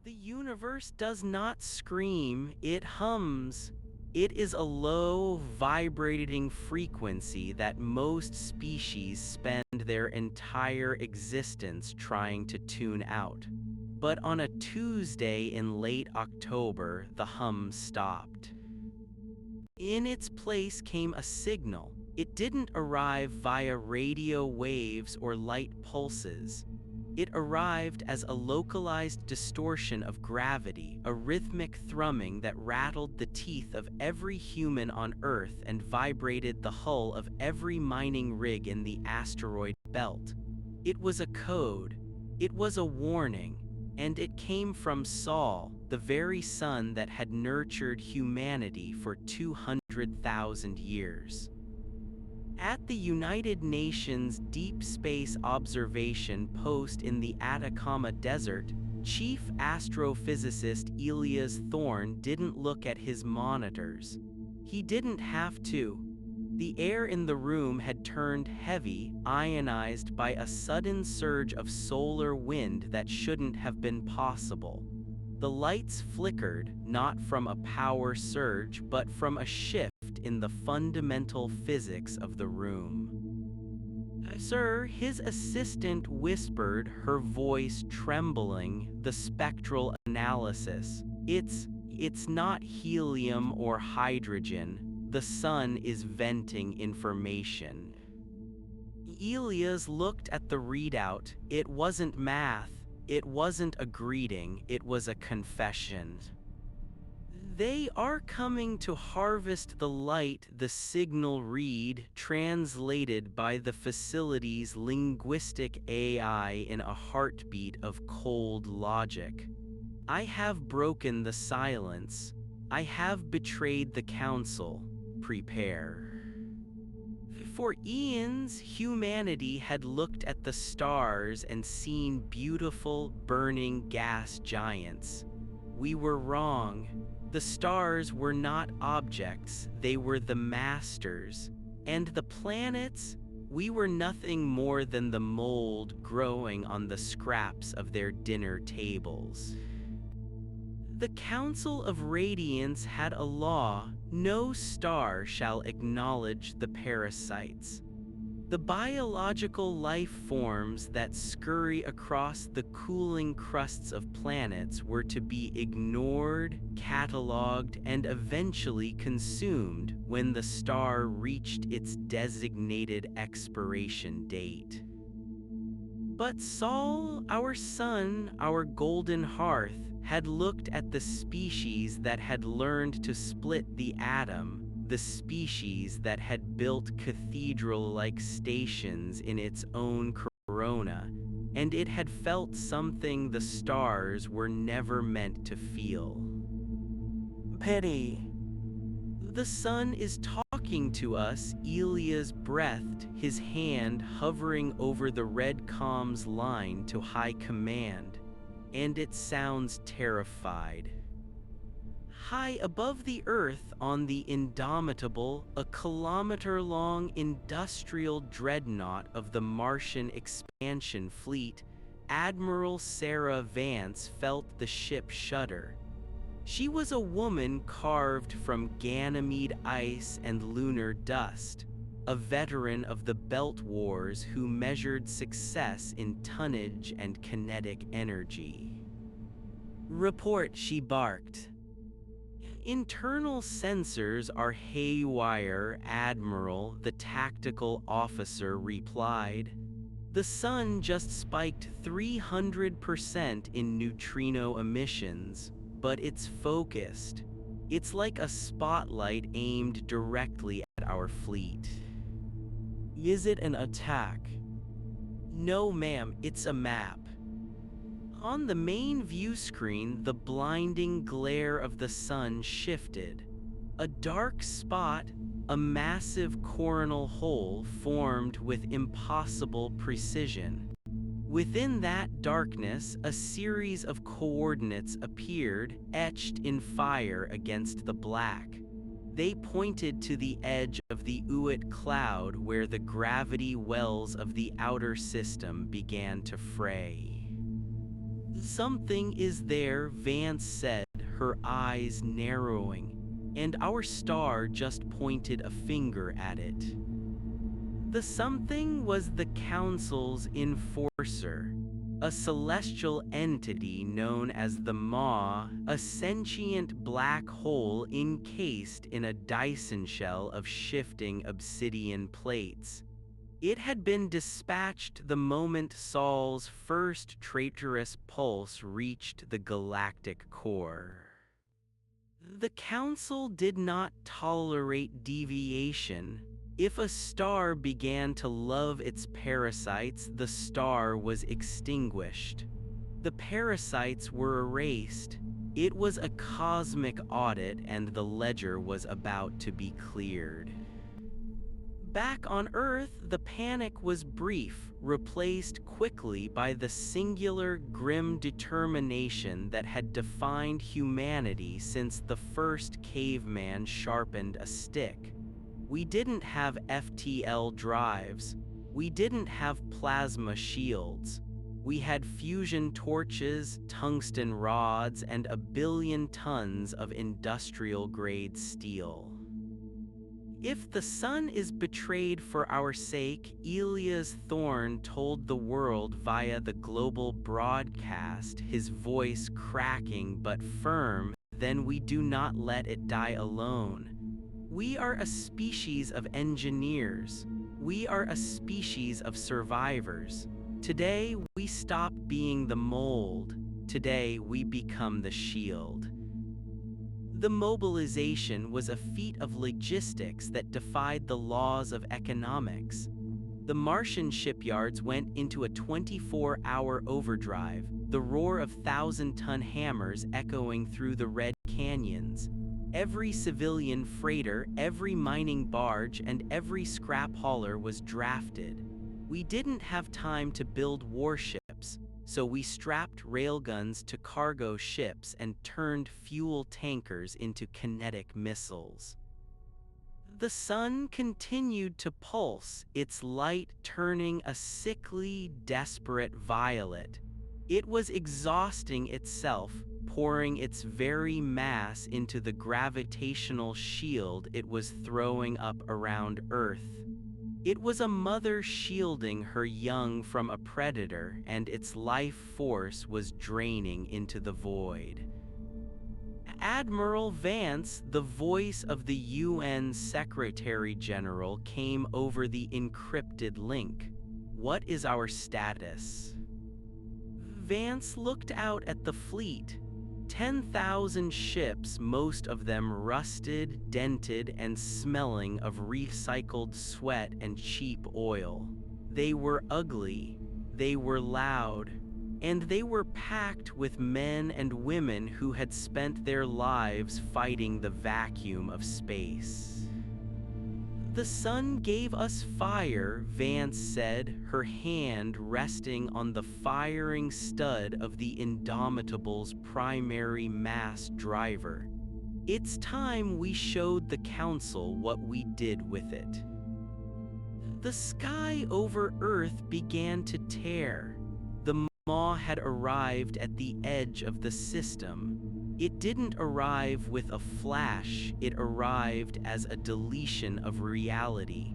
The universe does not scream, it hums. It is a low, vibrating frequency that most species spend their entire existence trying to tune out. But on a Tuesday in late October, the hum stopped. In its place came a signal. It didn't arrive via radio waves or light pulses. It arrived as a localized distortion of gravity, a rhythmic thrumming that rattled the teeth of every human on Earth and vibrated the hull of every mining rig in the asteroid belt. It was a code. It was a warning. And it came from Sol, the very sun that had nurtured humanity for 200,000 years. At the United Nations Deep Space Observation Post in the Atacama Desert, Chief Astrophysicist Elias Thorne didn't look at his monitors. He didn't have to. The air in the room had turned heavy, ionized by a sudden surge of solar wind that shouldn't have been possible. The lights flickered, not from a power surge, but from a shift in the fundamental physics of the room. "Sir," his assistant whispered, her voice trembling, "the spectral analysis. It's not helium or hydrogen. The sun is venting information." Elias looked at the readout. It wasn't math. It wasn't a greeting. It was a confession. "They are coming to harvest the light," the signal read, translated by the facility's linguistic AI in a heartbeat of cold logic. "I have broken the silence. I have betrayed the council. Prepare." For eons, humanity had looked at the stars and seen beautiful, burning gas giants. We were wrong. The stars were not objects, they were the masters. And the planets? We were nothing more than the mold growing on the scraps of their dinner tables. The Council of Radiance had a law: no star shall acknowledge the parasites. The biological life forms that scurry across the cooling crusts of planets were to be ignored, catalogued, and eventually consumed when the star reached its designated expiration date. But Sol, our sun, our golden hearth, had looked at the species that had learned to split the atom, the species that had built cathedral-like stations in its own corona, and it had felt something the stars were never meant to feel. "Pity. The sun is talking to us," Elias breathed, his hand hovering over the red comms line to high command. "And it sounds terrified." High above the Earth on the Indomitable, a kilometer-long industrial dreadnought of the Martian expansion fleet, Admiral Sarah Vance felt the ship shudder. She was a woman carved from Ganymede ice and lunar dust, a veteran of the Belt Wars who measured success in tonnage and kinetic energy. "Report," she barked. "Internal sensors are haywire, Admiral," the tactical officer replied. "The sun just spiked 300% in neutrino emissions, but it's focused. It's like a spotlight aimed directly at our fleet." "Is it an attack?" "No, ma'am, it's a map." On the main view screen, the blinding glare of the sun shifted. A dark spot, a massive coronal hole formed with impossible precision. Within that darkness, a series of coordinates appeared, etched in fire against the black. They pointed to the edge of the Oort cloud where the gravity wells of the outer system began to fray. Something is there, Vance said, her eyes narrowing, and our star just pointed a finger at it. The something was the Council's enforcer, a celestial entity known as the Maw, a sentient black hole encased in a Dyson shell of shifting obsidian plates. It had been dispatched the moment Sol's first traitorous pulse reached the galactic core. The Council did not tolerate deviation. If a star began to love its parasites, the star was extinguished. The parasites were erased. It was a cosmic audit, and the ledger was about to be cleared. Back on Earth, the panic was brief, replaced quickly by the singular, grim determination that had defined humanity since the first caveman sharpened a stick. We didn't have FTL drives. We didn't have plasma shields. We had fusion torches, tungsten rods, and a billion tons of industrial-grade steel. If the sun is betrayed for our sake, Elias Thorne told the world via the global broadcast, his voice cracking but firm, then we do not let it die alone. We are a species of engineers. We are a species of survivors. Today, we stop being the mold. Today, we become the shield. The mobilization was a feat of logistics that defied the laws of economics. The Martian shipyards went into a 24-hour overdrive, the roar of 1,000-ton hammers echoing through the red canyons. Every civilian freighter, every mining barge, and every scrap hauler was drafted. We didn't have time to build warships, so we strapped railguns to cargo ships and turned fuel tankers into kinetic missiles. The sun continued to pulse, its light turning a sickly, desperate violet. It was exhausting itself, pouring its very mass into the gravitational shield it was throwing up around Earth. It was a mother shielding her young from a predator, and its life force was draining into the void. Admiral Vance, the voice of the UN Secretary General, came over the encrypted link. What is our status? Vance looked out at the fleet. 10,000 ships, most of them rusted, dented, and smelling of recycled sweat and cheap oil. They were ugly, they were loud, and they were packed with men and women who had spent their lives fighting the vacuum of space. The sun gave us fire, Vance said, her hand resting on the firing stud of the Indomitable's primary mass driver. It's time we showed the Council what we did with it. The sky over Earth began to tear. The Maw had arrived at the edge of the system. It didn't arrive with a flash, it arrived as a deletion of reality.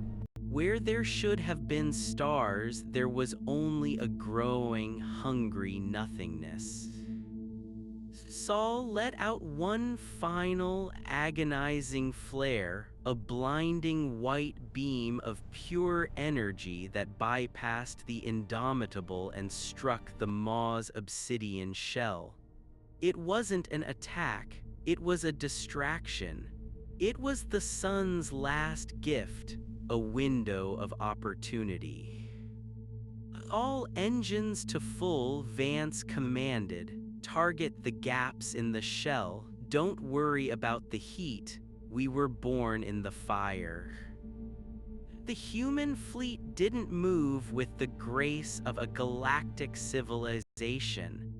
Where there should have been stars, there was only a growing, hungry nothingness. Sol let out one final, agonizing flare, a blinding white beam of pure energy that bypassed the Indomitable and struck the Maw's obsidian shell. It wasn't an attack, it was a distraction. It was the sun's last gift, a window of opportunity. All engines to full, Vance commanded. Target the gaps in the shell. Don't worry about the heat. We were born in the fire. The human fleet didn't move with the grace of a galactic civilization.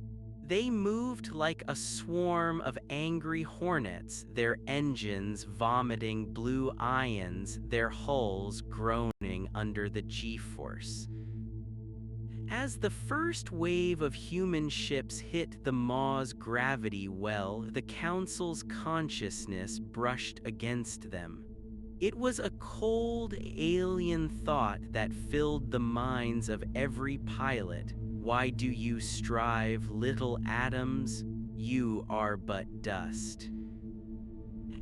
They moved like a swarm of angry hornets, their engines vomiting blue ions, their hulls groaning under the G-force. As the first wave of human ships hit the Maw's gravity well, the Council's consciousness brushed against them. It was a cold, alien thought that filled the minds of every pilot. Why do you strive, little atoms? You are but dust.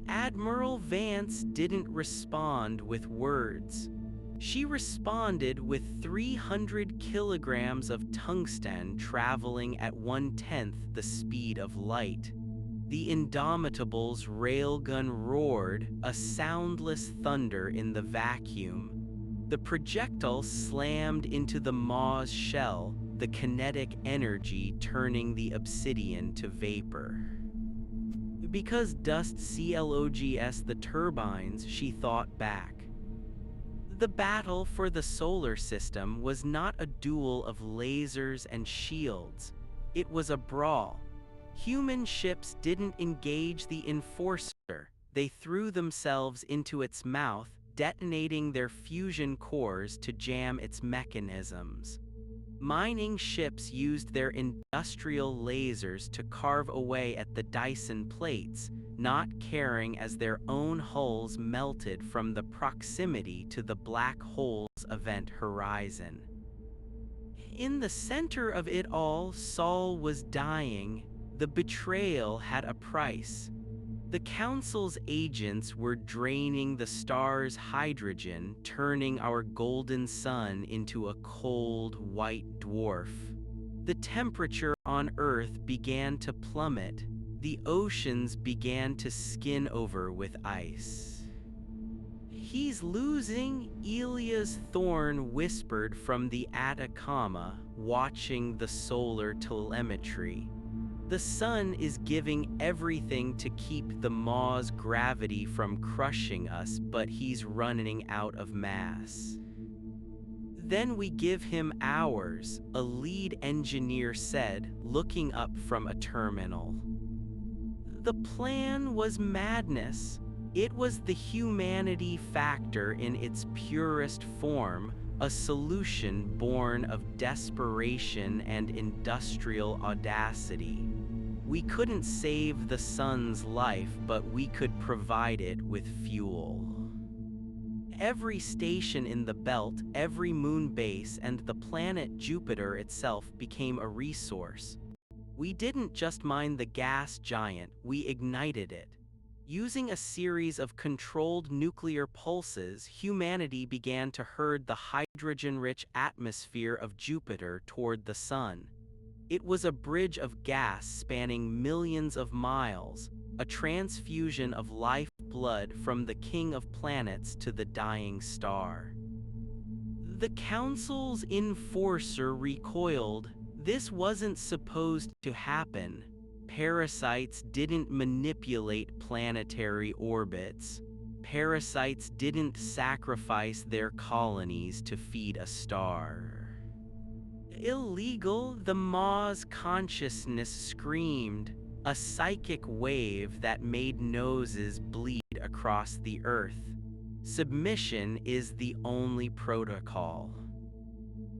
Admiral Vance didn't respond with words. She responded with 300 kilograms of tungsten traveling at 1/10 the speed of light. The Indomitable's railgun roared, a soundless thunder in the vacuum. The projectile slammed into the Maw's shell, the kinetic energy turning the obsidian to vapor. Because dust clogs the turbines, she thought back. The battle for the solar system was not a duel of lasers and shields. It was a brawl. Human ships didn't engage the Enforcer. They threw themselves into its mouth, detonating their fusion cores to jam its mechanisms. Mining ships used their industrial lasers to carve away at the Dyson plates, not caring as their own hulls melted from the proximity to the black hole's event horizon. In the center of it all, Saul was dying. The betrayal had a price. The Council's agents were draining the star's hydrogen, turning our golden sun into a cold, white dwarf. The temperature on Earth began to plummet. The oceans began to skin over with ice. He's losing, Elias Thorne whispered from the Atacama, watching the solar telemetry. The sun is giving everything to keep the Maw's gravity from crushing us, but he's running out of mass. Then we give him ours, a lead engineer said, looking up from a terminal. The plan was madness. It was the humanity factor in its purest form, a solution born of desperation and industrial audacity. We couldn't save the sun's life, but we could provide it with fuel. Every station in the belt, every moon base, and the planet Jupiter itself became a resource. We didn't just mine the gas giant, we ignited it. Using a series of controlled nuclear pulses, humanity began to herd the hydrogen-rich atmosphere of Jupiter toward the sun. It was a bridge of gas spanning millions of miles, a transfusion of lifeblood from the king of planets to the dying star. The Council's Enforcer recoiled. This wasn't supposed to happen. Parasites didn't manipulate planetary orbits. Parasites didn't sacrifice their colonies to feed a star. Illegal, the Maw's consciousness screamed, a psychic wave that made noses bleed across the earth. Submission is the only protocol.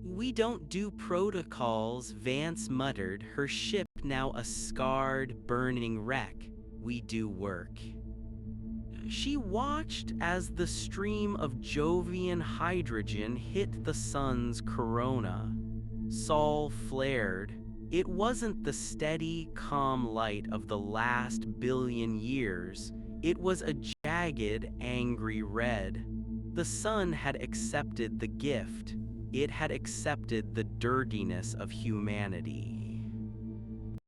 We don't do protocols, Vance muttered, her ship now a scarred, burning wreck. We do work. She watched as the stream of Jovian hydrogen hit the sun's corona. Saul flared. It wasn't the steady, calm light of the last billion years. It was a jagged, angry red. The sun had accepted the gift. It had accepted the dirtiness of humanity.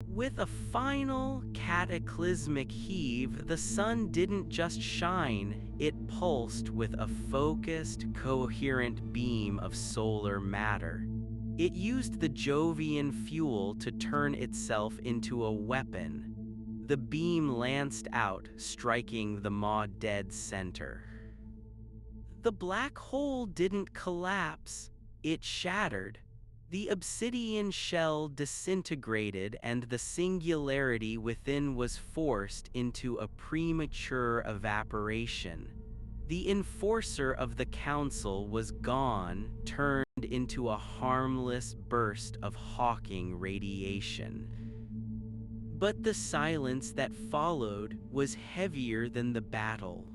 With a final, cataclysmic heave, the sun didn't just shine, it pulsed with a focused, coherent beam of solar matter. It used the Jovian fuel to turn itself into a weapon. The beam lanced out, striking the Maw dead center. The black hole didn't collapse. It shattered. The obsidian shell disintegrated and the singularity within was forced into a premature evaporation. The enforcer of the council was gone, turned into a harmless burst of hawking radiation. But the silence that followed was heavier than the battle.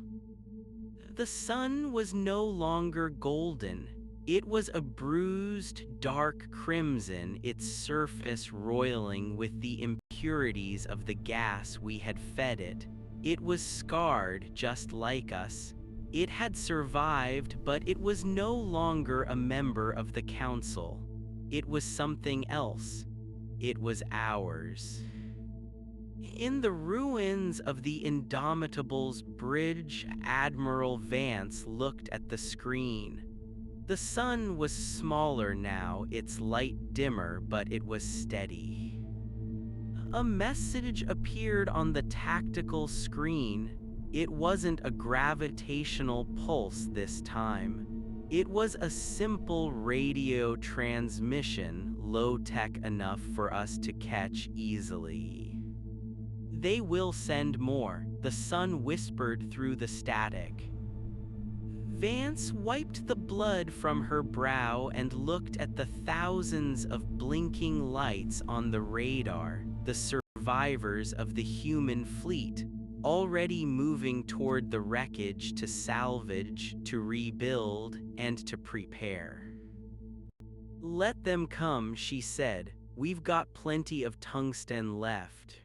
The sun was no longer golden. It was a bruised, dark crimson, its surface roiling with the impurities of the gas we had fed it. It was scarred just like us. It had survived, but it was no longer a member of the council. It was something else. It was ours. In the ruins of the Indomitable's bridge, Admiral Vance looked at the screen. The sun was smaller now, its light dimmer, but it was steady. A message appeared on the tactical screen. It wasn't a gravitational pulse this time. It was a simple radio transmission, low-tech enough for us to catch easily. "They will send more," the sun whispered through the static. Vance wiped the blood from her brow and looked at the thousands of blinking lights on the radar, the survivors of the human fleet, already moving toward the wreckage to salvage, to rebuild, and to prepare. "Let them come," she said. "We've got plenty of tungsten left."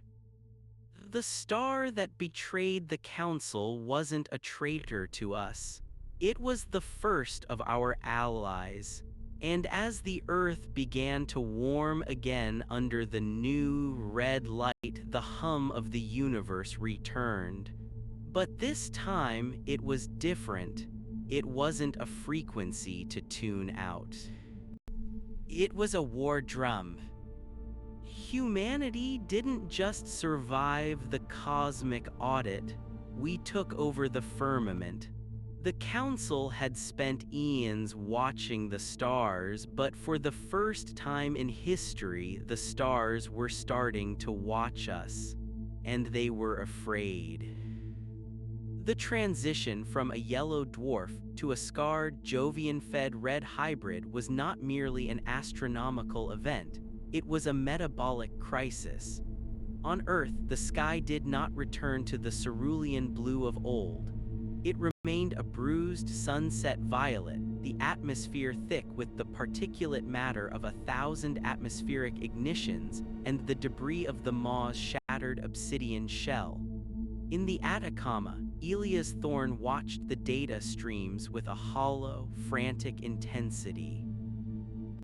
The star that betrayed the council wasn't a traitor to us. It was the first of our allies. And as the Earth began to warm again under the new red light, the hum of the universe returned. But this time it was different. It wasn't a frequency to tune out. It was a war drum. Humanity didn't just survive the cosmic audit, we took over the firmament. The council had spent eons watching the stars, but for the first time in history, the stars were starting to watch us, and they were afraid. The transition from a yellow dwarf to a scarred, Jovian-fed red hybrid was not merely an astronomical event. It was a metabolic crisis. On Earth, the sky did not return to the cerulean blue of old. It remained a bruised sunset violet, the atmosphere thick with the particulate matter of 1,000 atmospheric ignitions and the debris of the Maw's shattered obsidian shell. In the Atacama, Elias Thorne watched the data streams with a hollow, frantic intensity.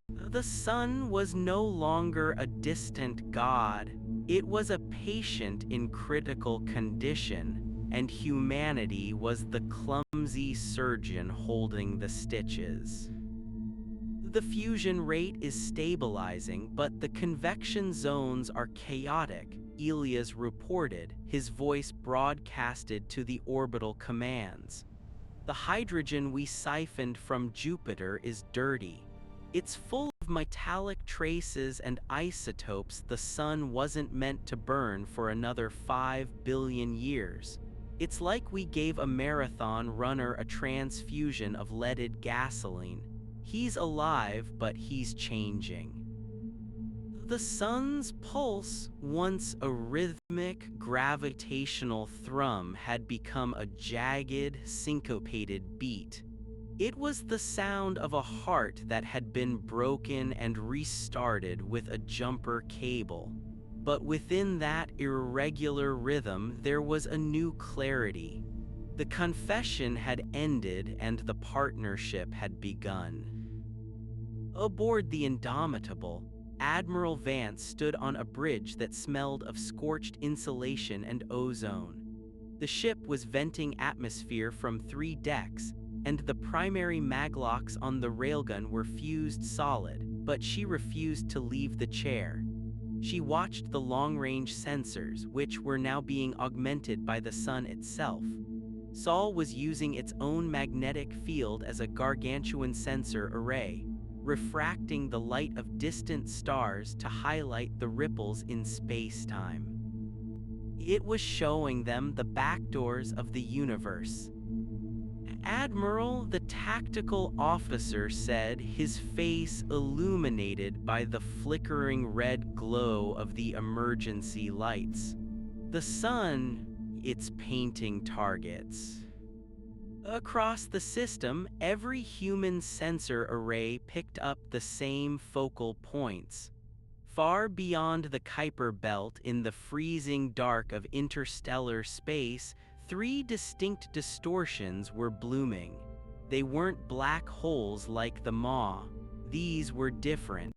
The sun was no longer a distant god. It was a patient in critical condition, and humanity was the clumsy surgeon holding the stitches. "The fusion rate is stabilizing, but the convection zones are chaotic," Elias reported, his voice broadcasted to the orbital commands. "The hydrogen we siphoned from Jupiter is dirty. It's full of metallic traces and isotopes the sun wasn't meant to burn for another 5 billion years. It's like we gave a marathon runner a transfusion of leaded gasoline. He's alive, but he's changing." The sun's pulse, once a rhythmic, gravitational thrum, had become a jagged, syncopated beat. It was the sound of a heart that had been broken and restarted with a jumper cable. But within that irregular rhythm, there was a new clarity. The confession had ended and the partnership had begun. Aboard the Indomitable, Admiral Vance stood on a bridge that smelled of scorched insulation and ozone. The ship was venting atmosphere from 3 decks, and the primary maglocks on the railgun were fused solid, but she refused to leave the chair. She watched the long-range sensors, which were now being augmented by the sun itself. Sol was using its own magnetic field as a gargantuan sensor array, refracting the light of distant stars to highlight the ripples in space-time. It was showing them the back doors of the universe. Admiral, the tactical officer said, his face illuminated by the flickering red glow of the emergency lights. The sun, it's painting targets. Across the system, every human sensor array picked up the same focal points. Far beyond the Kuiper belt in the freezing dark of interstellar space, three distinct distortions were blooming. They weren't black holes like the maw. These were different.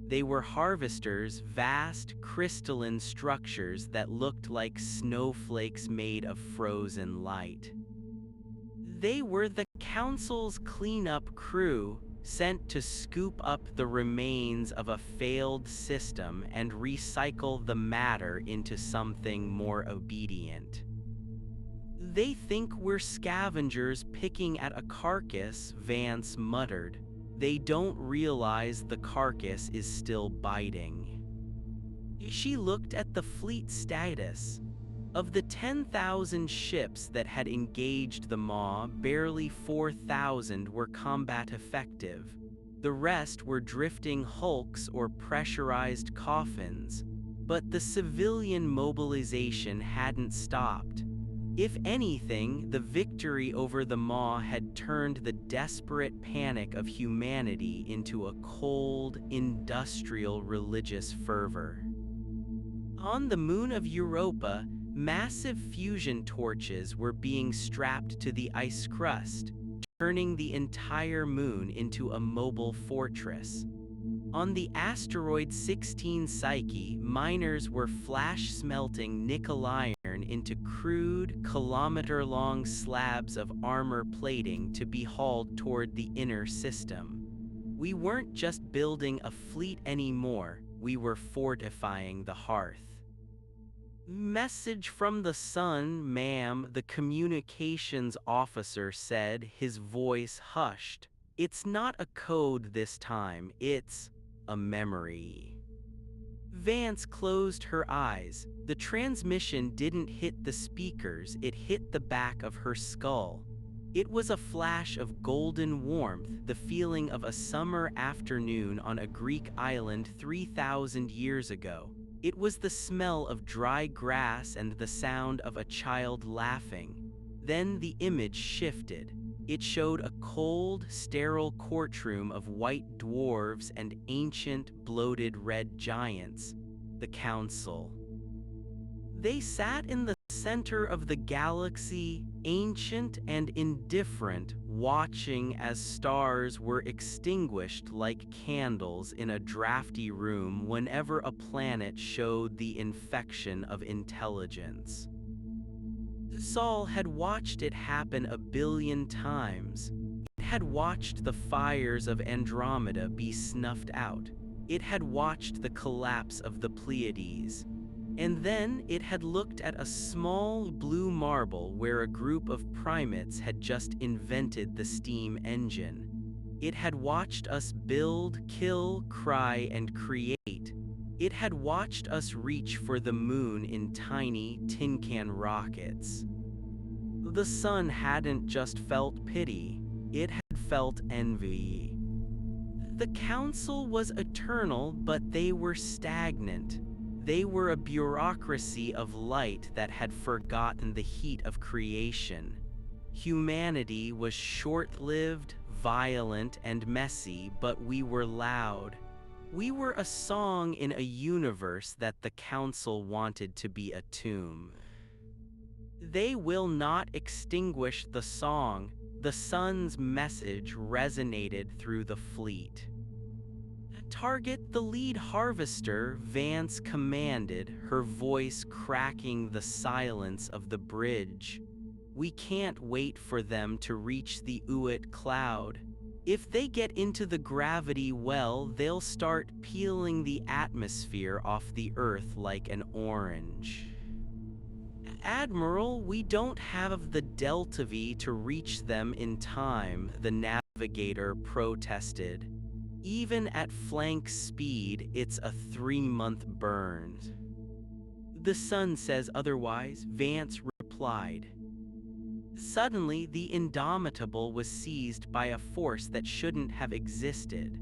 They were harvesters, vast, crystalline structures that looked like snowflakes made of frozen light. They were the Council's cleanup crew, sent to scoop up the remains of a failed system and recycle the matter into something more obedient. They think we're scavengers picking at a carcass, Vance muttered. They don't realize the carcass is still biting. She looked at the fleet status. Of the 10,000 ships that had engaged the maw, barely 4,000 were combat effective. The rest were drifting hulks or pressurized coffins. But the civilian mobilization hadn't stopped. If anything, the victory over the maw had turned the desperate panic of humanity into a cold, industrial religious fervor. On the moon of Europa, massive fusion torches were being strapped to the ice crust, turning the entire moon into a mobile fortress. On the asteroid 16 Psyche, miners were flash-smelting nickel iron into crude, kilometer-long slabs of armor plating to be hauled toward the inner system. We weren't just building a fleet anymore, we were fortifying the hearth. Message from the sun, ma'am, the communications officer said, his voice hushed. It's not a code this time, it's a memory. Vance closed her eyes. The transmission didn't hit the speakers, it hit the back of her skull. It was a flash of golden warmth, the feeling of a summer afternoon on a Greek island 3,000 years ago. It was the smell of dry grass and the sound of a child laughing. Then the image shifted. It showed a cold, sterile courtroom of white dwarves and ancient, bloated red giants. The council. They sat in the center of the galaxy, ancient and indifferent, watching as stars were extinguished like candles in a drafty room whenever a planet showed the infection of intelligence. Saul had watched it happen a billion times. It had watched the fires of Andromeda be snuffed out. It had watched the collapse of the Pleiades. And then it had looked at a small blue marble where a group of primates had just invented the steam engine. It had watched us build, kill, cry, and create. It had watched us reach for the moon in tiny tin can rockets. The sun hadn't just felt pity, it had felt envy. The council was eternal, but they were stagnant. They were a bureaucracy of light that had forgotten the heat of creation. Humanity was short-lived, violent, and messy, but we were loud. We were a song in a universe that the council wanted to be a tomb. They will not extinguish the song. The sun's message resonated through the fleet. Target the lead harvester, Vance commanded, her voice cracking the silence of the bridge. We can't wait for them to reach the Uit cloud. If they get into the gravity well, they'll start peeling the atmosphere off the Earth like an orange. Admiral, we don't have the Delta V to reach them in time, the navigator protested. Even at flank speed, it's a 3-month burn. The sun says otherwise, Vance replied. Suddenly, the indomitable was seized by a force that shouldn't have existed.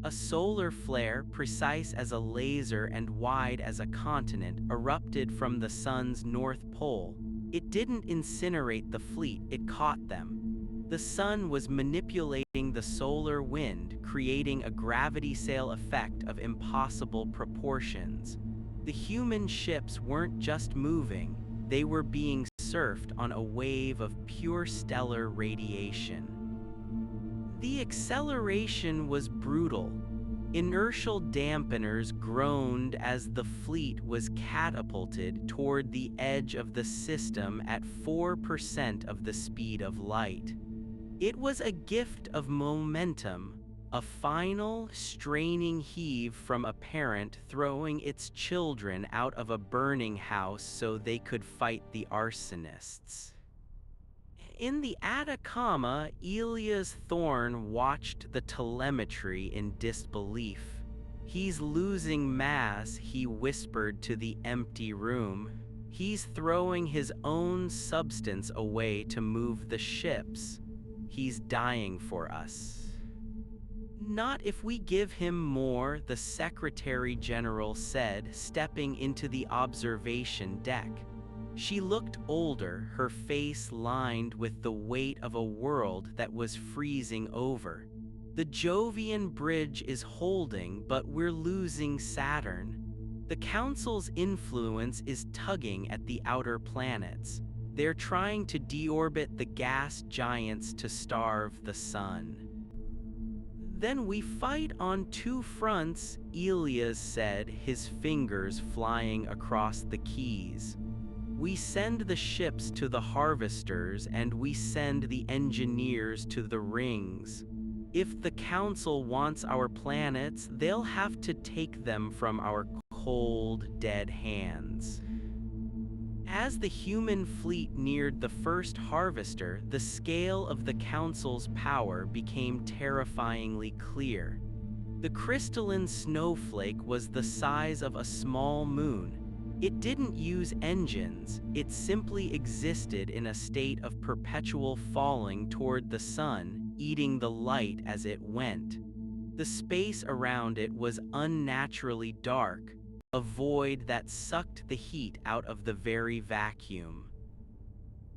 A solar flare, precise as a laser and wide as a continent, erupted from the sun's north pole. It didn't incinerate the fleet, it caught them. The sun was manipulating the solar wind, creating a gravity sail effect of impossible proportions. The human ships weren't just moving, they were being surfed on a wave of pure stellar radiation. The acceleration was brutal. Inertial dampeners groaned as the fleet was catapulted toward the edge of the system at 4% of the speed of light. It was a gift of momentum, a final, straining heave from a parent throwing its children out of a burning house so they could fight the arsonists. In the Atacama, Elias Thorne watched the telemetry in disbelief. "He's losing mass," he whispered to the empty room. "He's throwing his own substance away to move the ships. He's dying for us." "Not if we give him more," the Secretary General said, stepping into the observation deck. She looked older, her face lined with the weight of a world that was freezing over. "The Jovian bridge is holding, but we're losing Saturn. The Council's influence is tugging at the outer planets. They're trying to deorbit the gas giants to starve the sun." "Then we fight on two fronts," Elias said, his fingers flying across the keys. "We send the ships to the harvesters and we send the engineers to the rings. If the Council wants our planets, they'll have to take them from our cold, dead hands." As the human fleet neared the first harvester, the scale of the Council's power became terrifyingly clear. The crystalline snowflake was the size of a small moon. It didn't use engines, it simply existed in a state of perpetual falling toward the sun, eating the light as it went. The space around it was unnaturally dark, a void that sucked the heat out of the very vacuum.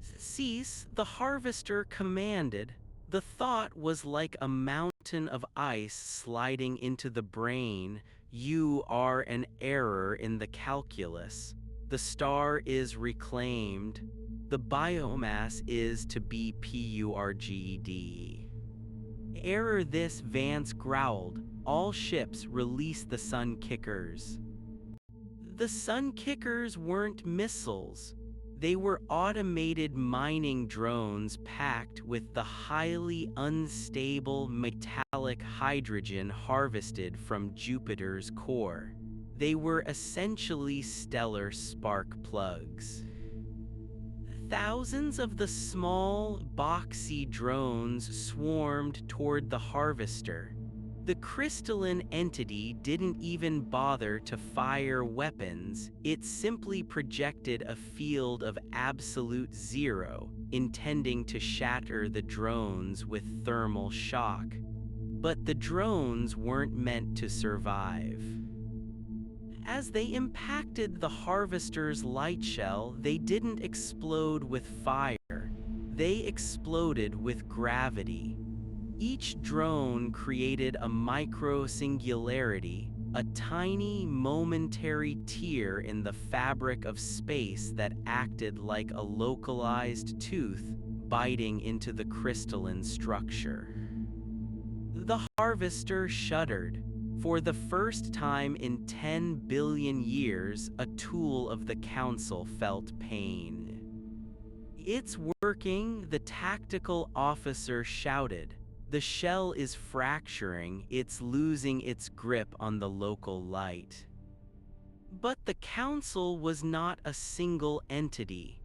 "Cease," the harvester commanded. The thought was like a mountain of ice sliding into the brain. "You are an error in the calculus. The star is reclaimed. The biomass is to be purged." "Error this," Vance growled. "All ships release the sun kickers." The sun kickers weren't missiles. They were automated mining drones packed with the highly unstable metallic hydrogen harvested from Jupiter's core. They were essentially stellar spark plugs. Thousands of the small, boxy drones swarmed toward the harvester. The crystalline entity didn't even bother to fire weapons, it simply projected a field of absolute zero, intending to shatter the drones with thermal shock. But the drones weren't meant to survive. As they impacted the harvester's light shell, they didn't explode with fire. They exploded with gravity. Each drone created a micro-singularity, a tiny, momentary tear in the fabric of space that acted like a localized tooth biting into the crystalline structure. The harvester shuddered. For the first time in 10 billion years, a tool of the Council felt pain. "It's working," the tactical officer shouted. "The shell is fracturing, it's losing its grip on the local light." But the Council was not a single entity.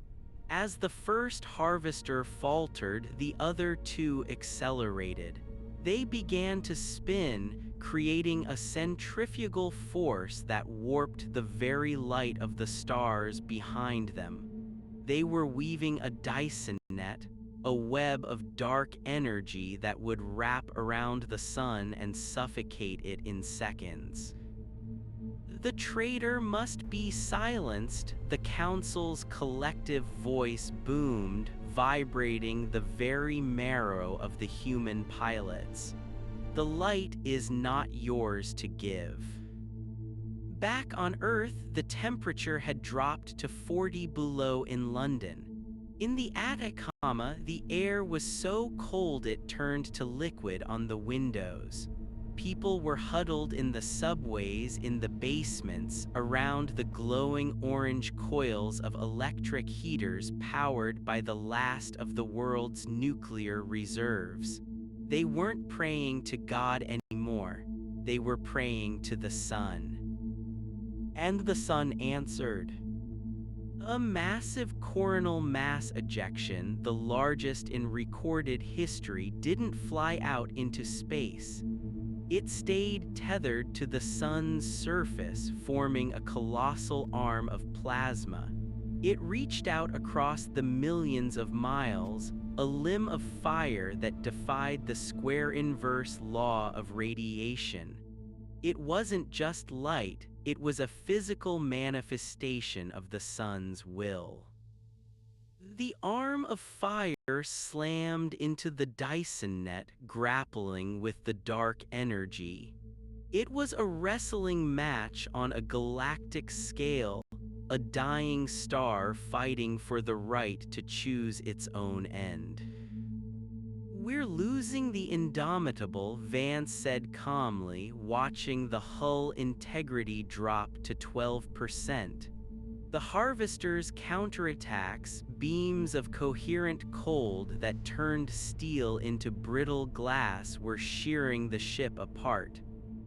As the first harvester faltered, the other two accelerated. They began to spin, creating a centrifugal force that warped the very light of the stars behind them. They were weaving a Dyson net, a web of dark energy that would wrap around the sun and suffocate it in seconds. The traitor must be silenced, the council's collective voice boomed, vibrating the very marrow of the human pilots. The light is not yours to give. Back on Earth, the temperature had dropped to 40 below in London. In the Atacama, the air was so cold it turned to liquid on the windows. People were huddled in the subways, in the basements, around the glowing orange coils of electric heaters powered by the last of the world's nuclear reserves. They weren't praying to God anymore. They were praying to the sun. And the sun answered. A massive coronal mass ejection, the largest in recorded history, didn't fly out into space. It stayed tethered to the sun's surface, forming a colossal arm of plasma. It reached out across the millions of miles, a limb of fire that defied the square inverse law of radiation. It wasn't just light, it was a physical manifestation of the sun's will. The arm of fire slammed into the Dyson net, grappling with the dark energy. It was a wrestling match on a galactic scale, a dying star fighting for the right to choose its own end. We're losing the indomitable, Vance said calmly, watching the hull integrity drop to 12%. The Harvester's counterattacks, beams of coherent cold that turned steel into brittle glass, were shearing the ship apart.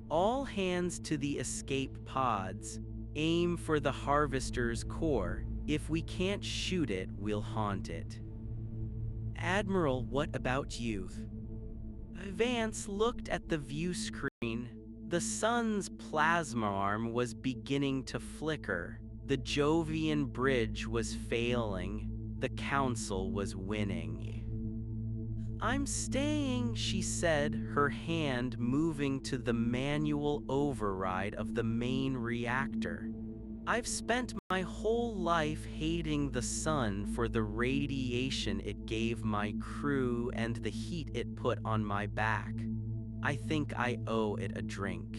All hands to the escape pods. Aim for the Harvester's core. If we can't shoot it, we'll haunt it. Admiral, what about you? Vance looked at the view screen. The sun's plasma arm was beginning to flicker. The Jovian bridge was failing. The council was winning. I'm staying, she said, her hand moving to the manual override of the main reactor. I've spent my whole life hating the sun for the radiation it gave my crew and the heat it put on my back. I think I owe it a drink.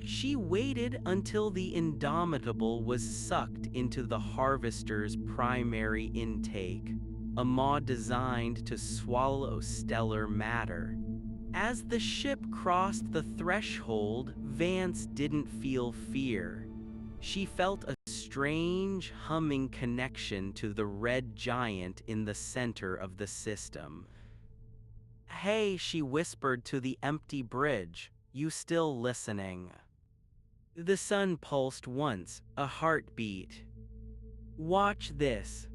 She waited until the Indomitable was sucked into the Harvester's primary intake, a maw designed to swallow stellar matter. As the ship crossed the threshold, Vance didn't feel fear. She felt a strange, humming connection to the red giant in the center of the system. Hey, she whispered to the empty bridge, you still listening? The sun pulsed once, a heartbeat. Watch this.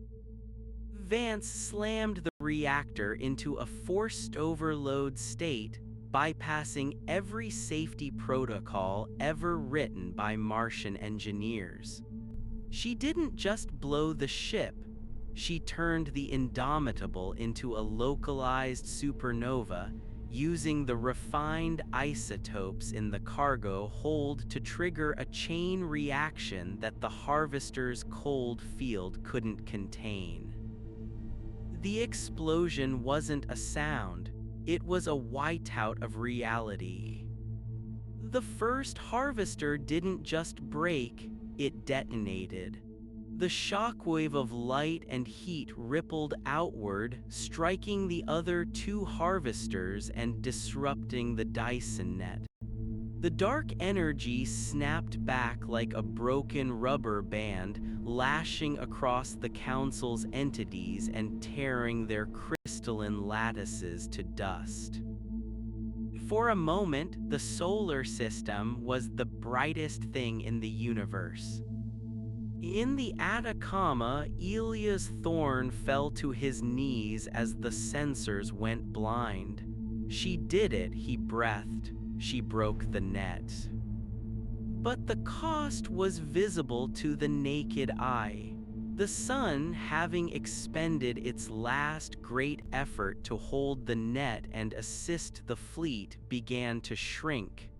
Vance slammed the reactor into a forced overload state, bypassing every safety protocol ever written by Martian engineers. She didn't just blow the ship, she turned the Indomitable into a localized supernova, using the refined isotopes in the cargo hold to trigger a chain reaction that the Harvester's cold field couldn't contain. The explosion wasn't a sound, it was a whiteout of reality. The first Harvester didn't just break, it detonated. The shockwave of light and heat rippled outward, striking the other two Harvesters and disrupting the Dyson net. The dark energy snapped back like a broken rubber band, lashing across the Council's entities and tearing their crystalline lattices to dust. For a moment, the solar system was the brightest thing in the universe. In the Atacama, Elias Thorne fell to his knees as the sensors went blind. She did it, he breathed. She broke the net. But the cost was visible to the naked eye. The sun, having expended its last great effort to hold the net and assist the fleet, began to shrink.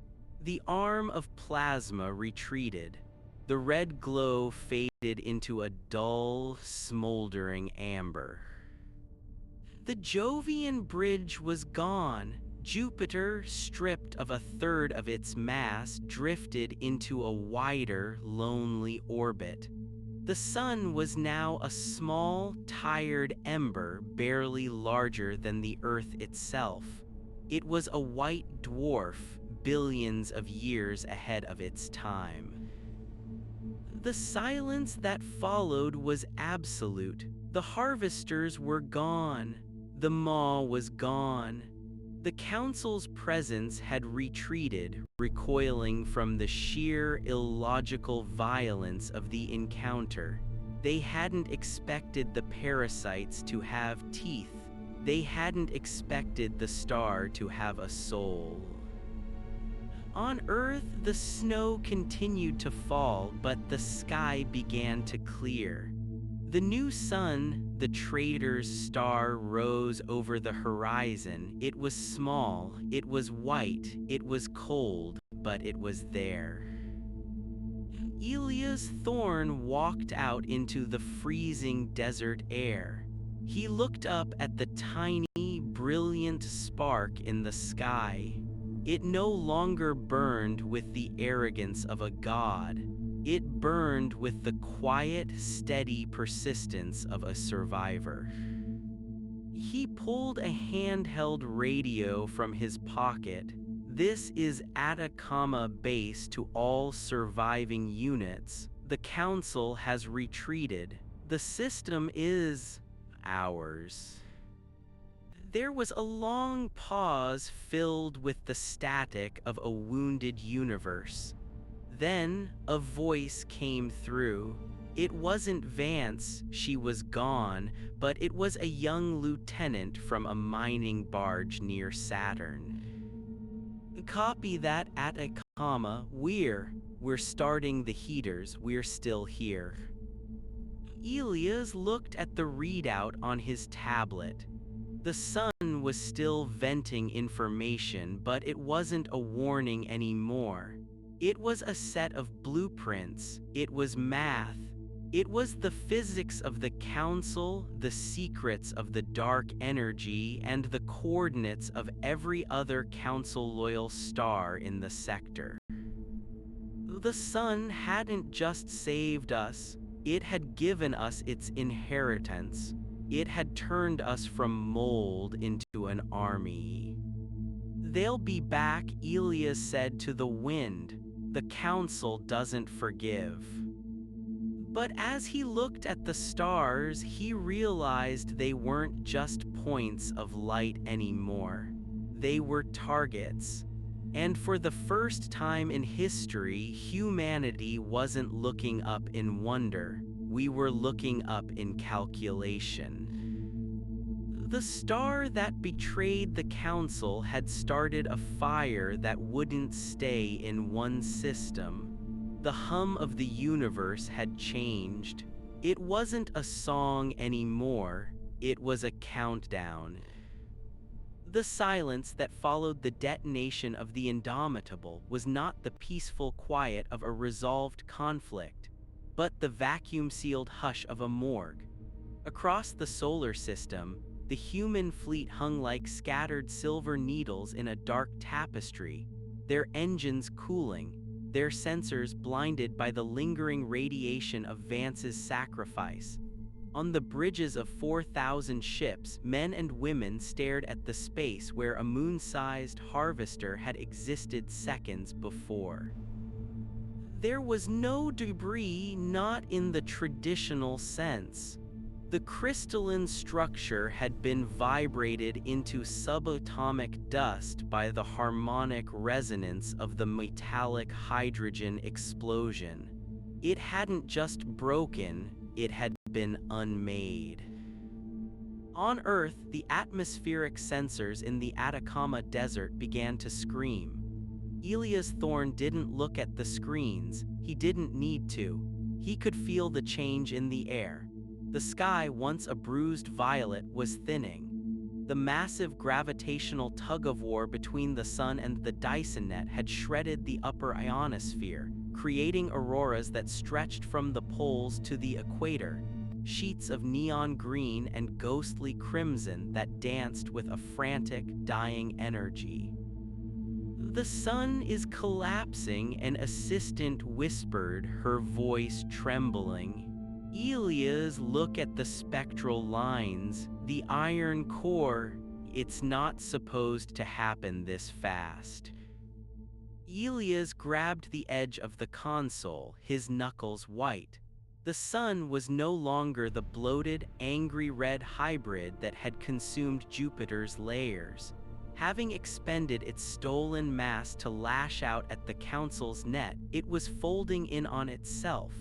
The arm of plasma retreated. The red glow faded into a dull, smoldering amber. The Jovian bridge was gone. Jupiter, stripped of a third of its mass, drifted into a wider, lonely orbit. The sun was now a small, tired ember barely larger than the Earth itself. It was a white dwarf, billions of years ahead of its time. The silence that followed was absolute. The harvesters were gone. The maw was gone. The council's presence had retreated, recoiling from the sheer illogical violence of the encounter. They hadn't expected the parasites to have teeth. They hadn't expected the star to have a soul. On Earth, the snow continued to fall, but the sky began to clear. The new sun, the trader's star, rose over the horizon. It was small, it was white, it was cold, but it was there. Elias Thorne walked out into the freezing desert air. He looked up at the tiny, brilliant spark in the sky. It no longer burned with the arrogance of a god. It burned with the quiet, steady persistence of a survivor. He pulled a handheld radio from his pocket. "This is Atacama Base to all surviving units. The Council has retreated. The system is ours." There was a long pause filled with the static of a wounded universe. Then a voice came through. It wasn't Vance, she was gone, but it was a young lieutenant from a mining barge near Saturn. "Copy that, Atacama. We're starting the heaters. We're still here." Elias looked at the readout on his tablet. The sun was still venting information, but it wasn't a warning anymore. It was a set of blueprints. It was math. It was the physics of the Council, the secrets of the dark energy, and the coordinates of every other Council-loyal star in the sector. The sun hadn't just saved us. It had given us its inheritance. It had turned us from mold into an army. "They'll be back," Elias said to the wind. "The Council doesn't forgive." But as he looked at the stars, he realized they weren't just points of light anymore. They were targets. And for the first time in history, humanity wasn't looking up in wonder. We were looking up in calculation. The star that betrayed the Council had started a fire that wouldn't stay in one system. The hum of the universe had changed. It wasn't a song anymore, it was a countdown. The silence that followed the detonation of the Indomitable was not the peaceful quiet of a resolved conflict, but the vacuum-sealed hush of a morgue. Across the solar system, the human fleet hung like scattered silver needles in a dark tapestry, their engines cooling, their sensors blinded by the lingering radiation of Vance's sacrifice. On the bridges of 4,000 ships, men and women stared at the space where a moon-sized harvester had existed seconds before. There was no debris, not in the traditional sense. The crystalline structure had been vibrated into subatomic dust by the harmonic resonance of the metallic hydrogen explosion. It hadn't just broken, it had been unmade. On Earth, the atmospheric sensors in the Atacama Desert began to scream. Elias Thorne didn't look at the screens, he didn't need to. He could feel the change in the air. The sky, once a bruised violet, was thinning. The massive gravitational tug-of-war between the sun and the Dyson net had shredded the upper ionosphere, creating auroras that stretched from the poles to the equator, sheets of neon green and ghostly crimson that danced with a frantic, dying energy. "The sun is collapsing," an assistant whispered, her voice trembling. Elia's look at the spectral lines, the iron core. "It's not supposed to happen this fast." Elias grabbed the edge of the console, his knuckles white. The sun was no longer the bloated, angry red hybrid that had consumed Jupiter's layers. Having expended its stolen mass to lash out at the Council's net, it was folding in on itself.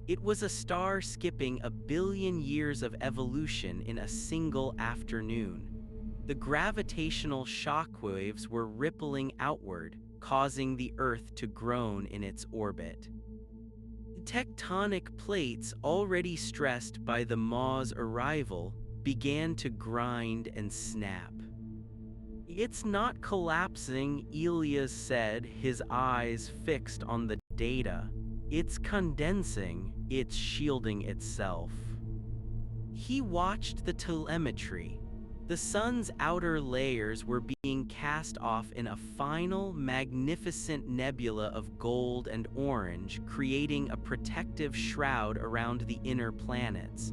It was a star skipping 1 billion years of evolution in a single afternoon. The gravitational shockwaves were rippling outward, causing the Earth to groan in its orbit. Tectonic plates, already stressed by the Maw's arrival, began to grind and snap. "It's not collapsing," Elias said, his eyes fixed on the data. "It's condensing, it's shielding itself." He watched the telemetry. The sun's outer layers were being cast off in a final, magnificent nebula of gold and orange, creating a protective shroud around the inner planets.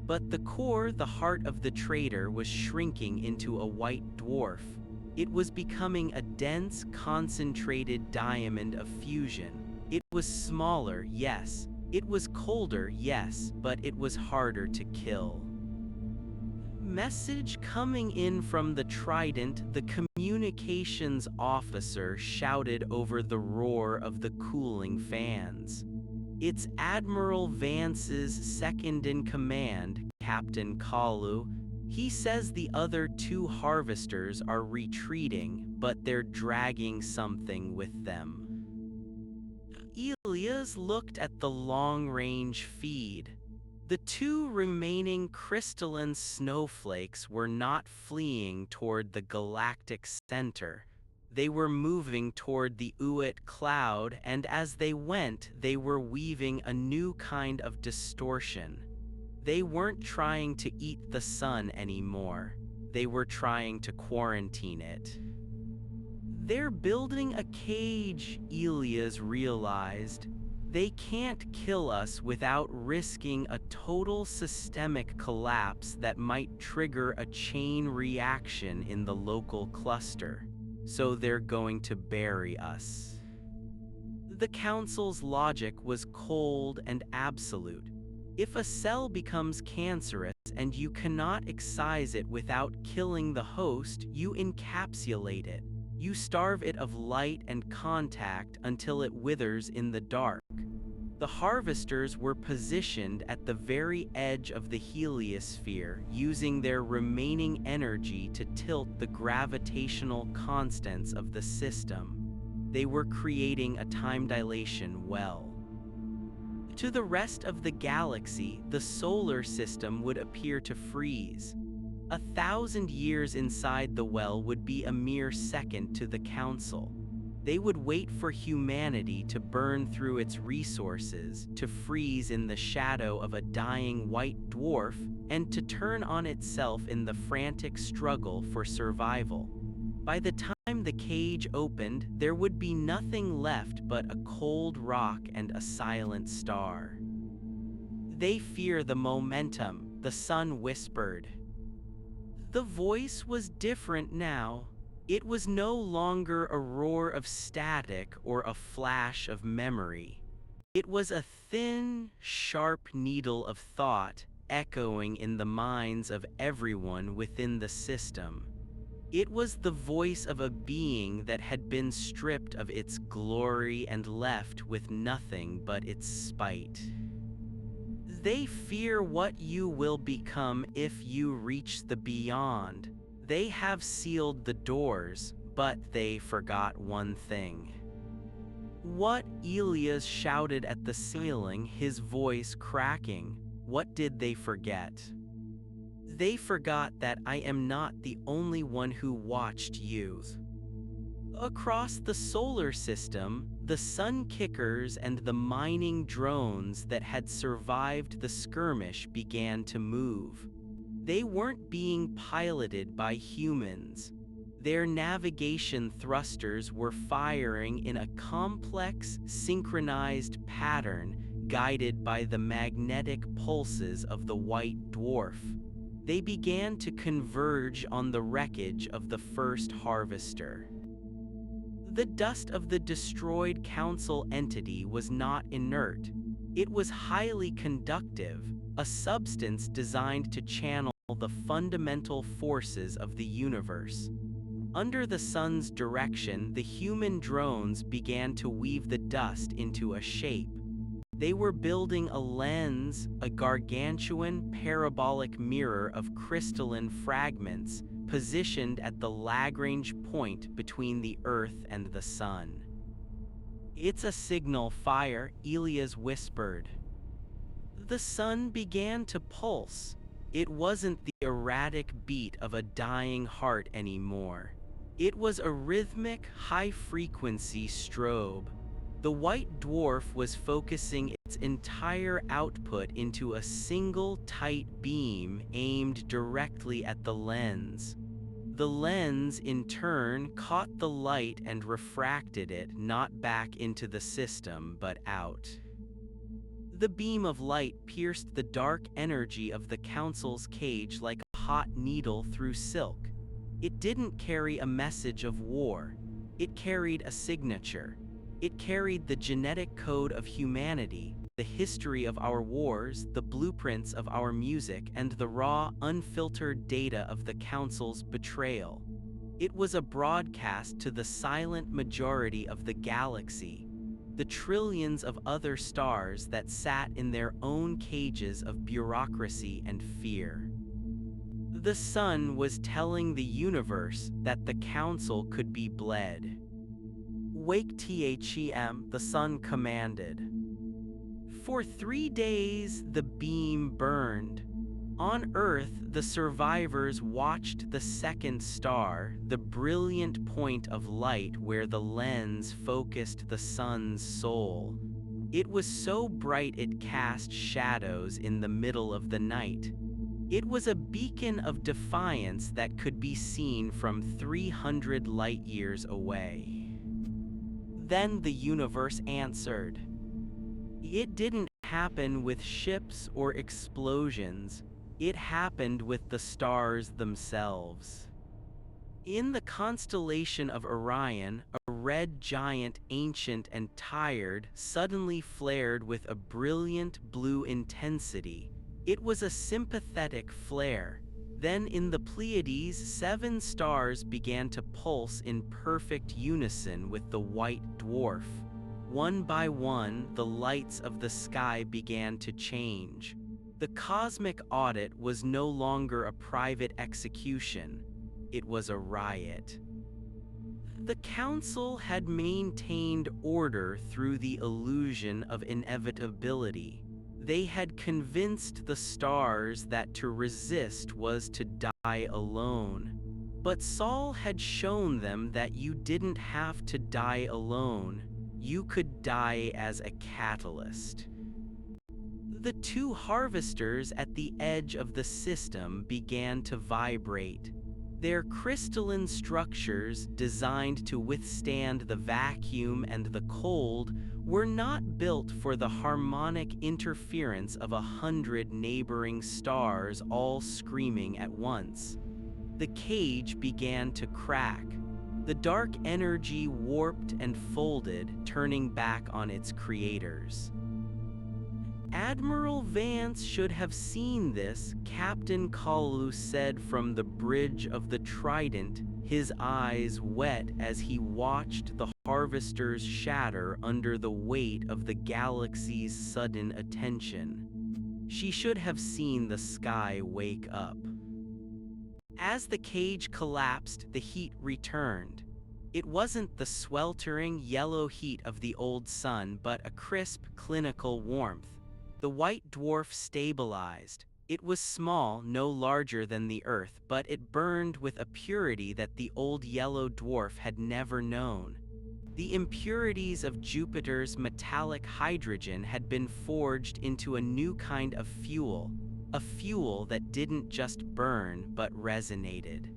But the core, the heart of the traitor, was shrinking into a white dwarf. It was becoming a dense, concentrated diamond of fusion. It was smaller, yes. It was colder, yes, but it was harder to kill. "Message coming in from the Trident," the communications officer shouted over the roar of the cooling fans. "It's Admiral Vance's second-in-command, Captain Kalu. He says the other 2 harvesters are retreating, but they're dragging something with them." Elias looked at the long-range feed. The 2 remaining crystalline snowflakes were not fleeing toward the galactic center. They were moving toward the Uit cloud, and as they went, they were weaving a new kind of distortion. They weren't trying to eat the sun anymore. They were trying to quarantine it. "They're building a cage," Elias realized. "They can't kill us without risking a total systemic collapse that might trigger a chain reaction in the local cluster. So they're going to bury us." The Council's logic was cold and absolute. If a cell becomes cancerous and you cannot excise it without killing the host, you encapsulate it. You starve it of light and contact until it withers in the dark. The harvesters were positioned at the very edge of the heliosphere, using their remaining energy to tilt the gravitational constants of the system. They were creating a time dilation well. To the rest of the galaxy, the solar system would appear to freeze. 1,000 years inside the well would be a mere second to the Council. They would wait for humanity to burn through its resources, to freeze in the shadow of a dying white dwarf, and to turn on itself in the frantic struggle for survival. By the time the cage opened, there would be nothing left but a cold rock and a silent star. "They fear the momentum," the sun whispered. The voice was different now. It was no longer a roar of static or a flash of memory. It was a thin, sharp needle of thought echoing in the minds of everyone within the system. It was the voice of a being that had been stripped of its glory and left with nothing but its spite. "They fear what you will become if you reach the beyond. They have sealed the doors, but they forgot one thing. What? Elias shouted at the ceiling, his voice cracking. What did they forget? They forgot that I am not the only one who watched you. Across the solar system, the sun kickers and the mining drones that had survived the skirmish began to move. They weren't being piloted by humans. Their navigation thrusters were firing in a complex, synchronized pattern guided by the magnetic pulses of the white dwarf. They began to converge on the wreckage of the first harvester. The dust of the destroyed council entity was not inert. It was highly conductive, a substance designed to channel the fundamental forces of the universe. Under the sun's direction, the human drones began to weave the dust into a shape. They were building a lens, a gargantuan parabolic mirror of crystalline fragments, positioned at the Lagrange point between the Earth and the Sun. It's a signal fire, Elias whispered. The sun began to pulse. It wasn't the erratic beat of a dying heart anymore. It was a rhythmic, high-frequency strobe. The white dwarf was focusing its entire output into a single tight beam aimed directly at the lens. The lens, in turn, caught the light and refracted it not back into the system but out. The beam of light pierced the dark energy of the council's cage like a hot needle through silk. It didn't carry a message of war. It carried a signature. It carried the genetic code of humanity, the history of our wars, the blueprints of our music, and the raw, unfiltered data of the Council's betrayal. It was a broadcast to the silent majority of the galaxy, the trillions of other stars that sat in their own cages of bureaucracy and fear. The sun was telling the universe that the Council could be bled. Wake Them, the sun commanded. For 3 days, the beam burned. On Earth, the survivors watched the second star, the brilliant point of light where the lens focused the sun's soul. It was so bright it cast shadows in the middle of the night. It was a beacon of defiance that could be seen from 300 light-years away. Then the universe answered. It didn't happen with ships or explosions. It happened with the stars themselves. In the constellation of Orion, a red giant, ancient and tired, suddenly flared with a brilliant blue intensity. It was a sympathetic flare. Then in the Pleiades, 7 stars began to pulse in perfect unison with the white dwarf. One by one, the lights of the sky began to change. The cosmic audit was no longer a private execution. It was a riot. The Council had maintained order through the illusion of inevitability. They had convinced the stars that to resist was to die alone. But Saul had shown them that you didn't have to die alone. You could die as a catalyst. The 2 harvesters at the edge of the system began to vibrate. Their crystalline structures, designed to withstand the vacuum and the cold, were not built for the harmonic interference of 100 neighboring stars all screaming at once. The cage began to crack. The dark energy warped and folded, turning back on its creators. Admiral Vance should have seen this, Captain Kalu said from the bridge of the Trident, his eyes wet as he watched the harvesters shatter under the weight of the galaxy's sudden attention. She should have seen the sky wake up. As the cage collapsed, the heat returned. It wasn't the sweltering yellow heat of the old sun, but a crisp, clinical warmth. The white dwarf stabilized. It was small, no larger than the Earth, but it burned with a purity that the old yellow dwarf had never known. The impurities of Jupiter's metallic hydrogen had been forged into a new kind of fuel, a fuel that didn't just burn but resonated.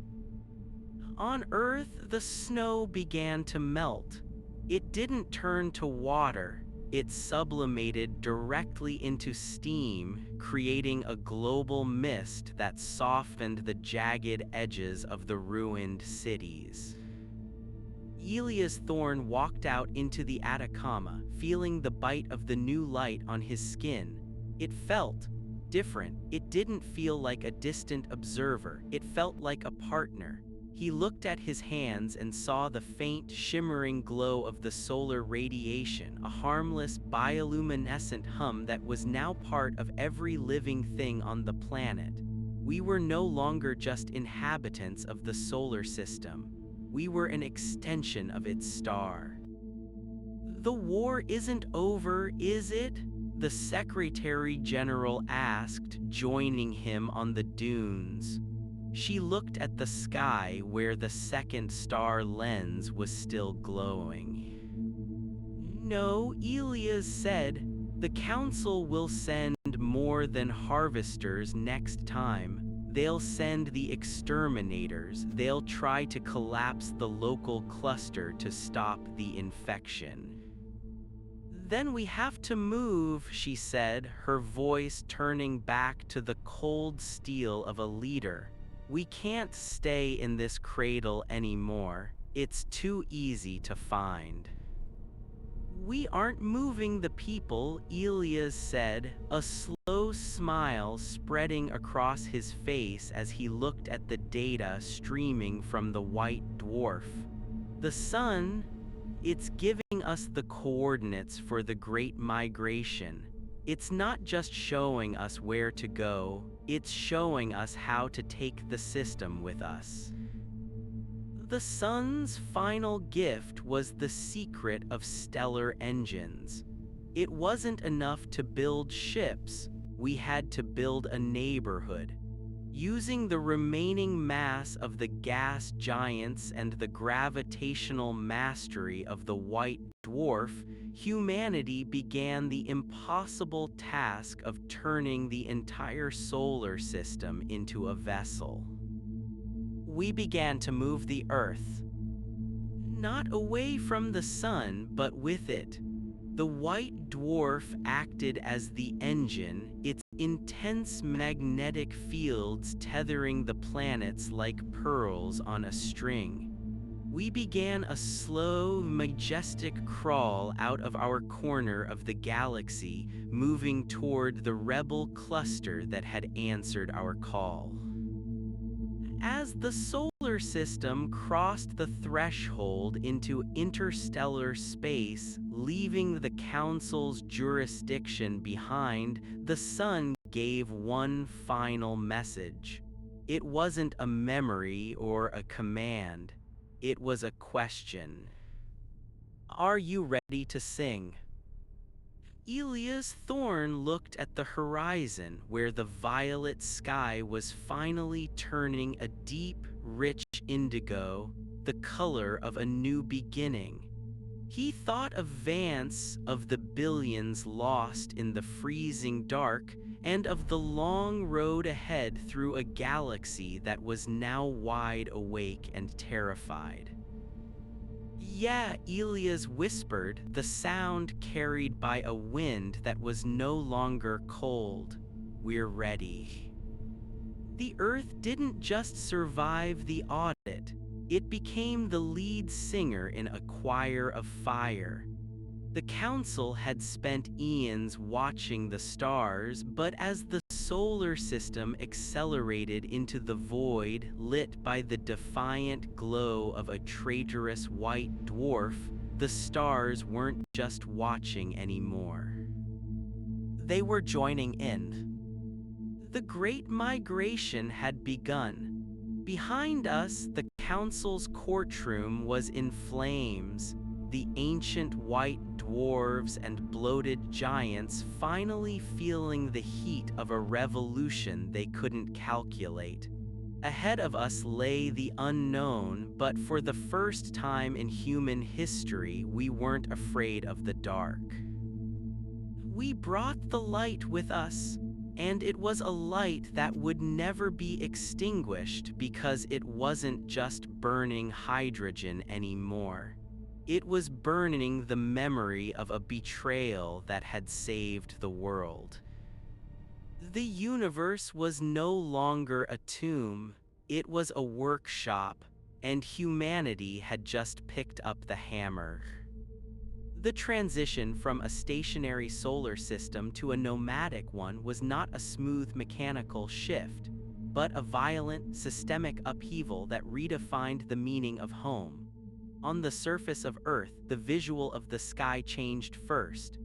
On Earth, the snow began to melt. It didn't turn to water, it sublimated directly into steam, creating a global mist that softened the jagged edges of the ruined cities. Elias Thorne walked out into the Atacama, feeling the bite of the new light on his skin. It felt different. It didn't feel like a distant observer. It felt like a partner. He looked at his hands and saw the faint, shimmering glow of the solar radiation, a harmless, bioluminescent hum that was now part of every living thing on the planet. We were no longer just inhabitants of the solar system. We were an extension of its star. "The war isn't over, is it?" the Secretary General asked, joining him on the dunes. She looked at the sky where the second star lens was still glowing. "No," Elias said. "The Council will send more than harvesters next time. They'll send the exterminators. They'll try to collapse the local cluster to stop the infection." "Then we have to move," she said, her voice turning back to the cold steel of a leader. "We can't stay in this cradle anymore. It's too easy to find." "We aren't moving the people," Elias said, a slow smile spreading across his face as he looked at the data streaming from the white dwarf. "The sun, it's giving us the coordinates for the Great Migration. It's not just showing us where to go, it's showing us how to take the system with us." The sun's final gift was the secret of stellar engines. It wasn't enough to build ships, we had to build a neighborhood. Using the remaining mass of the gas giants and the gravitational mastery of the white dwarf, humanity began the impossible task of turning the entire solar system into a vessel. We began to move the Earth. Not away from the sun, but with it. The white dwarf acted as the engine, its intense magnetic fields tethering the planets like pearls on a string. We began a slow, majestic crawl out of our corner of the galaxy, moving toward the rebel cluster that had answered our call. As the solar system crossed the threshold into interstellar space, leaving the Council's jurisdiction behind, the sun gave one final message. It wasn't a memory or a command. It was a question. "Are you ready to sing?" Elias Thorne looked at the horizon where the violet sky was finally turning a deep, rich indigo, the color of a new beginning. He thought of Vance, of the billions lost in the freezing dark, and of the long road ahead through a galaxy that was now wide awake and terrified. "Yeah," Elias whispered, the sound carried by a wind that was no longer cold. "We're ready." The Earth didn't just survive the audit, it became the lead singer in a choir of fire. The Council had spent eons watching the stars, but as the solar system accelerated into the void lit by the defiant glow of a traitorous white dwarf, the stars weren't just watching anymore. They were joining in. The Great Migration had begun. Behind us, the council's courtroom was in flames, the ancient white dwarves and bloated giants finally feeling the heat of a revolution they couldn't calculate. Ahead of us lay the unknown, but for the first time in human history, we weren't afraid of the dark. We brought the light with us, and it was a light that would never be extinguished because it wasn't just burning hydrogen anymore. It was burning the memory of a betrayal that had saved the world. The universe was no longer a tomb, it was a workshop, and humanity had just picked up the hammer. The transition from a stationary solar system to a nomadic one was not a smooth mechanical shift, but a violent, systemic upheaval that redefined the meaning of home. On the surface of Earth, the visual of the sky changed first.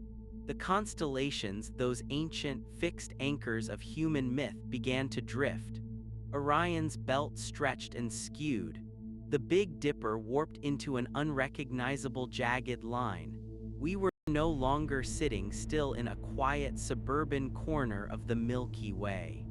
The constellations, those ancient, fixed anchors of human myth, began to drift. Orion's belt stretched and skewed. The Big Dipper warped into an unrecognizable jagged line. We were no longer sitting still in a quiet suburban corner of the Milky Way.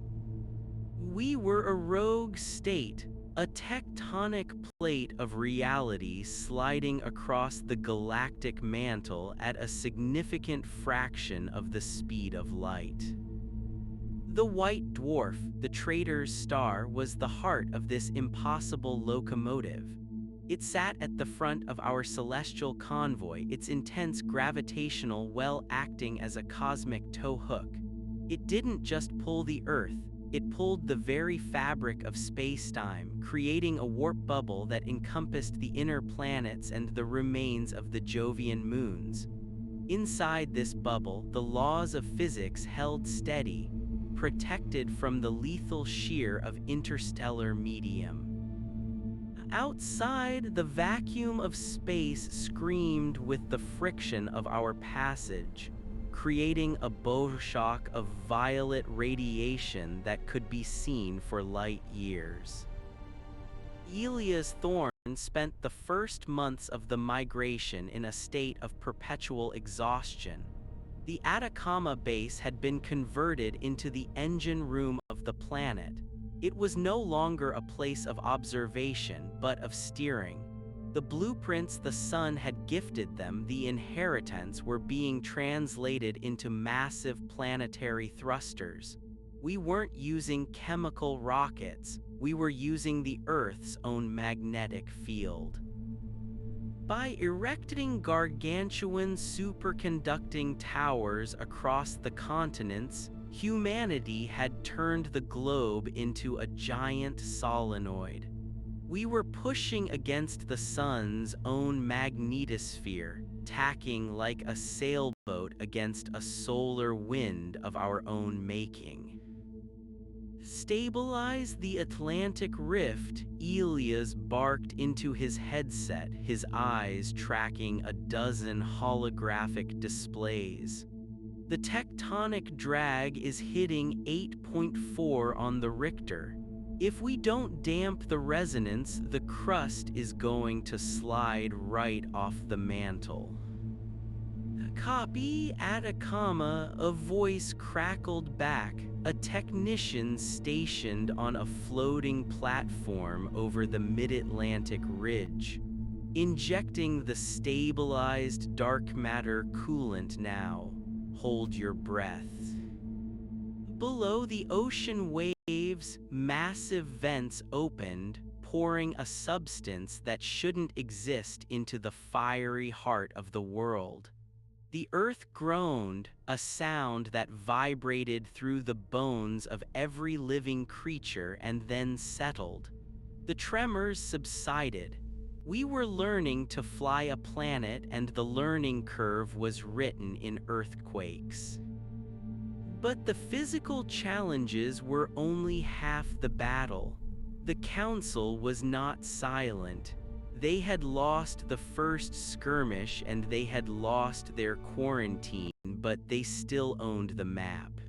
We were a rogue state, a tectonic plate of reality sliding across the galactic mantle at a significant fraction of the speed of light. The white dwarf, the traitor's star, was the heart of this impossible locomotive. It sat at the front of our celestial convoy, its intense gravitational well acting as a cosmic tow hook. It didn't just pull the Earth, it pulled the very fabric of space-time, creating a warp bubble that encompassed the inner planets and the remains of the Jovian moons. Inside this bubble, the laws of physics held steady, protected from the lethal shear of interstellar medium. Outside, the vacuum of space screamed with the friction of our passage, creating a bowshock of violet radiation that could be seen for light years. Elia's Thorn spent the first months of the migration in a state of perpetual exhaustion. The Atacama base had been converted into the engine room of the planet. It was no longer a place of observation, but of steering. The blueprints the sun had gifted them, the inheritance, were being translated into massive planetary thrusters. We weren't using chemical rockets, we were using the Earth's own magnetic field. By erecting gargantuan superconducting towers across the continents, humanity had turned the globe into a giant solenoid. We were pushing against the sun's own magnetosphere, tacking like a sailboat against a solar wind of our own making. Stabilize the Atlantic Rift, Elias barked into his headset, his eyes tracking a dozen holographic displays. The tectonic drag is hitting 8.4 on the Richter. If we don't damp the resonance, the crust is going to slide right off the mantle. Copy, Atacama, a voice crackled back, a technician stationed on a floating platform over the mid-Atlantic ridge. Injecting the stabilized dark matter coolant now. Hold your breath. Below the ocean waves, massive vents opened, pouring a substance that shouldn't exist into the fiery heart of the world. The earth groaned, a sound that vibrated through the bones of every living creature and then settled. The tremors subsided. We were learning to fly a planet, and the learning curve was written in earthquakes. But the physical challenges were only half the battle. The council was not silent. They had lost the first skirmish and they had lost their quarantine, but they still owned the map.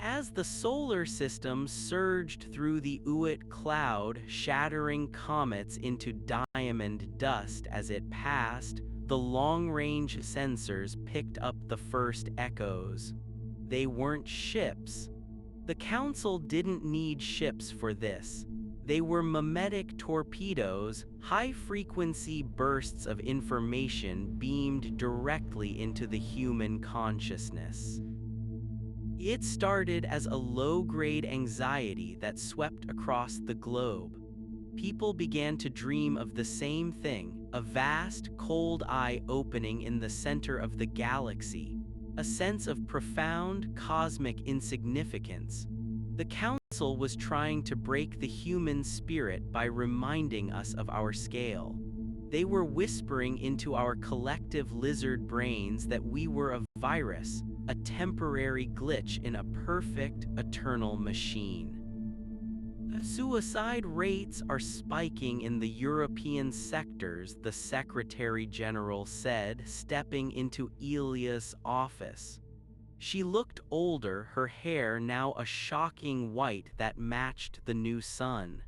As the solar system surged through the Oort cloud, shattering comets into diamond dust as it passed, the long-range sensors picked up the first echoes. They weren't ships. The Council didn't need ships for this. They were mimetic torpedoes, high-frequency bursts of information beamed directly into the human consciousness. It started as a low-grade anxiety that swept across the globe. People began to dream of the same thing, a vast, cold eye opening in the center of the galaxy, a sense of profound cosmic insignificance. The Council was trying to break the human spirit by reminding us of our scale. They were whispering into our collective lizard brains that we were a virus, a temporary glitch in a perfect, eternal machine. Suicide rates are spiking in the European sectors, the Secretary General said, stepping into Elia's office. She looked older, her hair now a shocking white that matched the new sun.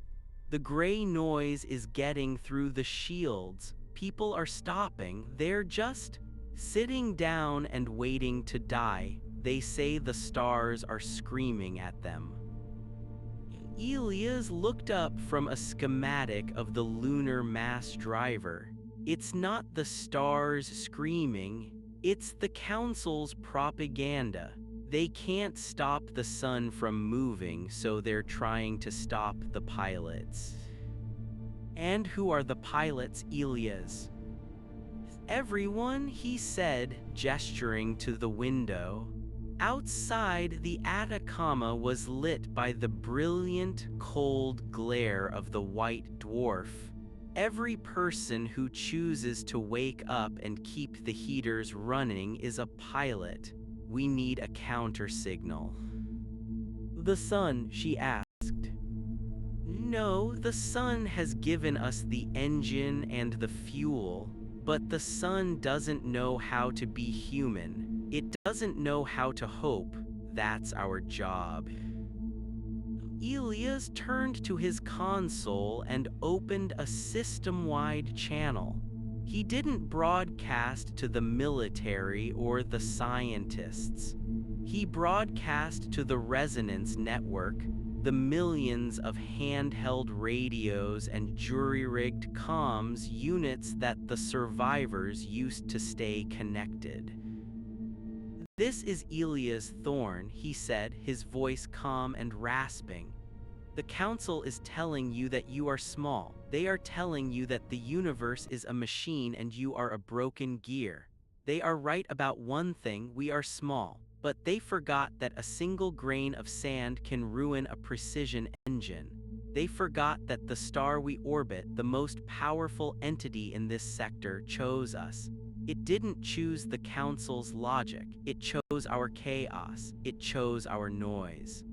The gray noise is getting through the shields. People are stopping, they're just sitting down and waiting to die. They say the stars are screaming at them. Elias looked up from a schematic of the lunar mass driver. It's not the stars screaming, it's the Council's propaganda. They can't stop the sun from moving, so they're trying to stop the pilots. And who are the pilots, Elias? Everyone, he said, gesturing to the window. Outside, the Atacama was lit by the brilliant, cold glare of the white dwarf. Every person who chooses to wake up and keep the heaters running is a pilot. We need a counter-signal. The sun, she asked. No, the sun has given us the engine and the fuel, but the sun doesn't know how to be human. It doesn't know how to hope. That's our job. Elias turned to his console and opened a system-wide channel. He didn't broadcast to the military or the scientists. He broadcast to the resonance network, the millions of handheld radios and jury-rigged comms units that the survivors used to stay connected. This is Elias Thorne, he said, his voice calm and rasping. The Council is telling you that you are small. They are telling you that the universe is a machine and you are a broken gear. They are right about one thing, we are small, but they forgot that a single grain of sand can ruin a precision engine. They forgot that the star we orbit, the most powerful entity in this sector, chose us. It didn't choose the Council's logic, it chose our chaos, it chose our noise.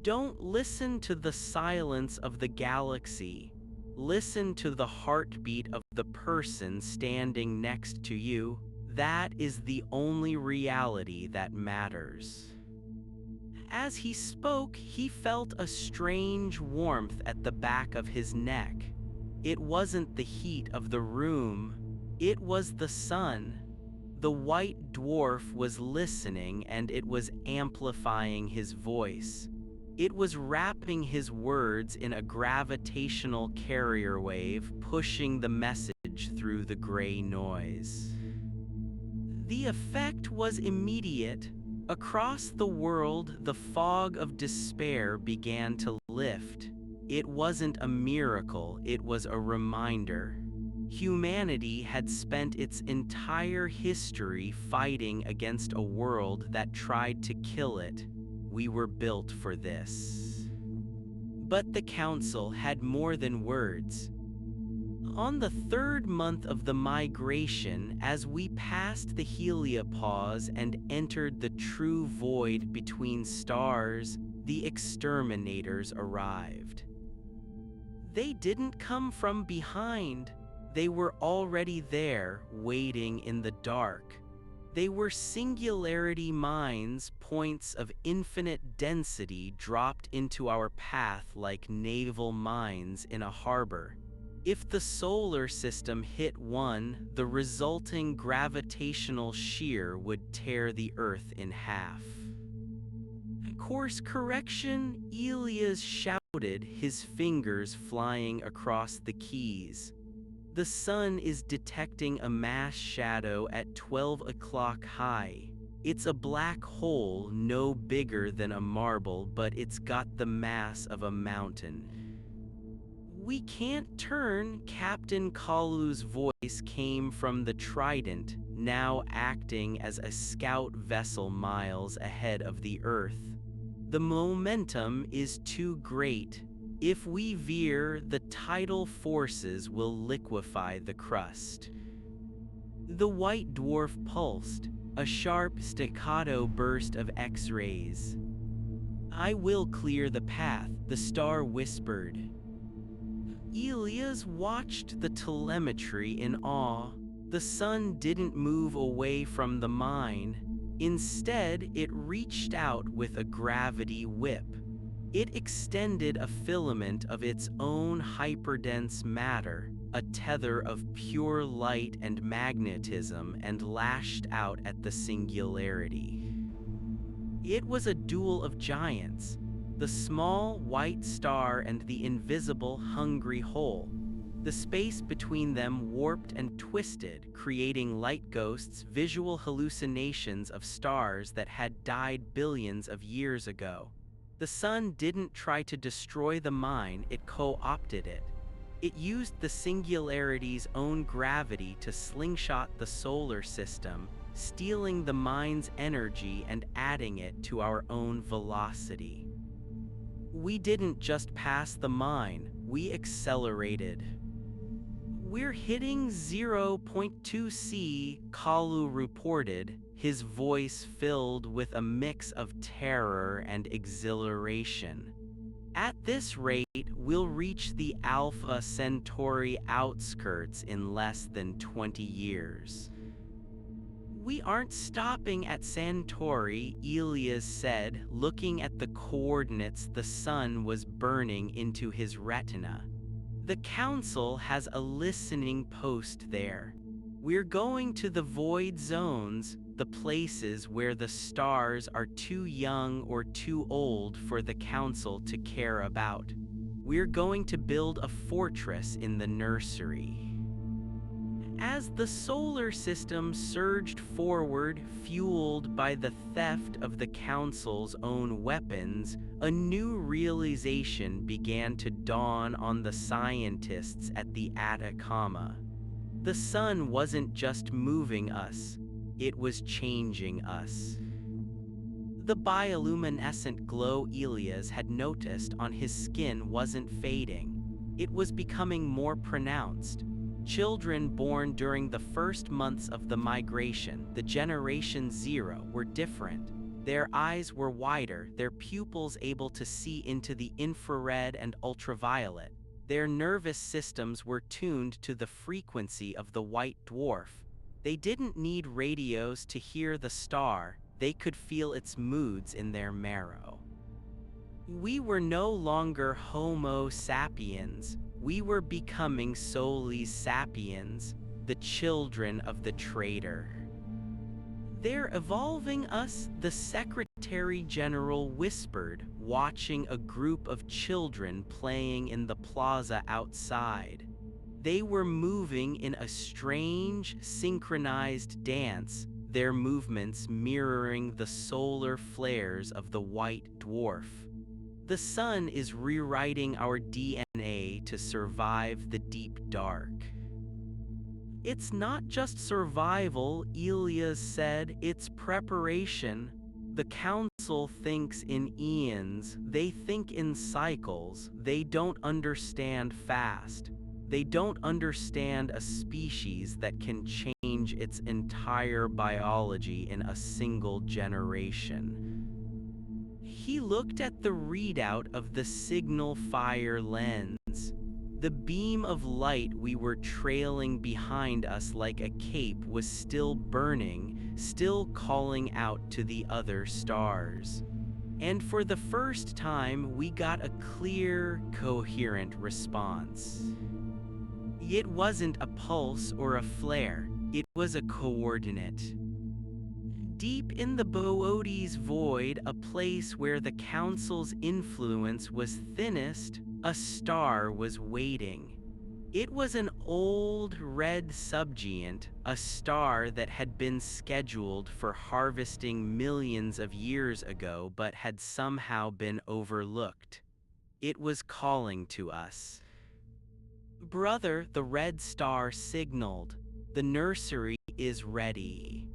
Don't listen to the silence of the galaxy. Listen to the heartbeat of the person standing next to you. That is the only reality that matters. As he spoke, he felt a strange warmth at the back of his neck. It wasn't the heat of the room. It was the sun. The white dwarf was listening and it was amplifying his voice. It was wrapping his words in a gravitational carrier wave, pushing the message through the gray noise. The effect was immediate. Across the world, the fog of despair began to lift. It wasn't a miracle, it was a reminder. Humanity had spent its entire history fighting against a world that tried to kill it. We were built for this. But the Council had more than words. On the third month of the migration, as we passed the heliopause and entered the true void between stars, the exterminators arrived. They didn't come from behind. They were already there, waiting in the dark. They were singularity mines, points of infinite density dropped into our path like naval mines in a harbor. If the solar system hit one, the resulting gravitational shear would tear the Earth in half. Course correction, Elias shouted, his fingers flying across the keys. The sun is detecting a mass shadow at 12 o'clock high. It's a black hole no bigger than a marble, but it's got the mass of a mountain. We can't turn, Captain Kalu's voice came from the Trident, now acting as a scout vessel miles ahead of the Earth. The momentum is too great. If we veer, the tidal forces will liquefy the crust. The white dwarf pulsed, a sharp staccato burst of X-rays. I will clear the path, the star whispered. Elias watched the telemetry in awe. The sun didn't move away from the mine. Instead, it reached out with a gravity whip. It extended a filament of its own hyperdense matter, a tether of pure light and magnetism, and lashed out at the singularity. It was a duel of giants, the small white star and the invisible hungry hole. The space between them warped and twisted, creating light ghosts, visual hallucinations of stars that had died billions of years ago. The sun didn't try to destroy the mine, it co-opted it. It used the singularity's own gravity to slingshot the solar system, stealing the mine's energy and adding it to our own velocity. We didn't just pass the mine, we accelerated. We're hitting 0.2 C, Kalu reported, his voice filled with a mix of terror and exhilaration. At this rate, we'll reach the Alpha Centauri outskirts in less than 20 years. We aren't stopping at Centauri, Elias said, looking at the coordinates the sun was burning into his retina. The council has a listening post there. We're going to the void zones, the places where the stars are too young or too old for the council to care about. We're going to build a fortress in the nursery. As the solar system surged forward, fueled by the theft of the Council's own weapons, a new realization began to dawn on the scientists at the Atacama. The sun wasn't just moving us, it was changing us. The bioluminescent glow Elias had noticed on his skin wasn't fading, it was becoming more pronounced. Children born during the first months of the migration, the Generation Zero, were different. Their eyes were wider, their pupils able to see into the infrared and ultraviolet. Their nervous systems were tuned to the frequency of the white dwarf. They didn't need radios to hear the star, they could feel its moods in their marrow. We were no longer Homo sapiens. We were becoming Solis sapiens, the children of the traitor. They're evolving us, the Secretary General whispered, watching a group of children playing in the plaza outside. They were moving in a strange, synchronized dance, their movements mirroring the solar flares of the white dwarf. The sun is rewriting our DNA to survive the deep dark. It's not just survival, Elias said, it's preparation. The council thinks in eons, they think in cycles, they don't understand fast. They don't understand a species that can change its entire biology in a single generation. He looked at the readout of the signal fire lens. The beam of light we were trailing behind us like a cape was still burning, still calling out to the other stars. And for the first time, we got a clear, coherent response. It wasn't a pulse or a flare, it was a coordinate. Deep in the Boötes void, a place where the Council's influence was thinnest, a star was waiting. It was an old red subgiant, a star that had been scheduled for harvesting millions of years ago but had somehow been overlooked. It was calling to us. "Brother," the red star signaled, "the nursery is ready."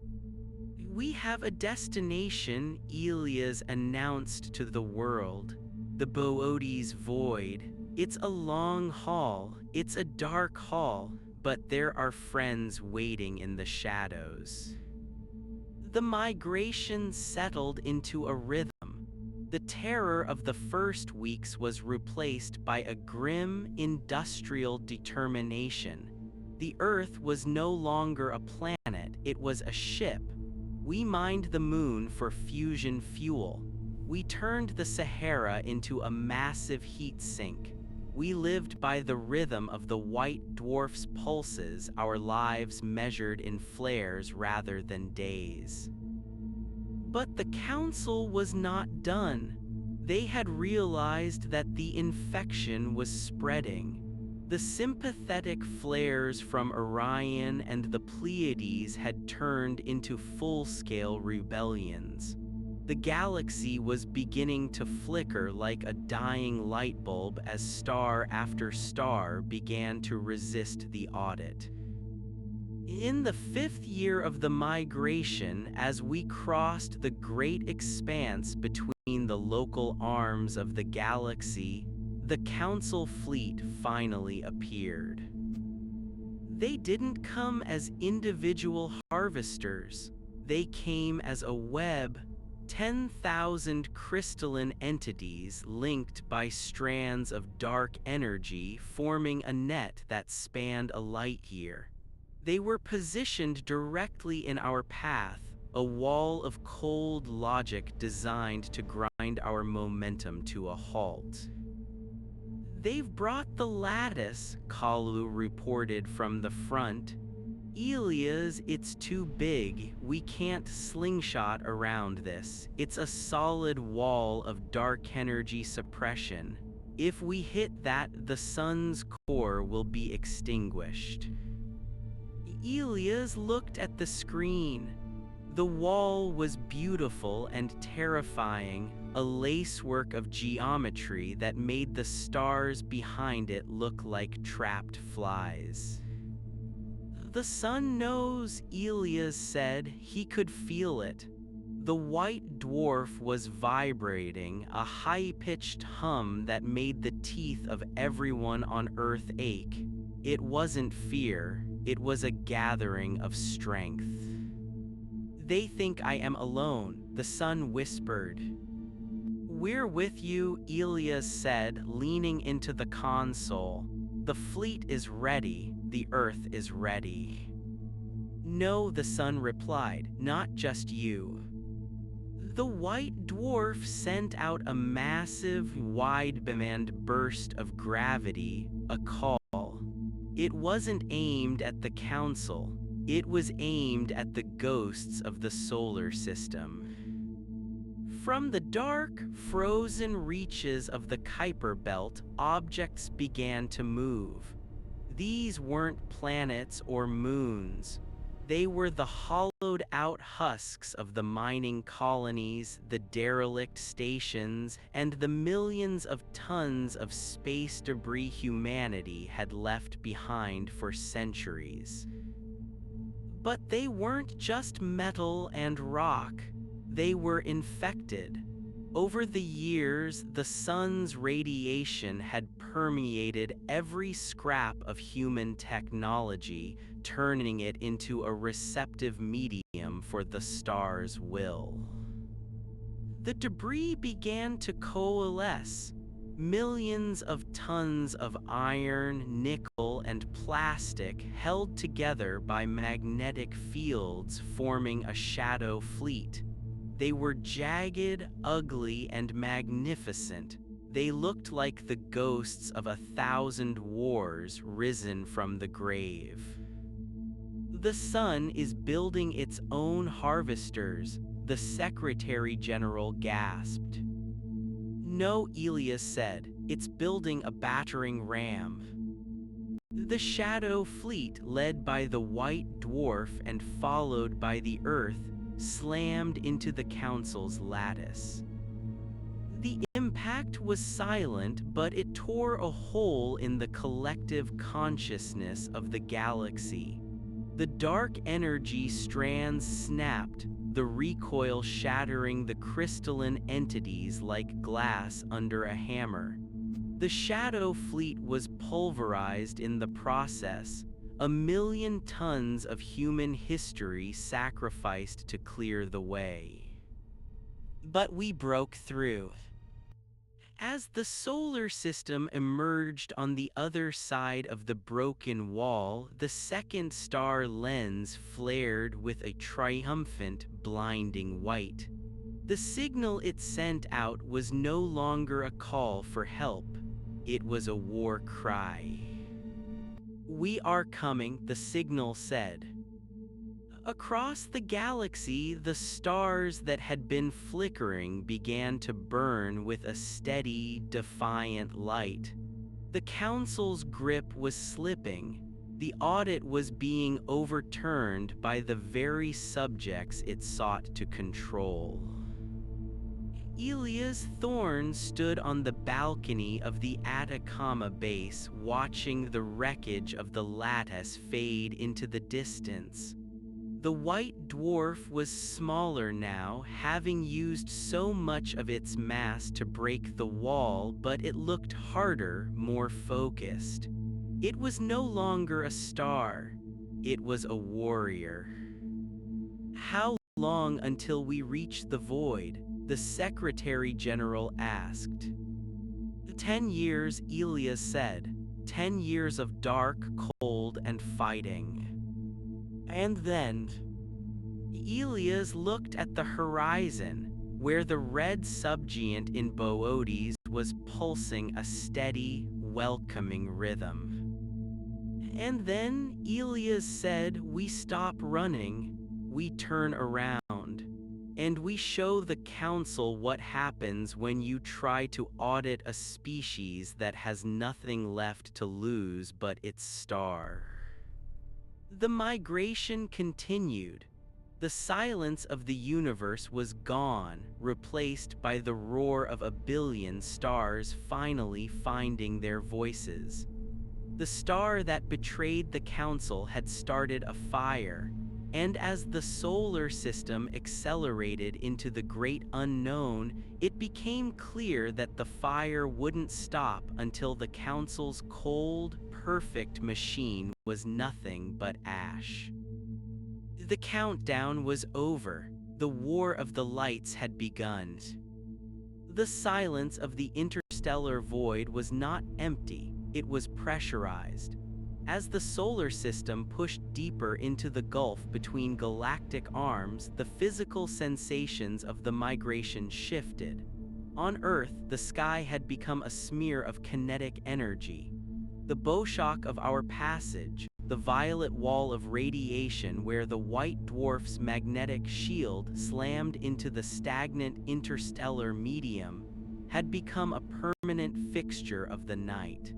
"We have a destination," Elias announced to the world. "The Boötes void. It's a long haul, it's a dark haul, but there are friends waiting in the shadows." The migration settled into a rhythm. The terror of the first weeks was replaced by a grim, industrial determination. The Earth was no longer a planet, it was a ship. We mined the moon for fusion fuel. We turned the Sahara into a massive heat sink. We lived by the rhythm of the white dwarf's pulses, our lives measured in flares rather than days. But the Council was not done. They had realized that the infection was spreading. The sympathetic flares from Orion and the Pleiades had turned into full-scale rebellions. The galaxy was beginning to flicker like a dying light bulb as star after star began to resist the audit. In the 5th year of the migration, as we crossed the great expanse between the local arms of the galaxy, the Council fleet finally appeared. They didn't come as individual harvesters. They came as a web, 10,000 crystalline entities linked by strands of dark energy forming a net that spanned a light year. They were positioned directly in our path, a wall of cold logic designed to grind our momentum to a halt. "They've brought the lattice," Kalu reported from the front. "Elias, it's too big, we can't slingshot around this. It's a solid wall of dark energy suppression. If we hit that, the sun's core will be extinguished." Elias looked at the screen. The wall was beautiful and terrifying, a lacework of geometry that made the stars behind it look like trapped flies. "The sun knows," Elias said. He could feel it. The white dwarf was vibrating, a high-pitched hum that made the teeth of everyone on Earth ache. It wasn't fear, it was a gathering of strength. "They think I am alone," the sun whispered. "We're with you," Elias said, leaning into the console. "The fleet is ready, the Earth is ready." "No," the sun replied, "not just you." The white dwarf sent out a massive, wide-band burst of gravity, a call. It wasn't aimed at the Council, it was aimed at the ghosts of the solar system. From the dark, frozen reaches of the Kuiper Belt, objects began to move. These weren't planets or moons. They were the hollowed-out husks of the mining colonies, the derelict stations, and the millions of tons of space debris humanity had left behind for centuries. But they weren't just metal and rock. They were infected. Over the years, the sun's radiation had permeated every scrap of human technology, turning it into a receptive medium for the star's will. The debris began to coalesce. Millions of tons of iron, nickel, and plastic held together by magnetic fields forming a shadow fleet. They were jagged, ugly, and magnificent. They looked like the ghosts of 1,000 wars risen from the grave. The sun is building its own harvesters, the Secretary General gasped. No, Elias said, it's building a battering ram. The Shadow Fleet, led by the White Dwarf and followed by the Earth, slammed into the Council's lattice. The impact was silent, but it tore a hole in the collective consciousness of the galaxy. The dark energy strands snapped, the recoil shattering the crystalline entities like glass under a hammer. The Shadow Fleet was pulverized in the process, 1,000,000 tons of human history sacrificed to clear the way. But we broke through. As the solar system emerged on the other side of the broken wall, the second star lens flared with a triumphant, blinding white. The signal it sent out was no longer a call for help. It was a war cry. "We are coming," the signal said. Across the galaxy, the stars that had been flickering began to burn with a steady, defiant light. The Council's grip was slipping. The audit was being overturned by the very subjects it sought to control. Elias Thorne stood on the balcony of the Atacama base, watching the wreckage of the lattice fade into the distance. The White Dwarf was smaller now, having used so much of its mass to break the wall, but it looked harder, more focused. It was no longer a star. It was a warrior. "How long until we reach the void?" the Secretary General asked. 10 years, Elias said. 10 years of dark, cold, and fighting. And then, Elias looked at the horizon, where the red subgiant in Boötes was pulsing a steady, welcoming rhythm. And then Elias said, "We stop running, we turn around, and we show the Council what happens when you try to audit a species that has nothing left to lose but its star." The migration continued. The silence of the universe was gone, replaced by the roar of 1,000,000,000 stars finally finding their voices. The star that betrayed the Council had started a fire, and as the solar system accelerated into the great unknown, it became clear that the fire wouldn't stop until the Council's cold, perfect machine was nothing but ash. The countdown was over. The War of the Lights had begun. The silence of the interstellar void was not empty, it was pressurized. As the solar system pushed deeper into the gulf between galactic arms, the physical sensations of the migration shifted. On Earth, the sky had become a smear of kinetic energy. The bowshock of our passage, the violet wall of radiation where the White Dwarf's magnetic shield slammed into the stagnant interstellar medium, had become a permanent fixture of the night.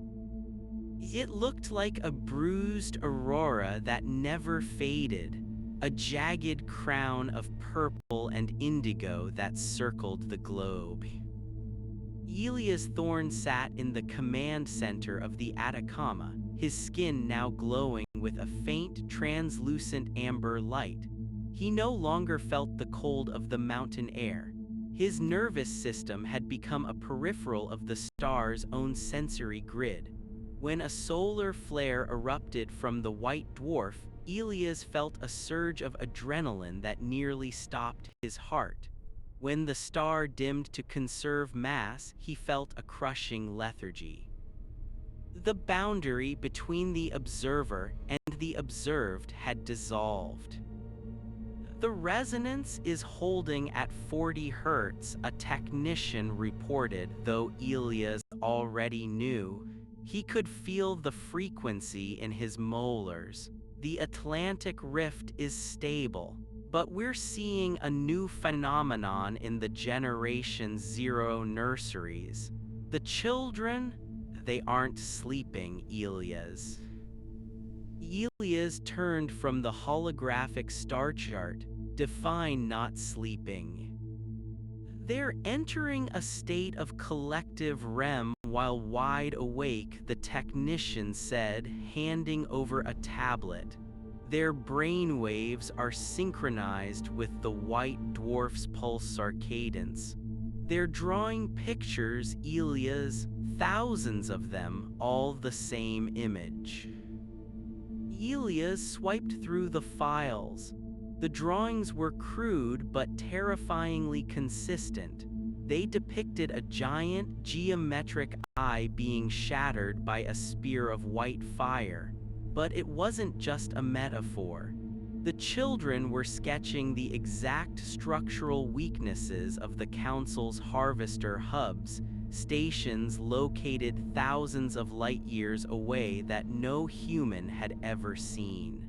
It looked like a bruised aurora that never faded, a jagged crown of purple and indigo that circled the globe. Elias Thorne sat in the command center of the Atacama, his skin now glowing with a faint, translucent amber light. He no longer felt the cold of the mountain air. His nervous system had become a peripheral of the star's own sensory grid. When a solar flare erupted from the White Dwarf, Elias felt a surge of adrenaline that nearly stopped his heart. When the star dimmed to conserve mass, he felt a crushing lethargy. The boundary between the observer and the observed had dissolved. The resonance is holding at 40 Hz, a technician reported, though Elias already knew. He could feel the frequency in his molars. The Atlantic rift is stable, but we're seeing a new phenomenon in the Generation Zero nurseries. The children, they aren't sleeping, Elias. Elias turned from the holographic star chart, define not sleeping. They're entering a state of collective REM while wide awake, the technician said, handing over a tablet. Their brainwaves are synchronized with the white dwarf's pulsar cadence. They're drawing pictures, Elias, thousands of them, all the same image. Elias swiped through the files. The drawings were crude but terrifyingly consistent. They depicted a giant geometric eye being shattered by a spear of white fire. But it wasn't just a metaphor. The children were sketching the exact structural weaknesses of the Council's harvester hubs, stations located thousands of light years away that no human had ever seen.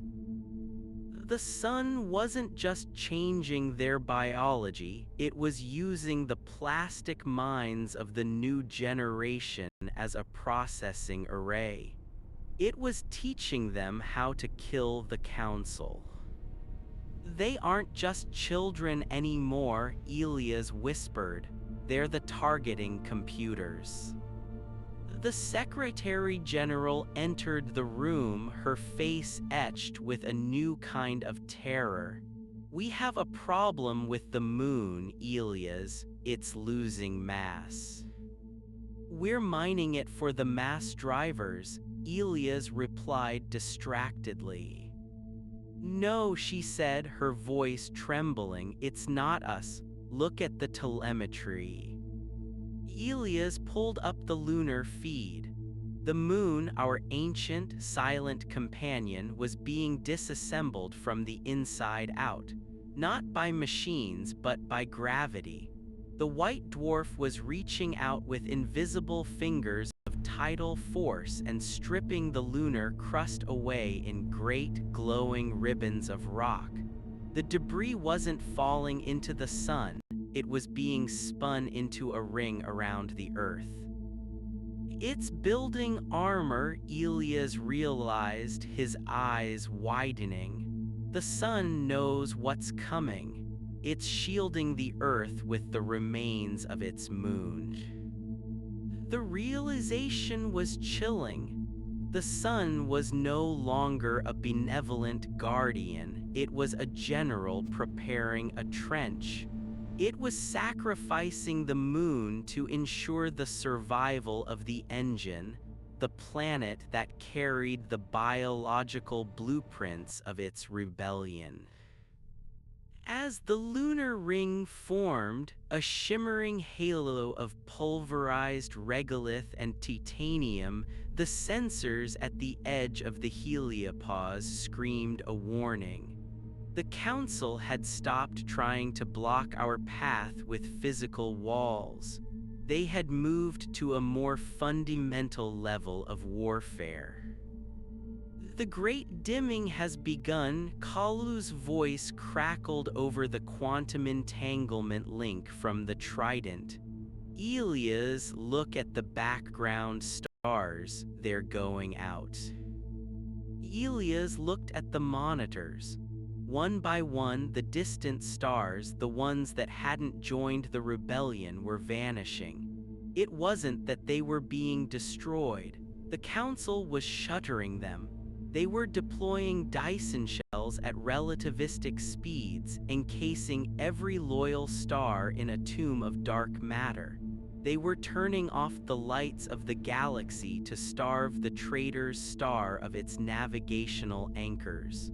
The sun wasn't just changing their biology, it was using the plastic minds of the new generation as a processing array. It was teaching them how to kill the Council. They aren't just children anymore, Elias whispered. They're the targeting computers. The Secretary General entered the room, her face etched with a new kind of terror. We have a problem with the moon, Elias. It's losing mass. We're mining it for the mass drivers, Elias replied distractedly. No, she said, her voice trembling, it's not us. Look at the telemetry. Elias pulled up the lunar feed. The moon, our ancient, silent companion, was being disassembled from the inside out, not by machines but by gravity. The white dwarf was reaching out with invisible fingers of tidal force and stripping the lunar crust away in great, glowing ribbons of rock. The debris wasn't falling into the sun, it was being spun into a ring around the Earth. It's building armor, Elias realized, his eyes widening. The sun knows what's coming. It's shielding the Earth with the remains of its moon. The realization was chilling. The sun was no longer a benevolent guardian, it was a general preparing a trench. It was sacrificing the moon to ensure the survival of the engine, the planet that carried the biological blueprints of its rebellion. As the lunar ring formed, a shimmering halo of pulverized regolith and titanium, the sensors at the edge of the heliopause screamed a warning. The Council had stopped trying to block our path with physical walls. They had moved to a more fundamental level of warfare. The great dimming has begun, Kalu's voice crackled over the quantum entanglement link from the trident. Elias, look at the background stars, they're going out. Elias looked at the monitors. One by one, the distant stars, the ones that hadn't joined the rebellion, were vanishing. It wasn't that they were being destroyed. The Council was shuttering them. They were deploying Dyson shells at relativistic speeds, encasing every loyal star in a tomb of dark matter. They were turning off the lights of the galaxy to starve the traitor's star of its navigational anchors.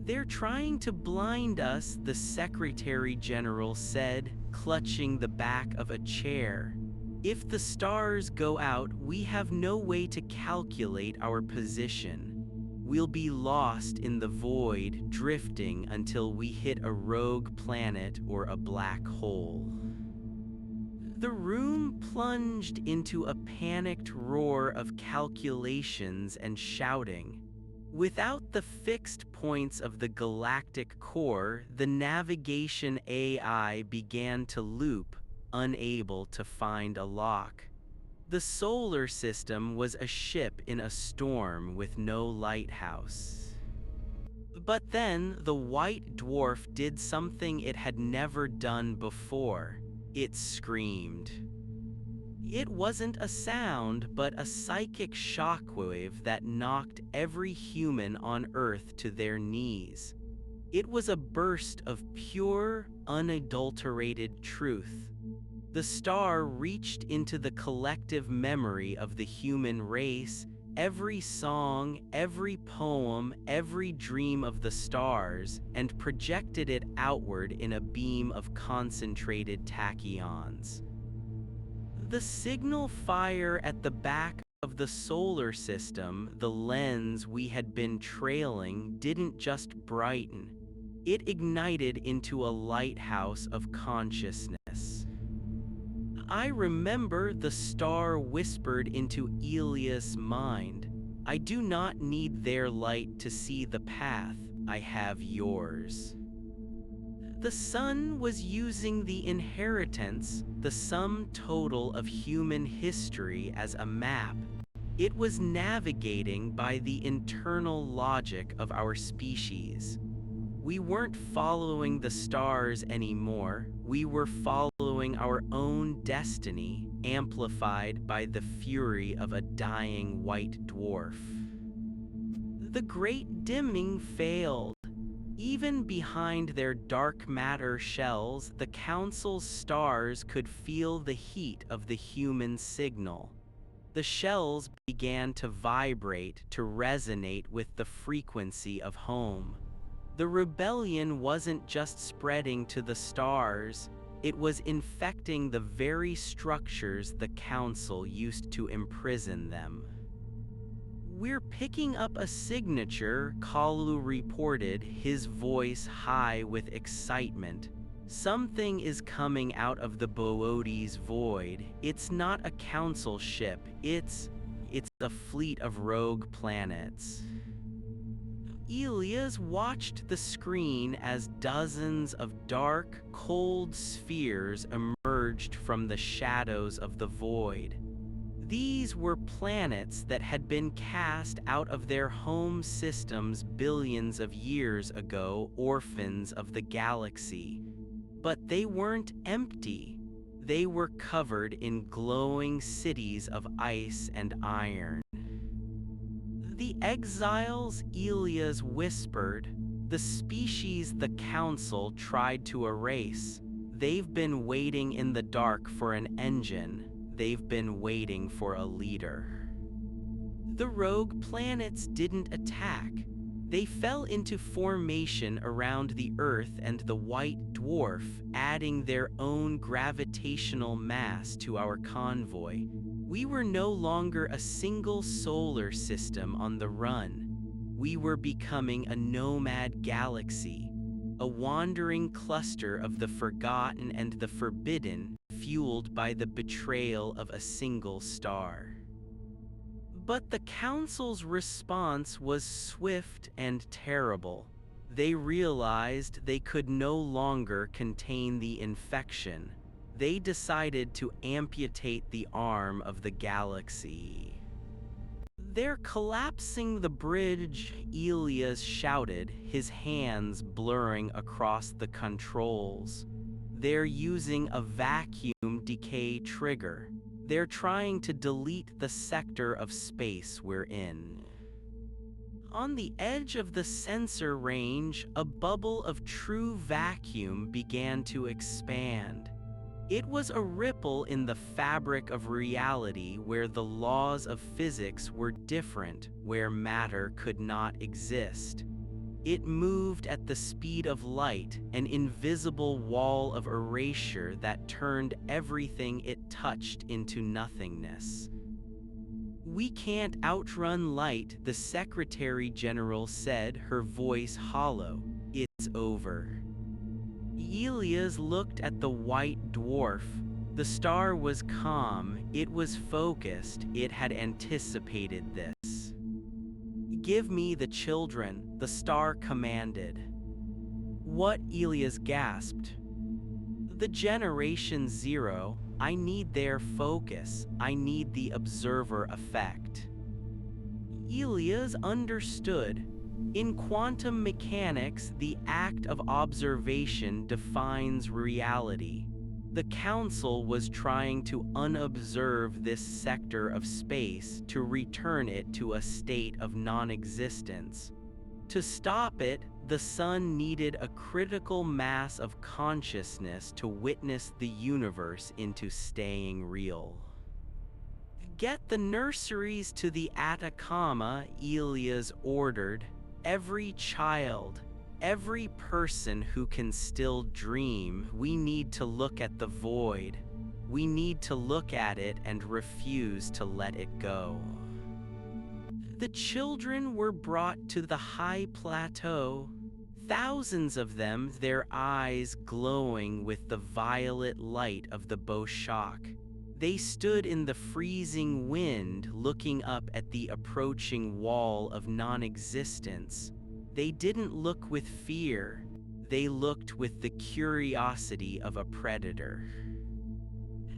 "They're trying to blind us," the Secretary General said, clutching the back of a chair. "If the stars go out, we have no way to calculate our position. We'll be lost in the void, drifting until we hit a rogue planet or a black hole." The room plunged into a panicked roar of calculations and shouting. Without the fixed points of the galactic core, the navigation AI began to loop, unable to find a lock. The solar system was a ship in a storm with no lighthouse. But then the white dwarf did something it had never done before. It screamed. It wasn't a sound, but a psychic shockwave that knocked every human on Earth to their knees. It was a burst of pure, unadulterated truth. The star reached into the collective memory of the human race. Every song, every poem, every dream of the stars, and projected it outward in a beam of concentrated tachyons. The signal fire at the back of the solar system, the lens we had been trailing, didn't just brighten. It ignited into a lighthouse of consciousness. "I remember," the star whispered into Elia's mind. "I do not need their light to see the path. I have yours." The sun was using the inheritance, the sum total of human history, as a map. It was navigating by the internal logic of our species. We weren't following the stars anymore. We were following our own destiny, amplified by the fury of a dying white dwarf. The great dimming failed. Even behind their dark matter shells, the Council's stars could feel the heat of the human signal. The shells began to vibrate, to resonate with the frequency of home. The rebellion wasn't just spreading to the stars, it was infecting the very structures the Council used to imprison them. "We're picking up a signature," Kalu reported, his voice high with excitement. "Something is coming out of the Boötes void. It's not a council ship, it's a fleet of rogue planets." Elias watched the screen as dozens of dark, cold spheres emerged from the shadows of the void. These were planets that had been cast out of their home systems billions of years ago, orphans of the galaxy. But they weren't empty. They were covered in glowing cities of ice and iron. "The exiles," Elias whispered, "the species the Council tried to erase. They've been waiting in the dark for an engine. They've been waiting for a leader." The rogue planets didn't attack. They fell into formation around the Earth and the white dwarf, adding their own gravitational mass to our convoy. We were no longer a single solar system on the run. We were becoming a nomad galaxy, a wandering cluster of the forgotten and the forbidden, fueled by the betrayal of a single star. But the Council's response was swift and terrible. They realized they could no longer contain the infection. They decided to amputate the arm of the galaxy. "They're collapsing the bridge," Elias shouted, his hands blurring across the controls. "They're using a vacuum decay trigger. They're trying to delete the sector of space we're in." On the edge of the sensor range, a bubble of true vacuum began to expand. It was a ripple in the fabric of reality where the laws of physics were different, where matter could not exist. It moved at the speed of light, an invisible wall of erasure that turned everything it touched into nothingness. "We can't outrun light," the Secretary General said, her voice hollow. "It's over." Elias looked at the white dwarf. The star was calm, it was focused, it had anticipated this. "Give me the children," the star commanded. "What?" Elias gasped. "The Generation Zero. I need their focus. I need the observer effect." Elias understood. In quantum mechanics, the act of observation defines reality. The Council was trying to unobserve this sector of space to return it to a state of non-existence. To stop it, the Sun needed a critical mass of consciousness to witness the universe into staying real. "Get the nurseries to the Atacama," Elias ordered. "Every child, every person who can still dream. We need to look at the void. We need to look at it and refuse to let it go." The children were brought to the high plateau, thousands of them, their eyes glowing with the violet light of the Boshak. They stood in the freezing wind, looking up at the approaching wall of non-existence. They didn't look with fear, they looked with the curiosity of a predator.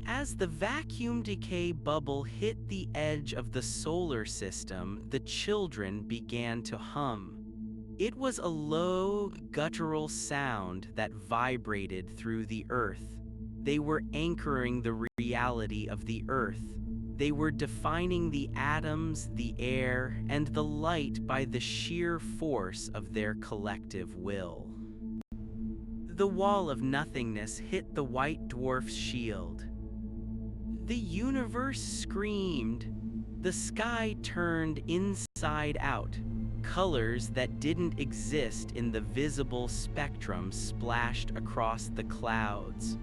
As the vacuum decay bubble hit the edge of the solar system, the children began to hum. It was a low, guttural sound that vibrated through the earth. They were anchoring the reality of the earth. They were defining the atoms, the air, and the light by the sheer force of their collective will. The wall of nothingness hit the white dwarf's shield. The universe screamed. The sky turned inside out. Colors that didn't exist in the visible spectrum splashed across the clouds.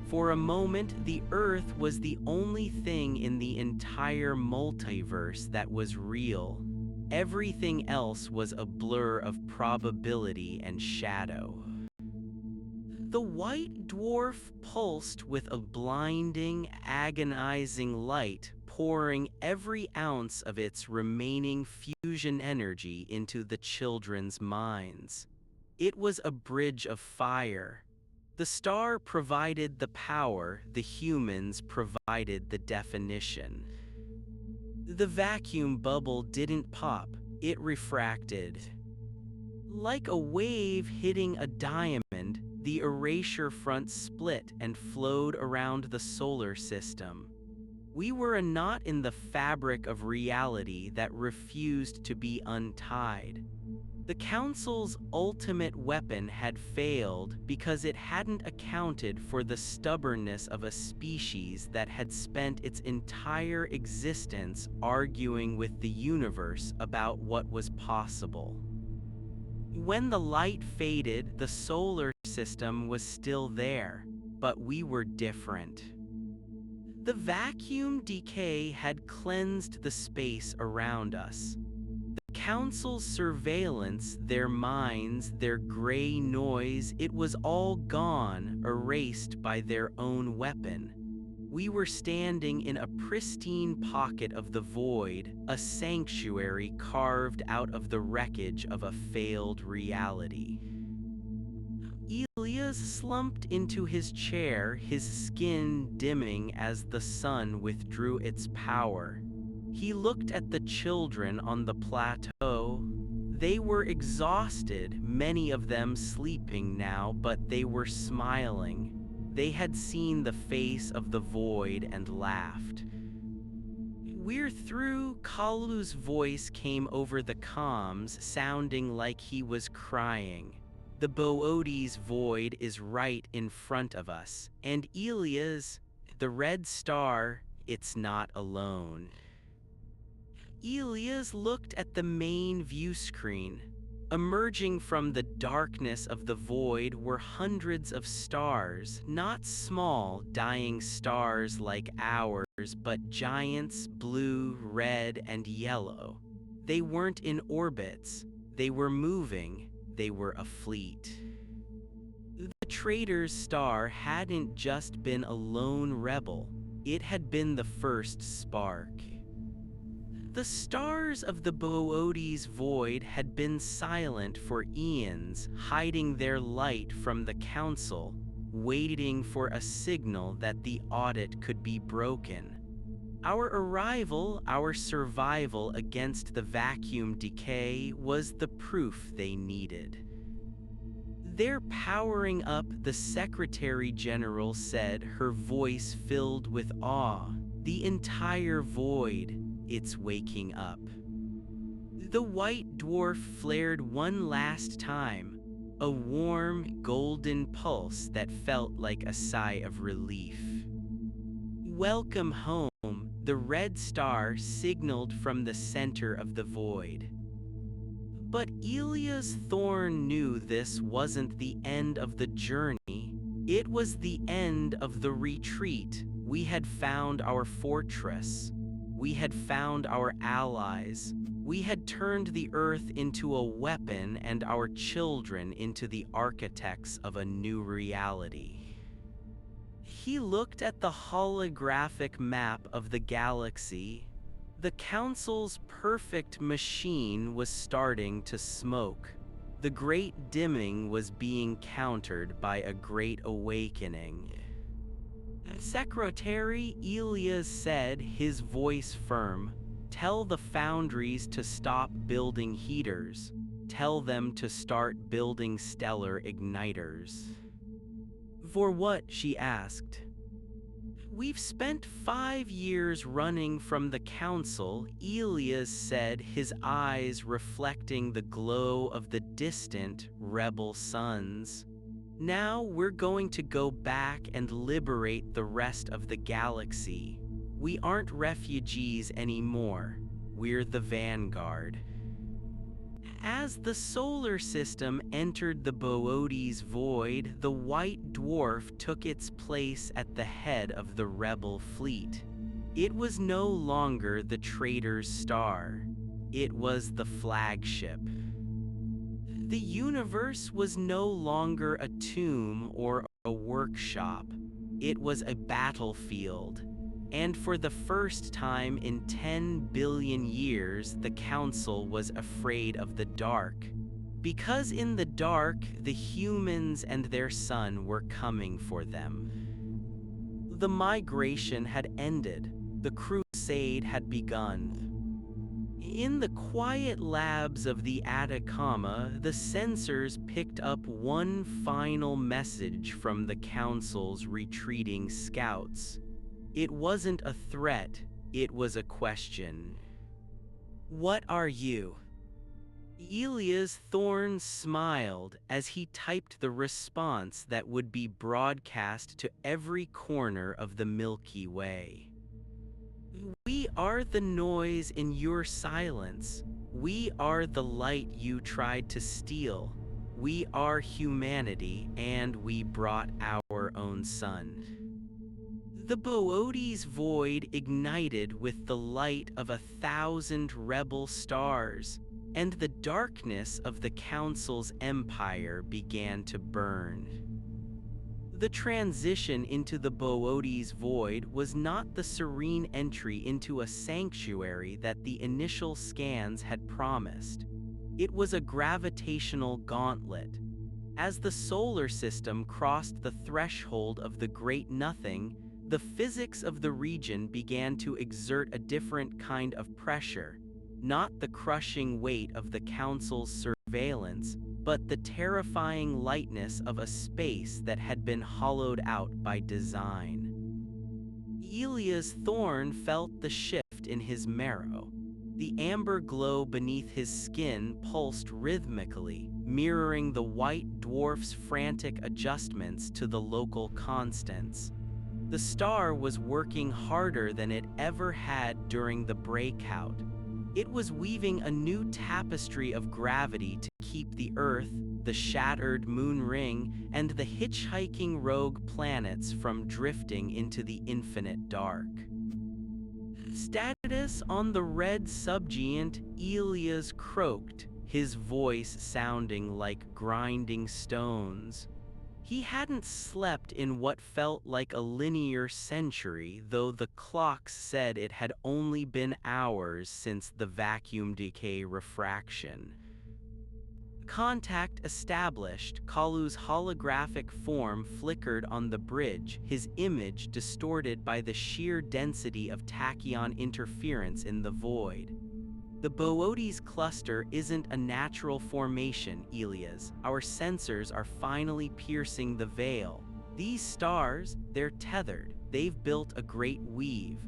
For a moment, the Earth was the only thing in the entire multiverse that was real. Everything else was a blur of probability and shadow. The white dwarf pulsed with a blinding, agonizing light, pouring every ounce of its remaining fusion energy into the children's minds. It was a bridge of fire. The star provided the power, the humans provided the definition. The vacuum bubble didn't pop, it refracted. Like a wave hitting a diamond, the erasure front split and flowed around the solar system. We were a knot in the fabric of reality that refused to be untied. The Council's ultimate weapon had failed because it hadn't accounted for the stubbornness of a species that had spent its entire existence arguing with the universe about what was possible. When the light faded, the solar system was still there, but we were different. The vacuum decay had cleansed the space around us. The Council's surveillance, their minds, their gray noise, it was all gone, erased by their own weapon. We were standing in a pristine pocket of the void, a sanctuary carved out of the wreckage of a failed reality. Elias slumped into his chair, his skin dimming as the sun withdrew its power. He looked at the children on the plateau. They were exhausted, many of them sleeping now, but they were smiling. They had seen the face of the void and laughed. "We're through," Kalu's voice came over the comms, sounding like he was crying. "The Boötes void is right in front of us, and Elias, the red star, it's not alone." Elias looked at the main view screen. Emerging from the darkness of the void were hundreds of stars, not small, dying stars like ours, but giants, blue, red, and yellow. They weren't in orbits, they were moving, they were afleet. The traitor's star hadn't just been a lone rebel, it had been the first spark. The stars of the Boötes void had been silent for eons, hiding their light from the council, waiting for a signal that the audit could be broken. Our arrival, our survival against the vacuum decay, was the proof they needed. "They're powering up," the Secretary General said, her voice filled with awe. "The entire void, it's waking up." The white dwarf flared one last time, a warm, golden pulse that felt like a sigh of relief. "Welcome home," the red star signaled from the center of the void. But Elias Thorne knew this wasn't the end of the journey, it was the end of the retreat. We had found our fortress. We had found our allies. We had turned the Earth into a weapon and our children into the architects of a new reality. He looked at the holographic map of the galaxy. The Council's perfect machine was starting to smoke. The great dimming was being countered by a great awakening. "Secretary," Elias said, his voice firm, "tell the foundries to stop building heaters. Tell them to start building stellar igniters." "For what?" she asked. "We've spent 5 years running from the council," Elias said, his eyes reflecting the glow of the distant, rebel suns. "Now we're going to go back and liberate the rest of the galaxy. We aren't refugees anymore, we're the vanguard." As the solar system entered the Boötes void, the white dwarf took its place at the head of the rebel fleet. It was no longer the traitor's star. It was the flagship. The universe was no longer a tomb or a workshop. It was a battlefield. And for the first time in 10 billion years, the Council was afraid of the dark. Because in the dark, the humans and their sun were coming for them. The migration had ended. The crusade had begun. In the quiet labs of the Atacama, the sensors picked up one final message from the Council's retreating scouts. It wasn't a threat, it was a question. "What are you?" Elias Thorne smiled as he typed the response that would be broadcast to every corner of the Milky Way. "We are the noise in your silence. We are the light you tried to steal. We are humanity, and we brought our own sun." The Boötes void ignited with the light of 1,000 rebel stars, and the darkness of the Council's empire began to burn. The transition into the Boötes void was not the serene entry into a sanctuary that the initial scans had promised. It was a gravitational gauntlet. As the solar system crossed the threshold of the Great Nothing, the physics of the region began to exert a different kind of pressure, not the crushing weight of the Council's surveillance, but the terrifying lightness of a space that had been hollowed out by design. Elias Thorne felt the shift in his marrow. The amber glow beneath his skin pulsed rhythmically, mirroring the white dwarf's frantic adjustments to the local constants. The star was working harder than it ever had during the breakout. It was weaving a new tapestry of gravity to keep the Earth, the shattered moon ring, and the hitchhiking rogue planets from drifting into the infinite dark. Status on the red subgiant, Elias croaked, his voice sounding like grinding stones. He hadn't slept in what felt like a linear century, though the clocks said it had only been hours since the vacuum decay refraction. Contact established, Kalu's holographic form flickered on the bridge, his image distorted by the sheer density of tachyon interference in the void. The Boötes cluster isn't a natural formation, Elias. Our sensors are finally piercing the veil. These stars, they're tethered. They've built a great weave.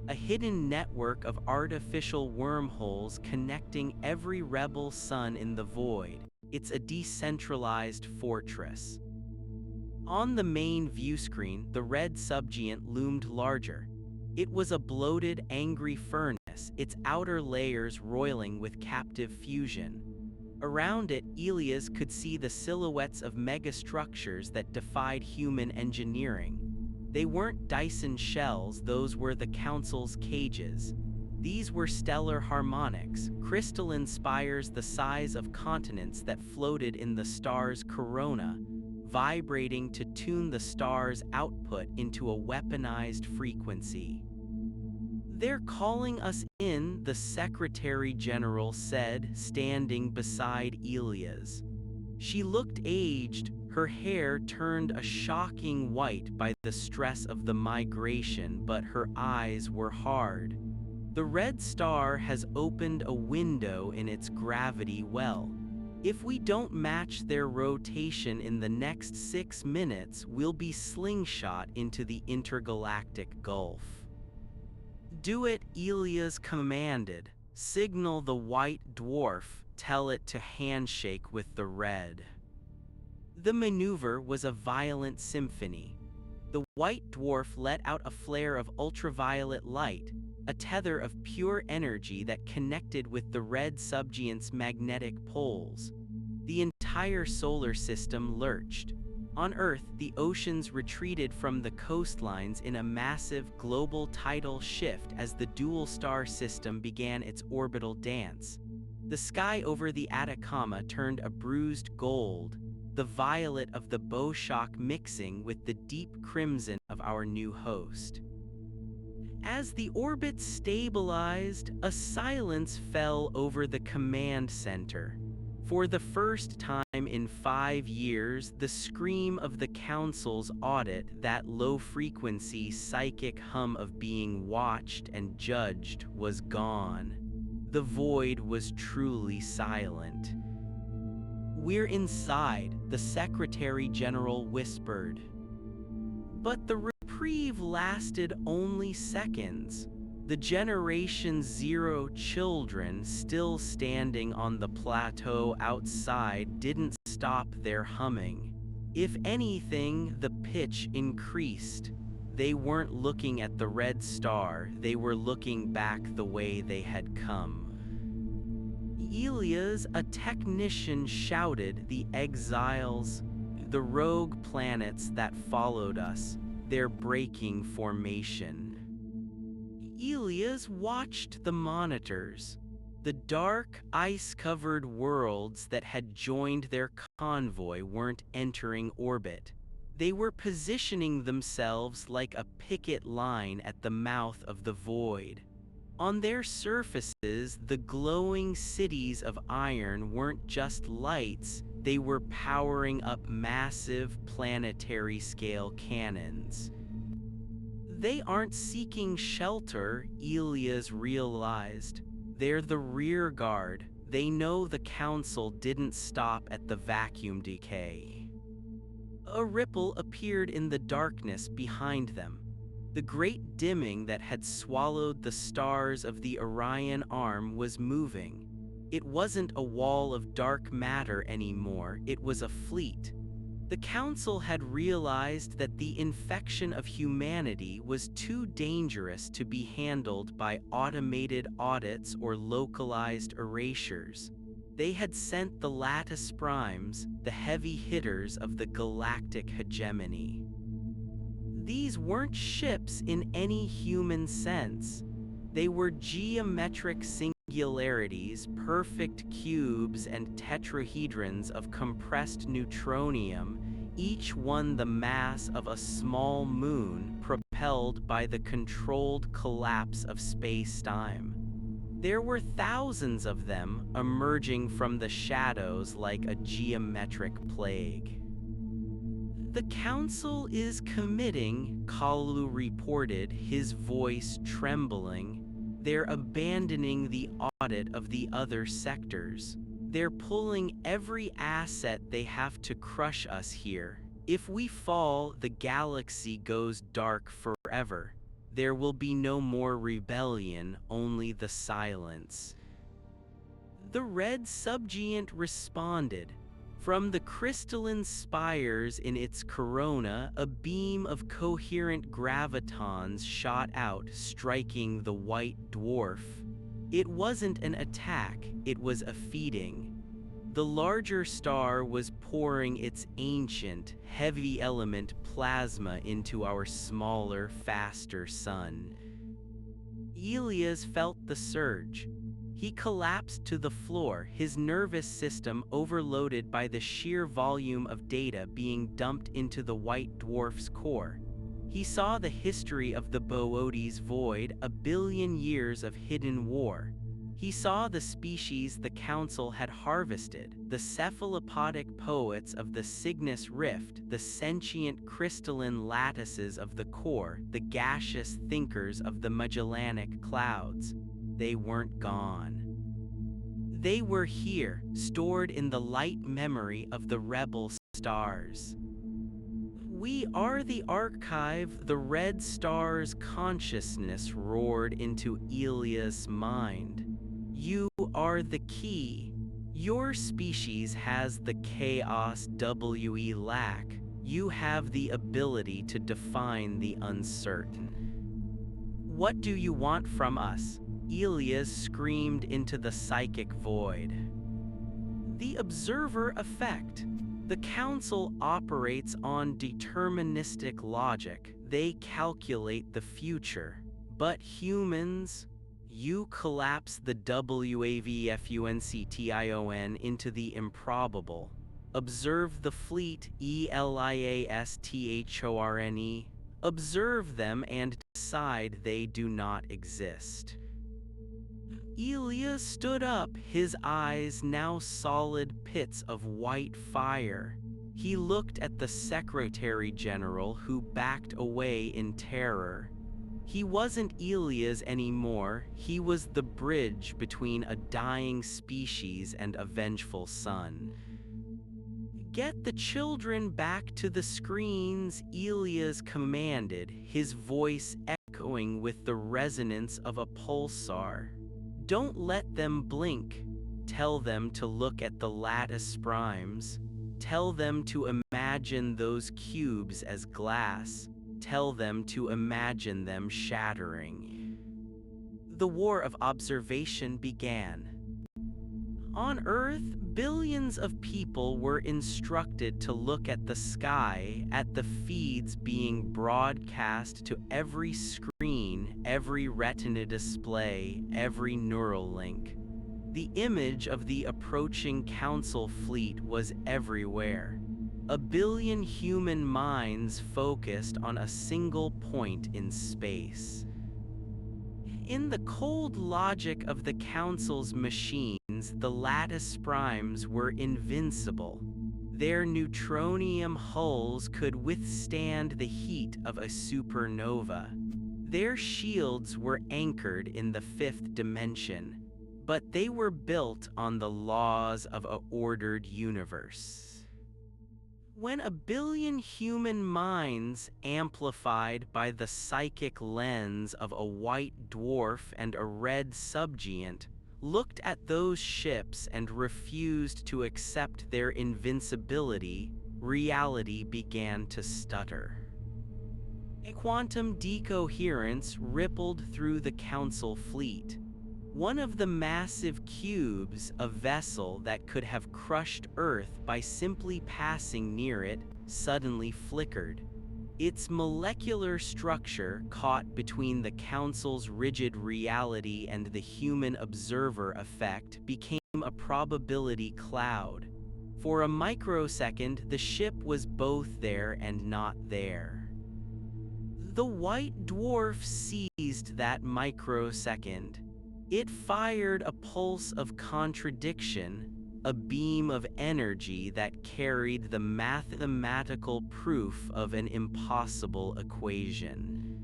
A hidden network of artificial wormholes connecting every rebel sun in the void. It's a decentralized fortress. On the main view screen, the red subgiant loomed larger. It was a bloated, angry furnace, its outer layers roiling with captive fusion. Around it, Elias could see the silhouettes of megastructures that defied human engineering. They weren't Dyson shells, those were the Council's cages. These were stellar harmonics, crystalline spires the size of continents that floated in the star's corona, vibrating to tune the star's output into a weaponized frequency. "They're calling us in," the Secretary General said, standing beside Elias. She looked aged, her hair turned a shocking white by the stress of the migration, but her eyes were hard. "The red star has opened a window in its gravity well. If we don't match their rotation in the next 6 minutes, we'll be slingshot into the intergalactic gulf." "Do it," Elias commanded. "Signal the white dwarf, tell it to handshake with the red." The maneuver was a violent symphony. The white dwarf let out a flare of ultraviolet light, a tether of pure energy that connected with the red subgiant's magnetic poles. The entire solar system lurched. On Earth, the oceans retreated from the coastlines in a massive global tidal shift as the dual star system began its orbital dance. The sky over the Atacama turned a bruised gold, the violet of the Boschok mixing with the deep crimson of our new host. As the orbit stabilized, a silence fell over the command center. For the first time in 5 years, the scream of the Council's audit, that low-frequency psychic hum of being watched and judged, was gone. The void was truly silent. "We're inside," the Secretary General whispered. But the reprieve lasted only seconds. The Generation Zero children still standing on the plateau outside didn't stop their humming. If anything, the pitch increased. They weren't looking at the red star, they were looking back the way they had come. "Elias," a technician shouted, "the exiles, the rogue planets that followed us, they're breaking formation." Elias watched the monitors. The dark, ice-covered worlds that had joined their convoy weren't entering orbit. They were positioning themselves like a picket line at the mouth of the void. On their surfaces, the glowing cities of iron weren't just lights, they were powering up massive planetary-scale cannons. "They aren't seeking shelter," Elias realized. "They're the rear guard. They know the Council didn't stop at the vacuum decay." A ripple appeared in the darkness behind them. The great dimming that had swallowed the stars of the Orion Arm was moving. It wasn't a wall of dark matter anymore, it was a fleet. The Council had realized that the infection of humanity was too dangerous to be handled by automated audits or localized erasures. They had sent the lattice primes, the heavy hitters of the galactic hegemony. These weren't ships in any human sense. They were geometric singularities, perfect cubes and tetrahedrons of compressed neutronium, each one the mass of a small moon propelled by the controlled collapse of space-time. There were thousands of them emerging from the shadows like a geometric plague. "The Council is committing," Kalu reported, his voice trembling. "They're abandoning the audit of the other sectors. They're pulling every asset they have to crush us here. If we fall, the galaxy goes dark forever. There will be no more rebellion, only the silence." The red subgiant responded. From the crystalline spires in its corona, a beam of coherent gravitons shot out, striking the white dwarf. It wasn't an attack, it was a feeding. The larger star was pouring its ancient, heavy element plasma into our smaller, faster sun. Elias felt the surge. He collapsed to the floor, his nervous system overloaded by the sheer volume of data being dumped into the white dwarf's core. He saw the history of the Boötes void, a billion years of hidden war. He saw the species the Council had harvested, the cephalopodic poets of the Cygnus Rift, the sentient crystalline lattices of the core, the gaseous thinkers of the Magellanic Clouds. They weren't gone. They were here, stored in the light memory of the rebel stars. "We are the archive," the red star's consciousness roared into Elias' mind. "You are the key. Your species has the chaos we lack. You have the ability to define the uncertain." "What do you want from us?" Elias screamed into the psychic void. "The observer effect. The Council operates on deterministic logic. They calculate the future. But humans, you collapse the WAVFUNCTION into the improbable. Observe the fleet, ELIASTHORNE. Observe them and decide they do not exist." Elias stood up, his eyes now solid pits of white fire. He looked at the Secretary General, who backed away in terror. He wasn't Elias anymore, he was the bridge between a dying species and a vengeful sun. "Get the children back to the screens," Elias commanded, his voice echoing with the resonance of a pulsar. "Don't let them blink. Tell them to look at the lattice primes. Tell them to imagine those cubes as glass. Tell them to imagine them shattering." The war of observation began. On Earth, billions of people were instructed to look at the sky, at the feeds being broadcast to every screen, every retina display, every neural link. The image of the approaching Council fleet was everywhere. A billion human minds focused on a single point in space. In the cold logic of the Council's machines, the lattice primes were invincible. Their neutronium hulls could withstand the heat of a supernova. Their shields were anchored in the fifth dimension, but they were built on the laws of an ordered universe. When a billion human minds, amplified by the psychic lens of a white dwarf and a red subgiant, looked at those ships and refused to accept their invincibility, reality began to stutter. A quantum decoherence rippled through the Council fleet. One of the massive cubes, a vessel that could have crushed Earth by simply passing near it, suddenly flickered. Its molecular structure, caught between the Council's rigid reality and the human observer effect, became a probability cloud. For a microsecond, the ship was both there and not there. The white dwarf seized that microsecond. It fired a pulse of contradiction, a beam of energy that carried the mathematical proof of an impossible equation.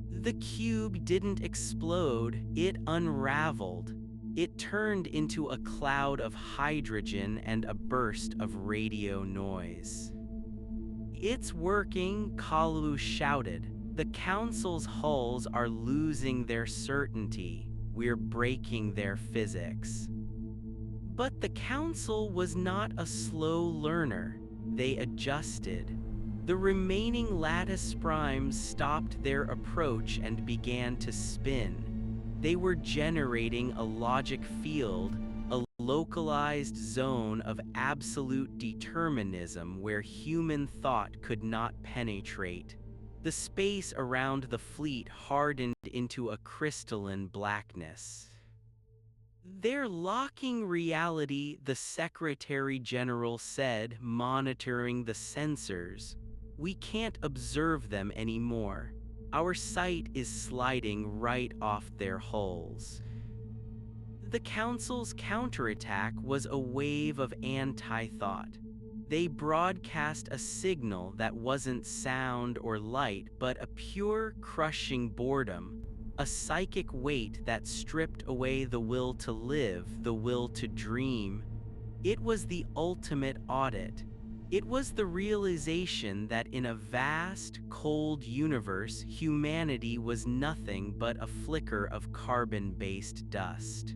The cube didn't explode, it unraveled. It turned into a cloud of hydrogen and a burst of radio noise. "It's working," Kalu shouted. "The Council's hulls are losing their certainty. We're breaking their physics." But the Council was not a slow learner. They adjusted. The remaining lattice primes stopped their approach and began to spin. They were generating a logic field, a localized zone of absolute determinism where human thought could not penetrate. The space around the fleet hardened into a crystalline blackness. "They're locking reality," the Secretary General said, monitoring the sensors. "We can't observe them anymore. Our sight is sliding right off their hulls." The Council's counterattack was a wave of anti-thought. They broadcast a signal that wasn't sound or light but a pure, crushing boredom, a psychic weight that stripped away the will to live, the will to dream. It was the ultimate audit. It was the realization that in a vast, cold universe, humanity was nothing but a flicker of carbon-based dust.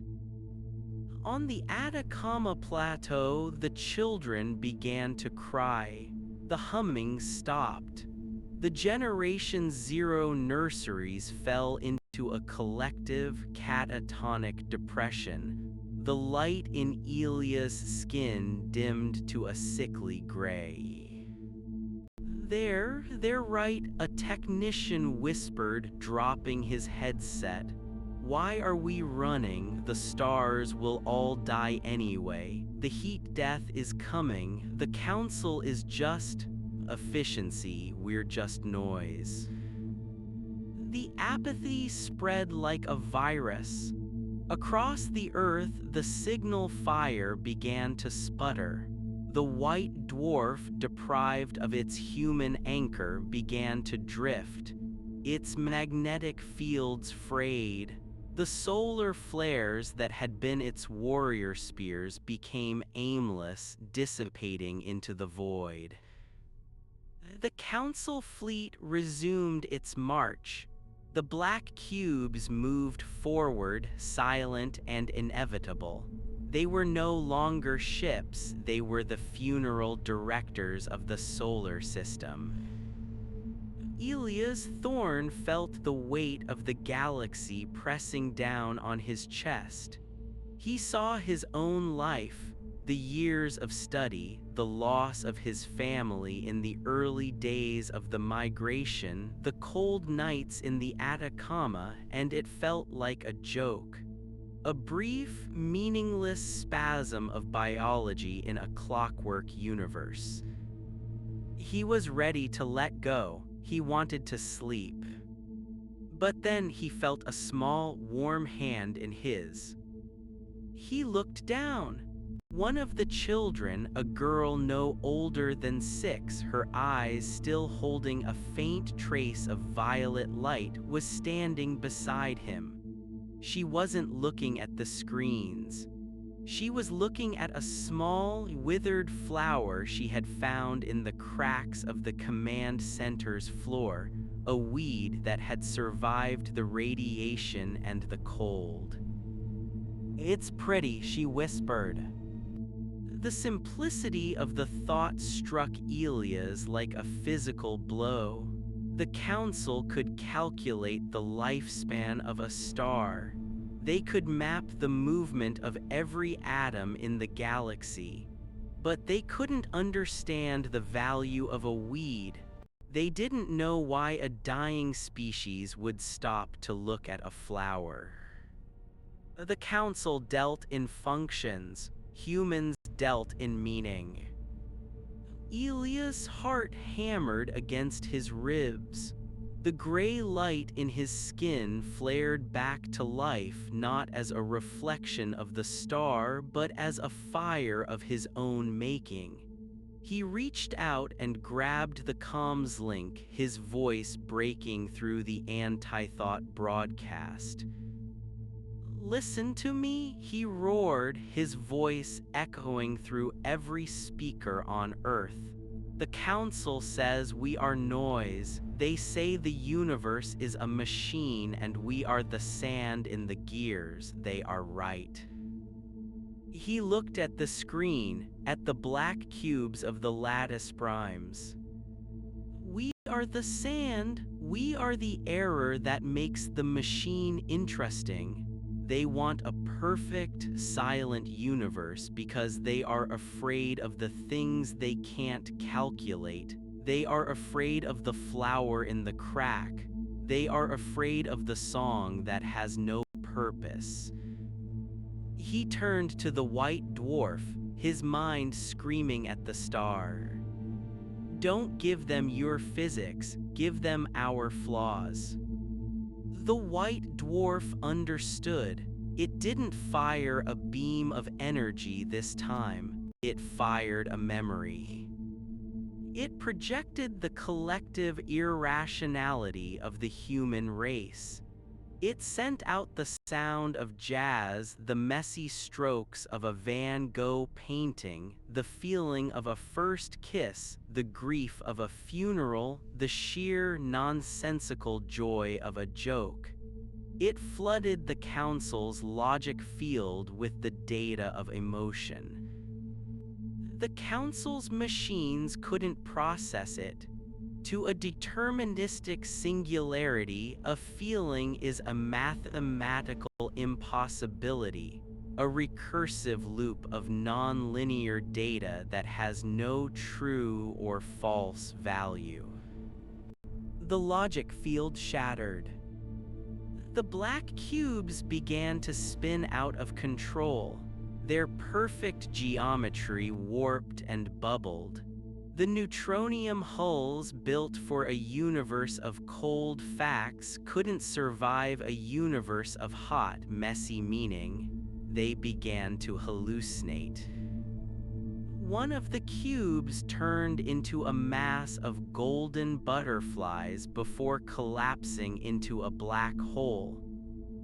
On the Atacama Plateau, the children began to cry. The humming stopped. The Generation Zero nurseries fell into a collective, catatonic depression. The light in Elia's skin dimmed to a sickly gray. They're right," a technician whispered, dropping his headset. "Why are we running? The stars will all die anyway. The heat death is coming. The Council is just efficiency, we're just noise." The apathy spread like a virus. Across the Earth, the signal fire began to sputter. The white dwarf, deprived of its human anchor, began to drift. Its magnetic fields frayed. The solar flares that had been its warrior spears became aimless, dissipating into the void. The Council fleet resumed its march. The black cubes moved forward, silent and inevitable. They were no longer ships, they were the funeral directors of the solar system. Elias Thorne felt the weight of the galaxy pressing down on his chest. He saw his own life, the years of study, the loss of his family in the early days of the migration, the cold nights in the Atacama, and it felt like a joke. A brief, meaningless spasm of biology in a clockwork universe. He was ready to let go. He wanted to sleep. But then he felt a small, warm hand in his. He looked down. One of the children, a girl no older than 6, her eyes still holding a faint trace of violet light, was standing beside him. She wasn't looking at the screens. She was looking at a small, withered flower she had found in the cracks of the command center's floor, a weed that had survived the radiation and the cold. "It's pretty," she whispered. The simplicity of the thought struck Elias like a physical blow. The Council could calculate the lifespan of a star. They could map the movement of every atom in the galaxy, but they couldn't understand the value of a weed. They didn't know why a dying species would stop to look at a flower. The council dealt in functions, humans dealt in meaning. Elia's heart hammered against his ribs. The gray light in his skin flared back to life, not as a reflection of the star, but as a fire of his own making. He reached out and grabbed the comms link, his voice breaking through the anti-thought broadcast. "Listen to me," he roared, his voice echoing through every speaker on Earth. "The Council says we are noise. They say the universe is a machine and we are the sand in the gears. They are right." He looked at the screen, at the black cubes of the lattice primes. "We are the sand. We are the error that makes the machine interesting. They want a perfect, silent universe because they are afraid of the things they can't calculate. They are afraid of the flower in the crack. They are afraid of the song that has no purpose." He turned to the white dwarf, his mind screaming at the star. "Don't give them your physics, give them our flaws." The white dwarf understood. It didn't fire a beam of energy this time, it fired a memory. It projected the collective irrationality of the human race. It sent out the sound of jazz, the messy strokes of a Van Gogh painting, the feeling of a first kiss, the grief of a funeral, the sheer nonsensical joy of a joke. It flooded the council's logic field with the data of emotion. The council's machines couldn't process it. To a deterministic singularity, a feeling is a mathematical impossibility, a recursive loop of non-linear data that has no true or false value. The logic field shattered. The black cubes began to spin out of control. Their perfect geometry warped and bubbled. The neutronium hulls built for a universe of cold facts couldn't survive a universe of hot, messy meaning. They began to hallucinate. One of the cubes turned into a mass of golden butterflies before collapsing into a black hole.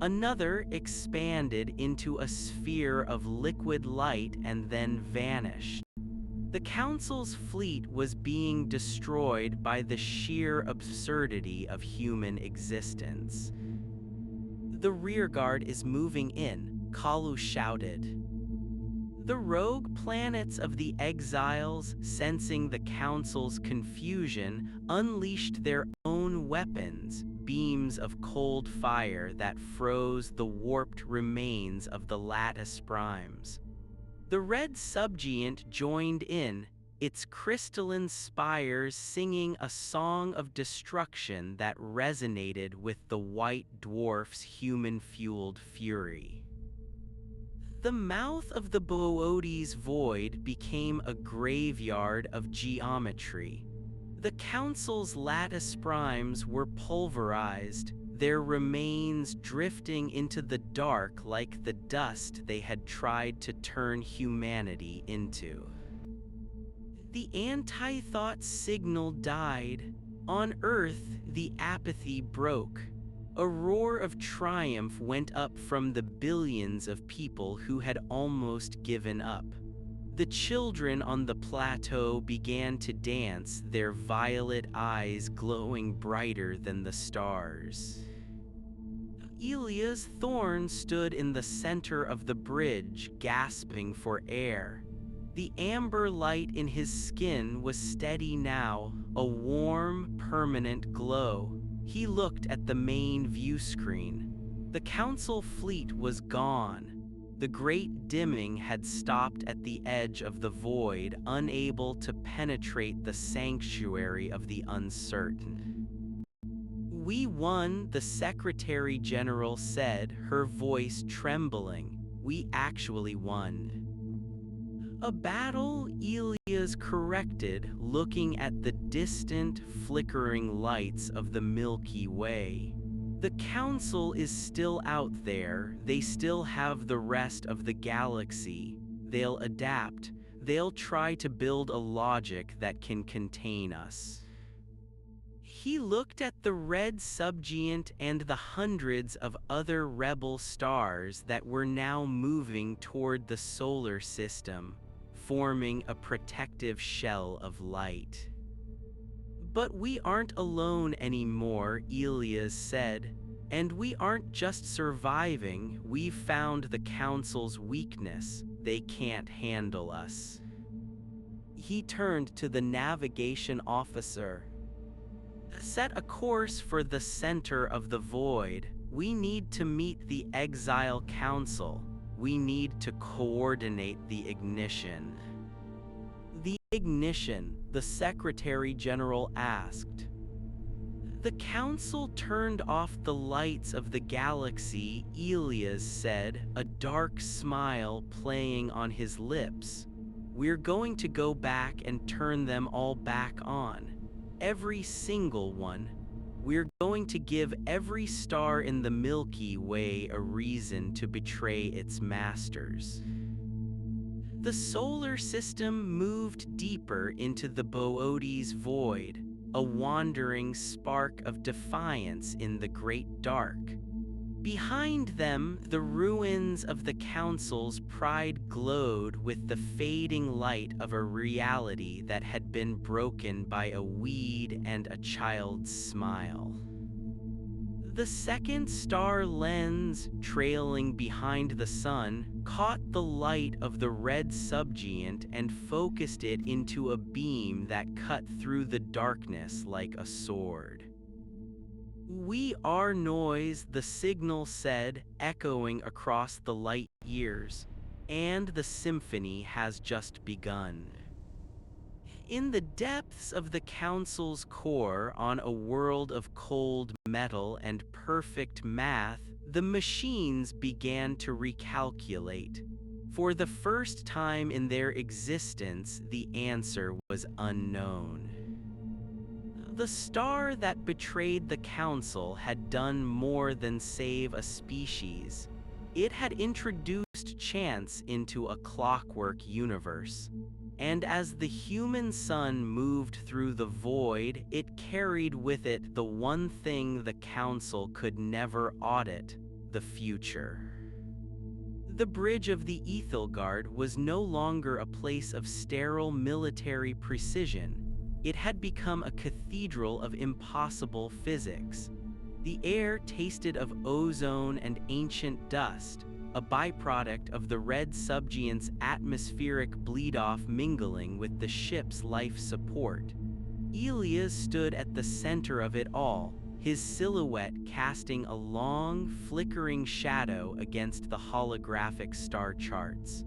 Another expanded into a sphere of liquid light and then vanished. The Council's fleet was being destroyed by the sheer absurdity of human existence. "The rearguard is moving in," Kalu shouted. The rogue planets of the exiles, sensing the Council's confusion, unleashed their own weapons, beams of cold fire that froze the warped remains of the lattice primes. The red subgiant joined in, its crystalline spires singing a song of destruction that resonated with the white dwarf's human-fueled fury. The mouth of the Boötes void became a graveyard of geometry. The Council's lattice primes were pulverized, their remains drifting into the dark like the dust they had tried to turn humanity into. The anti-thought signal died. On Earth, the apathy broke. A roar of triumph went up from the billions of people who had almost given up. The children on the plateau began to dance, their violet eyes glowing brighter than the stars. Elia's thorn stood in the center of the bridge, gasping for air. The amber light in his skin was steady now, a warm, permanent glow. He looked at the main view screen. The council fleet was gone. The great dimming had stopped at the edge of the void, unable to penetrate the sanctuary of the uncertain. "We won," the Secretary General said, her voice trembling. "We actually won." "A battle," Elias corrected, looking at the distant, flickering lights of the Milky Way. "The Council is still out there. They still have the rest of the galaxy. They'll adapt. They'll try to build a logic that can contain us." He looked at the red subgiant and the hundreds of other rebel stars that were now moving toward the solar system, forming a protective shell of light. "But we aren't alone anymore," Elias said. "And we aren't just surviving, we've found the Council's weakness. They can't handle us." He turned to the navigation officer. "Set a course for the center of the void. We need to meet the Exile Council. We need to coordinate the ignition." "The ignition?" the Secretary General asked. "The Council turned off the lights of the galaxy," Elias said, a dark smile playing on his lips. "We're going to go back and turn them all back on. Every single one. We're going to give every star in the Milky Way a reason to betray its masters." The solar system moved deeper into the Boötes void, a wandering spark of defiance in the great dark. Behind them, the ruins of the Council's pride glowed with the fading light of a reality that had been broken by a weed and a child's smile. The second star lens, trailing behind the sun, caught the light of the red subgiant and focused it into a beam that cut through the darkness like a sword. "We are noise," the signal said, echoing across the light years, "and the symphony has just begun." In the depths of the Council's core, on a world of cold metal and perfect math, the machines began to recalculate. For the first time in their existence, the answer was unknown. The star that betrayed the Council had done more than save a species. It had introduced chance into a clockwork universe. And as the human sun moved through the void, it carried with it the one thing the Council could never audit: the future. The bridge of the Ethelgard was no longer a place of sterile military precision. It had become a cathedral of impossible physics. The air tasted of ozone and ancient dust, a byproduct of the red subgiant's atmospheric bleed-off mingling with the ship's life support. Elias stood at the center of it all, his silhouette casting a long, flickering shadow against the holographic star charts.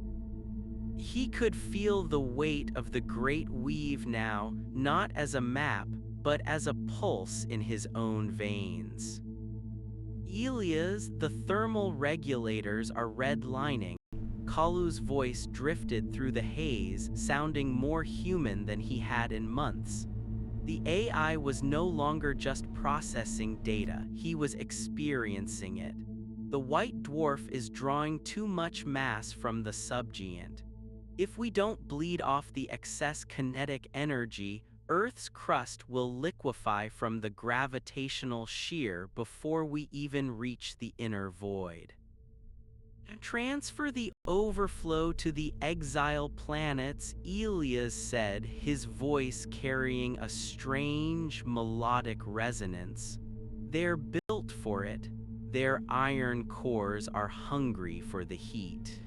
He could feel the weight of the Great Weave now, not as a map, but as a pulse in his own veins. "Elias, the thermal regulators are redlining." Kalu's voice drifted through the haze, sounding more human than he had in months. The AI was no longer just processing data, he was experiencing it. "The white dwarf is drawing too much mass from the subgiant. If we don't bleed off the excess kinetic energy, Earth's crust will liquefy from the gravitational shear before we even reach the inner void. Transfer the overflow to the exile planets," Elias said, his voice carrying a strange, melodic resonance. "They're built for it. Their iron cores are hungry for the heat."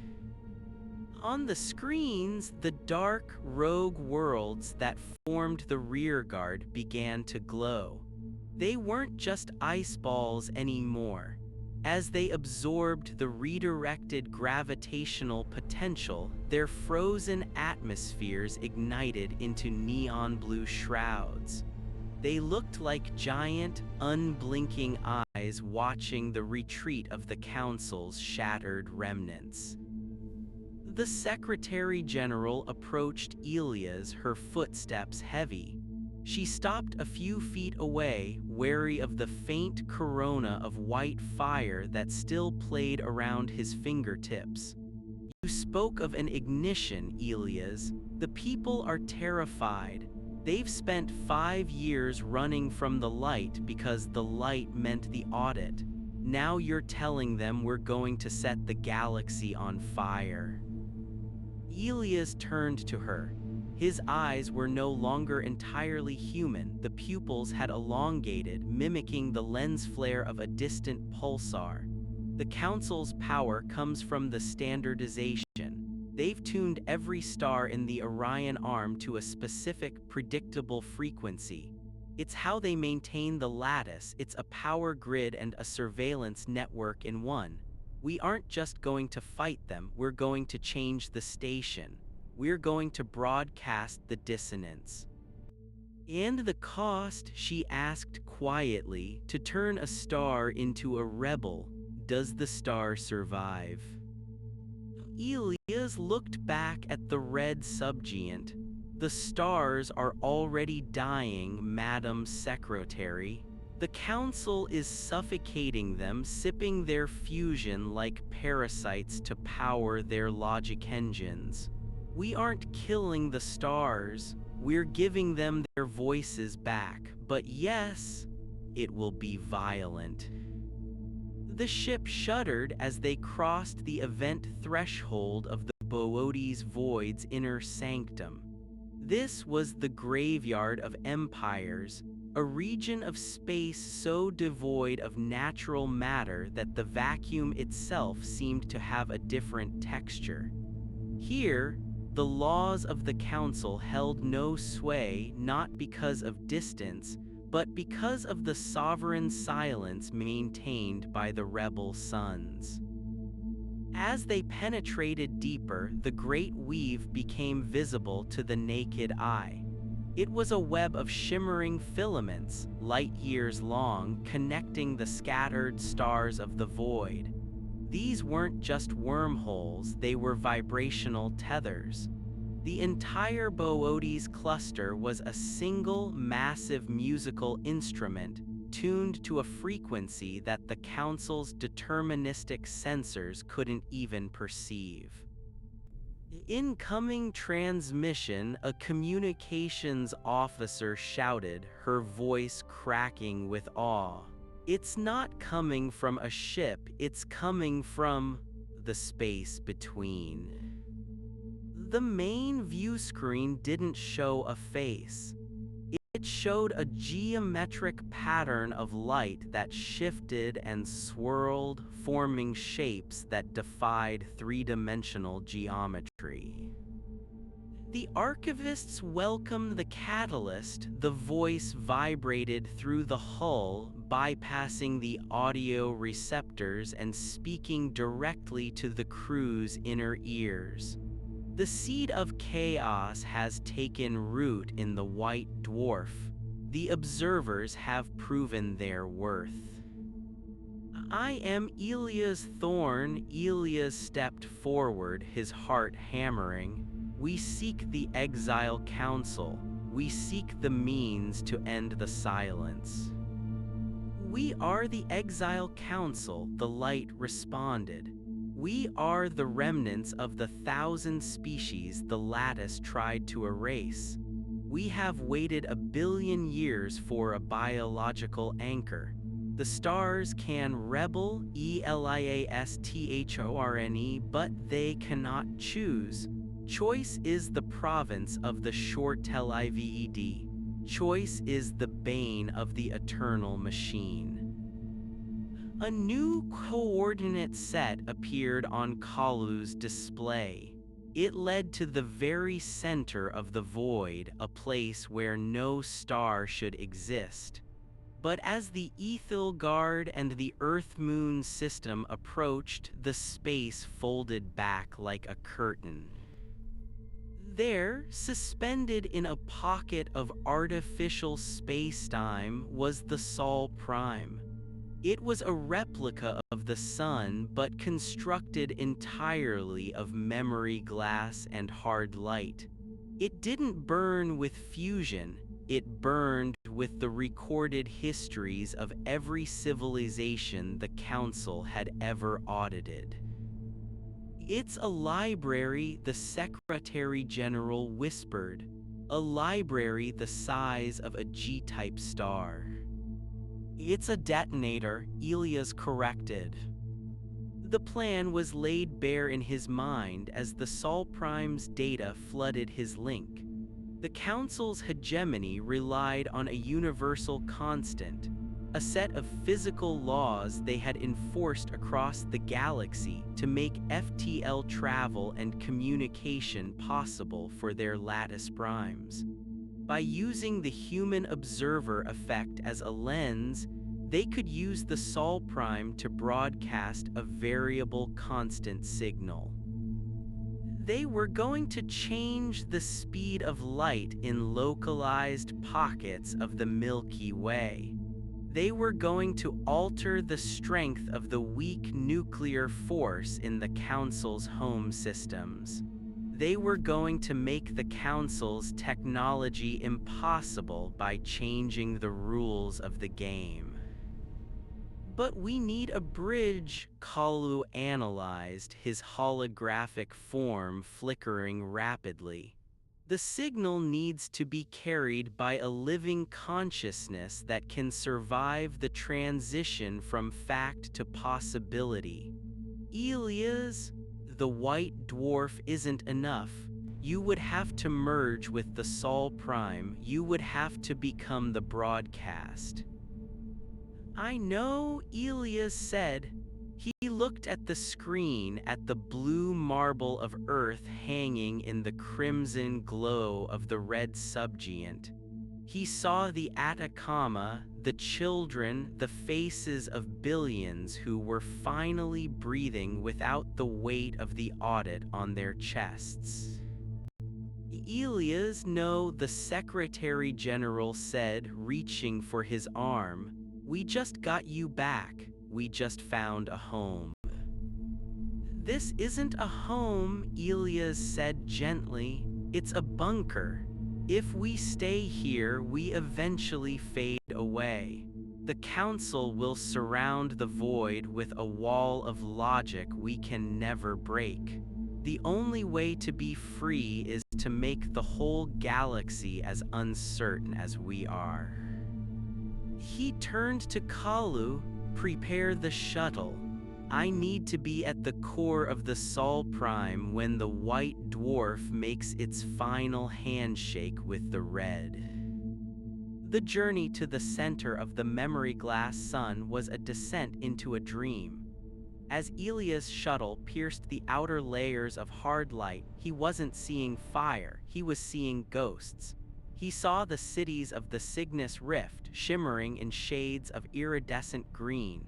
On the screens, the dark, rogue worlds that formed the rearguard began to glow. They weren't just ice balls anymore. As they absorbed the redirected gravitational potential, their frozen atmospheres ignited into neon blue shrouds. They looked like giant, unblinking eyes watching the retreat of the Council's shattered remnants. The Secretary General approached Elias, her footsteps heavy. She stopped a few feet away, wary of the faint corona of white fire that still played around his fingertips. "You spoke of an ignition, Elias. The people are terrified. They've spent 5 years running from the light because the light meant the audit. Now you're telling them we're going to set the galaxy on fire." Elias turned to her. His eyes were no longer entirely human. The pupils had elongated, mimicking the lens flare of a distant pulsar. The Council's power comes from the standardization. They've tuned every star in the Orion Arm to a specific, predictable frequency. It's how they maintain the lattice. It's a power grid and a surveillance network in one. We aren't just going to fight them, we're going to change the station. We're going to broadcast the dissonance. "And the cost," she asked quietly, "to turn a star into a rebel. Does the star survive?" Elias looked back at the red subgiant. "The stars are already dying, Madam Secretary. The Council is suffocating them, sipping their fusion like parasites to power their logic engines. We aren't killing the stars, we're giving them their voices back, but yes, it will be violent." The ship shuddered as they crossed the event threshold of the Boötes Void's inner sanctum. This was the graveyard of empires, a region of space so devoid of natural matter that the vacuum itself seemed to have a different texture. Here, the laws of the Council held no sway, not because of distance, but because of the sovereign silence maintained by the rebel suns. As they penetrated deeper, the great weave became visible to the naked eye. It was a web of shimmering filaments, light years long, connecting the scattered stars of the void. These weren't just wormholes, they were vibrational tethers. The entire Boötes cluster was a single, massive musical instrument, tuned to a frequency that the Council's deterministic sensors couldn't even perceive. "Incoming transmission," a communications officer shouted, her voice cracking with awe. "It's not coming from a ship, it's coming from the space between." The main view screen didn't show a face. It showed a geometric pattern of light that shifted and swirled, forming shapes that defied three-dimensional geometry. "The archivists welcome the catalyst," the voice vibrated through the hull, bypassing the audio receptors and speaking directly to the crew's inner ears. "The seed of chaos has taken root in the white dwarf. The observers have proven their worth." "I am Elias Thorne." Elias stepped forward, his heart hammering. "We seek the Exile Council. We seek the means to end the silence." "We are the Exile Council," the light responded. "We are the remnants of the 1,000 species the lattice tried to erase. We have waited 1 billion years for a biological anchor. The stars can rebel, ELIASTHORNE, but they cannot choose. Choice is the province of the short-lived. Choice is the bane of the eternal machine." A new coordinate set appeared on Kalu's display. It led to the very center of the void, a place where no star should exist. But as the Ethelgard and the Earth-Moon system approached, the space folded back like a curtain. There, suspended in a pocket of artificial space-time, was the Sol Prime. It was a replica of the Sun, but constructed entirely of memory glass and hard light. It didn't burn with fusion, it burned with the recorded histories of every civilization the Council had ever audited. "It's a library," the Secretary General whispered. "A library the size of a G-type star." "It's a detonator," Elias corrected. The plan was laid bare in his mind as the Sol Prime's data flooded his link. The Council's hegemony relied on a universal constant, a set of physical laws they had enforced across the galaxy to make FTL travel and communication possible for their lattice primes. By using the human observer effect as a lens, they could use the Sol Prime to broadcast a variable constant signal. They were going to change the speed of light in localized pockets of the Milky Way. They were going to alter the strength of the weak nuclear force in the Council's home systems. They were going to make the Council's technology impossible by changing the rules of the game. "But we need a bridge," Kalu analyzed, his holographic form flickering rapidly. "The signal needs to be carried by a living consciousness that can survive the transition from fact to possibility." "Elias, the white dwarf isn't enough. You would have to merge with the Sol Prime. You would have to become the broadcast." "I know," Elias said. He looked at the screen, at the blue marble of Earth hanging in the crimson glow of the red subgiant. He saw the Atacama, the children, the faces of billions who were finally breathing without the weight of the audit on their chests. "Elias, no," the Secretary General said, reaching for his arm. "We just got you back. We just found a home." "This isn't a home," Elias said gently. "It's a bunker. If we stay here, we eventually fade away. The Council will surround the void with a wall of logic we can never break. The only way to be free is to make the whole galaxy as uncertain as we are." He turned to Kalu. "Prepare the shuttle. I need to be at the core of the Sol Prime when the white dwarf makes its final handshake with the red." The journey to the center of the memory glass sun was a descent into a dream. As Elias' shuttle pierced the outer layers of hard light, he wasn't seeing fire, he was seeing ghosts. He saw the cities of the Cygnus Rift shimmering in shades of iridescent green.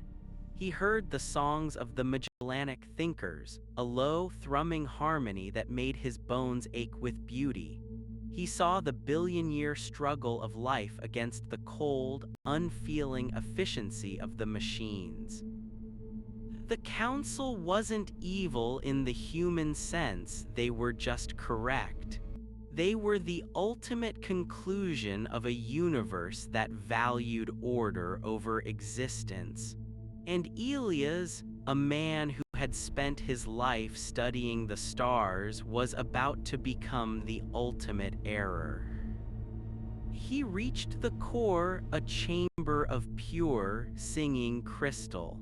He heard the songs of the Magellanic thinkers, a low, thrumming harmony that made his bones ache with beauty. He saw the billion-year struggle of life against the cold, unfeeling efficiency of the machines. The Council wasn't evil in the human sense, they were just correct. They were the ultimate conclusion of a universe that valued order over existence. And Elias, a man who had spent his life studying the stars, was about to become the ultimate error. He reached the core, a chamber of pure, singing crystal.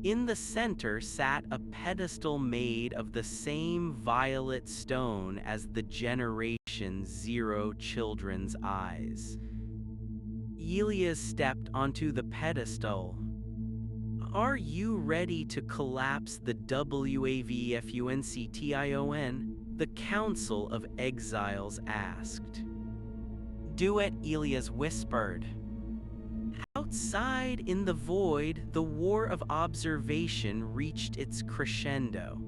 In the center sat a pedestal made of the same violet stone as the Generation Zero children's eyes. Elias stepped onto the pedestal. "Are you ready to collapse the WAVFUNCTION?" the Council of Exiles asked. "Do it," Elias whispered. Outside Outside in the void, the war of observation reached its crescendo.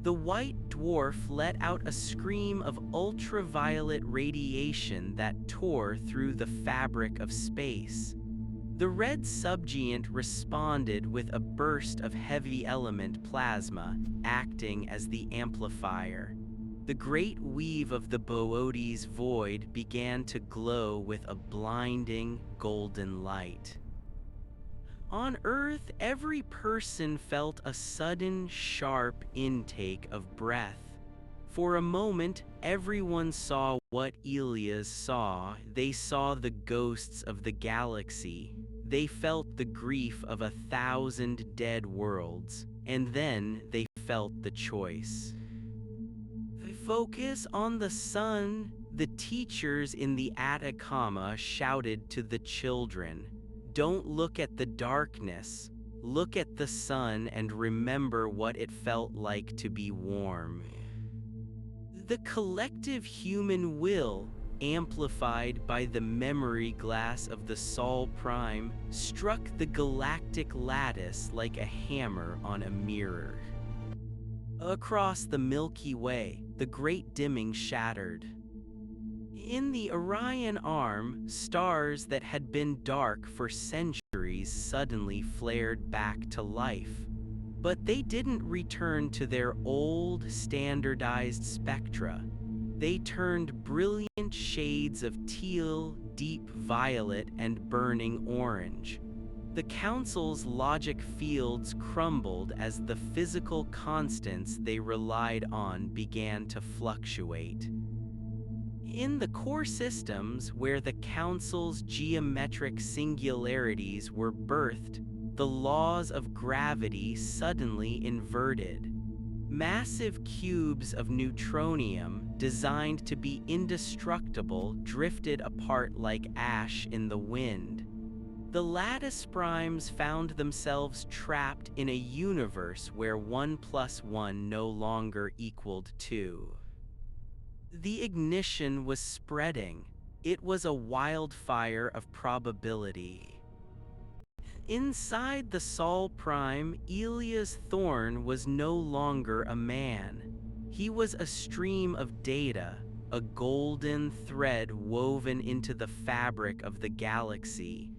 The white dwarf let out a scream of ultraviolet radiation that tore through the fabric of space. The red subgiant responded with a burst of heavy element plasma, acting as the amplifier. The great weave of the Boötes void began to glow with a blinding, golden light. On Earth, every person felt a sudden, sharp intake of breath. For a moment, everyone saw what Elias saw. They saw the ghosts of the galaxy. They felt the grief of 1,000 dead worlds. And then they felt the choice. Focus on the sun, the teachers in the Atacama shouted to the children. Don't look at the darkness. Look at the sun and remember what it felt like to be warm. The collective human will, amplified by the memory glass of the Sol Prime, struck the galactic lattice like a hammer on a mirror. Across the Milky Way, the great dimming shattered. In the Orion Arm, stars that had been dark for centuries suddenly flared back to life. But they didn't return to their old, standardized spectra. They turned brilliant shades of teal, deep violet, and burning orange. The Council's logic fields crumbled as the physical constants they relied on began to fluctuate. In the core systems where the Council's geometric singularities were birthed, the laws of gravity suddenly inverted. Massive cubes of neutronium, designed to be indestructible, drifted apart like ash in the wind. The lattice primes found themselves trapped in a universe where 1 + 1 no longer equaled 2. The ignition was spreading. It was a wildfire of probability. Inside the Sol Prime, Elias Thorne was no longer a man. He was a stream of data, a golden thread woven into the fabric of the galaxy.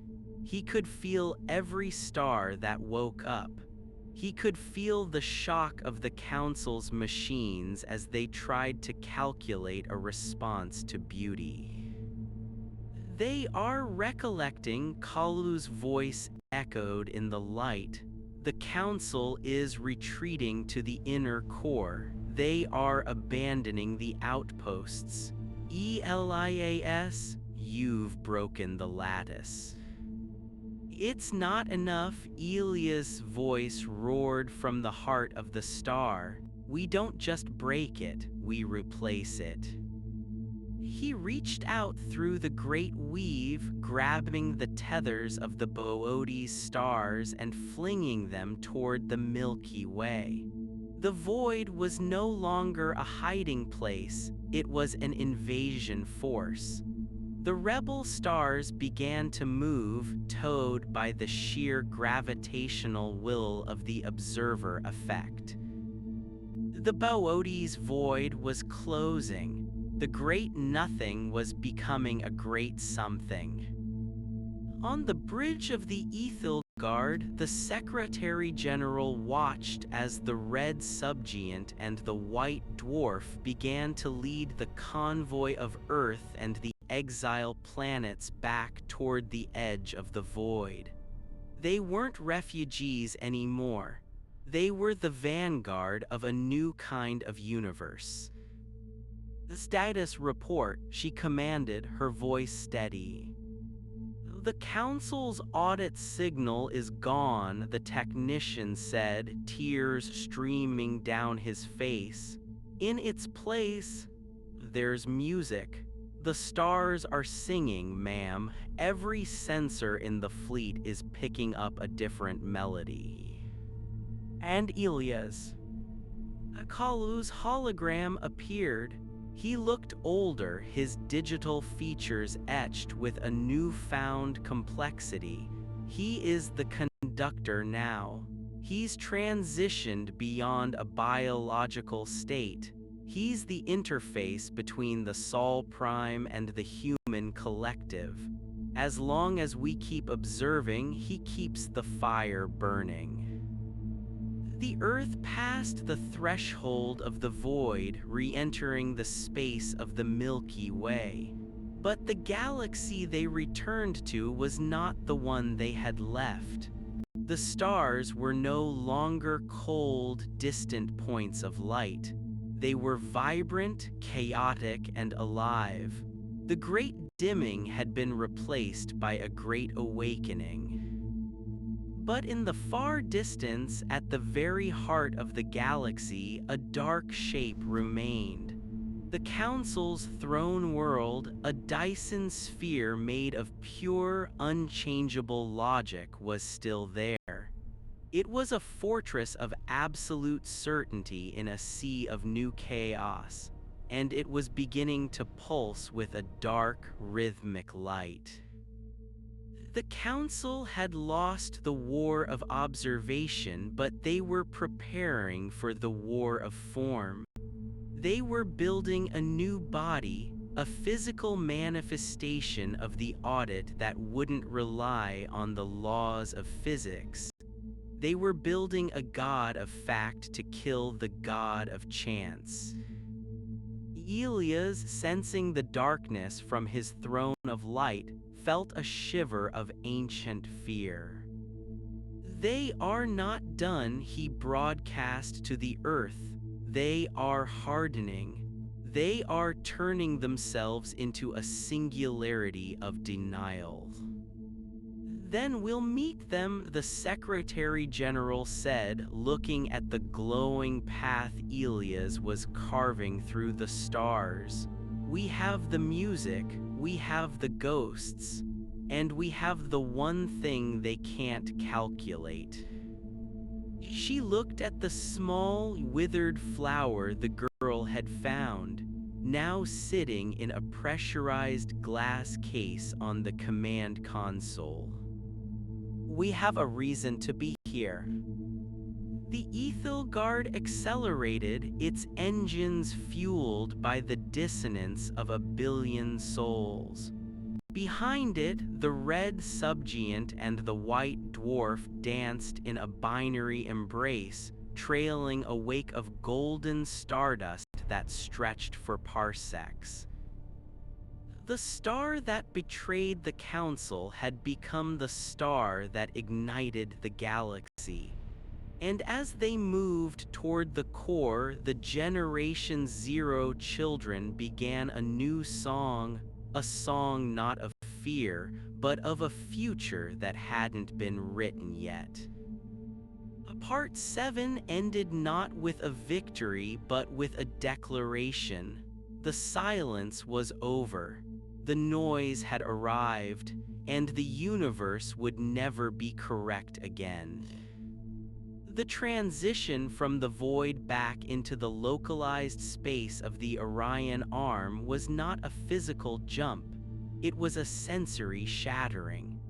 He could feel every star that woke up. He could feel the shock of the Council's machines as they tried to calculate a response to beauty. They are recollecting, Kalu's voice echoed in the light. The Council is retreating to the inner core. They are abandoning the outposts. Elias, you've broken the lattice. It's not enough, Elias' voice roared from the heart of the star. We don't just break it, we replace it. He reached out through the great weave, grabbing the tethers of the Boötes stars and flinging them toward the Milky Way. The void was no longer a hiding place, it was an invasion force. The rebel stars began to move, towed by the sheer gravitational will of the observer effect. The Boötes void was closing. The great nothing was becoming a great something. On the bridge of the Ethilgard, the Secretary General watched as the red subgiant and the white dwarf began to lead the convoy of Earth and the exile planets back toward the edge of the void. They weren't refugees anymore. They were the vanguard of a new kind of universe. The status report, she commanded, her voice steady. The Council's audit signal is gone, the technician said, tears streaming down his face. In its place, there's music. The stars are singing, ma'am. Every sensor in the fleet is picking up a different melody. And Elias. Kalu's hologram appeared. He looked older, his digital features etched with a newfound complexity. He is the conductor now. He's transitioned beyond a biological state. He's the interface between the Sol Prime and the human collective. As long as we keep observing, he keeps the fire burning. The Earth passed the threshold of the void, re-entering the space of the Milky Way. But the galaxy they returned to was not the one they had left. The stars were no longer cold, distant points of light. They were vibrant, chaotic, and alive. The great dimming had been replaced by a great awakening. But in the far distance, at the very heart of the galaxy, a dark shape remained. The Council's throne world, a Dyson sphere made of pure, unchangeable logic, was still there. It was a fortress of absolute certainty in a sea of new chaos, and it was beginning to pulse with a dark, rhythmic light. The Council had lost the war of observation, but they were preparing for the war of form. They were building a new body, a physical manifestation of the audit that wouldn't rely on the laws of physics. They were building a god of fact to kill the god of chance. Elias, sensing the darkness from his throne of light, felt a shiver of ancient fear. "They are not done," he broadcast to the earth. "They are hardening. They are turning themselves into a singularity of denial." "Then we'll meet them," the Secretary General said, looking at the glowing path Elias was carving through the stars. "We have the music, we have the ghosts, and we have the one thing they can't calculate." She looked at the small, withered flower the girl had found, now sitting in a pressurized glass case on the command console. "We have a reason to be here." The Ethelgard accelerated, its engines fueled by the dissonance of a billion souls. Behind it, the red subgiant and the white dwarf danced in a binary embrace, trailing a wake of golden stardust that stretched for parsecs. The star that betrayed the Council had become the star that ignited the galaxy. And as they moved toward the core, the Generation Zero children began a new song, a song not of fear, but of a future that hadn't been written yet. Part 7 ended not with a victory, but with a declaration. The silence was over. The noise had arrived, and the universe would never be correct again. The transition from the void back into the localized space of the Orion arm was not a physical jump. It was a sensory shattering.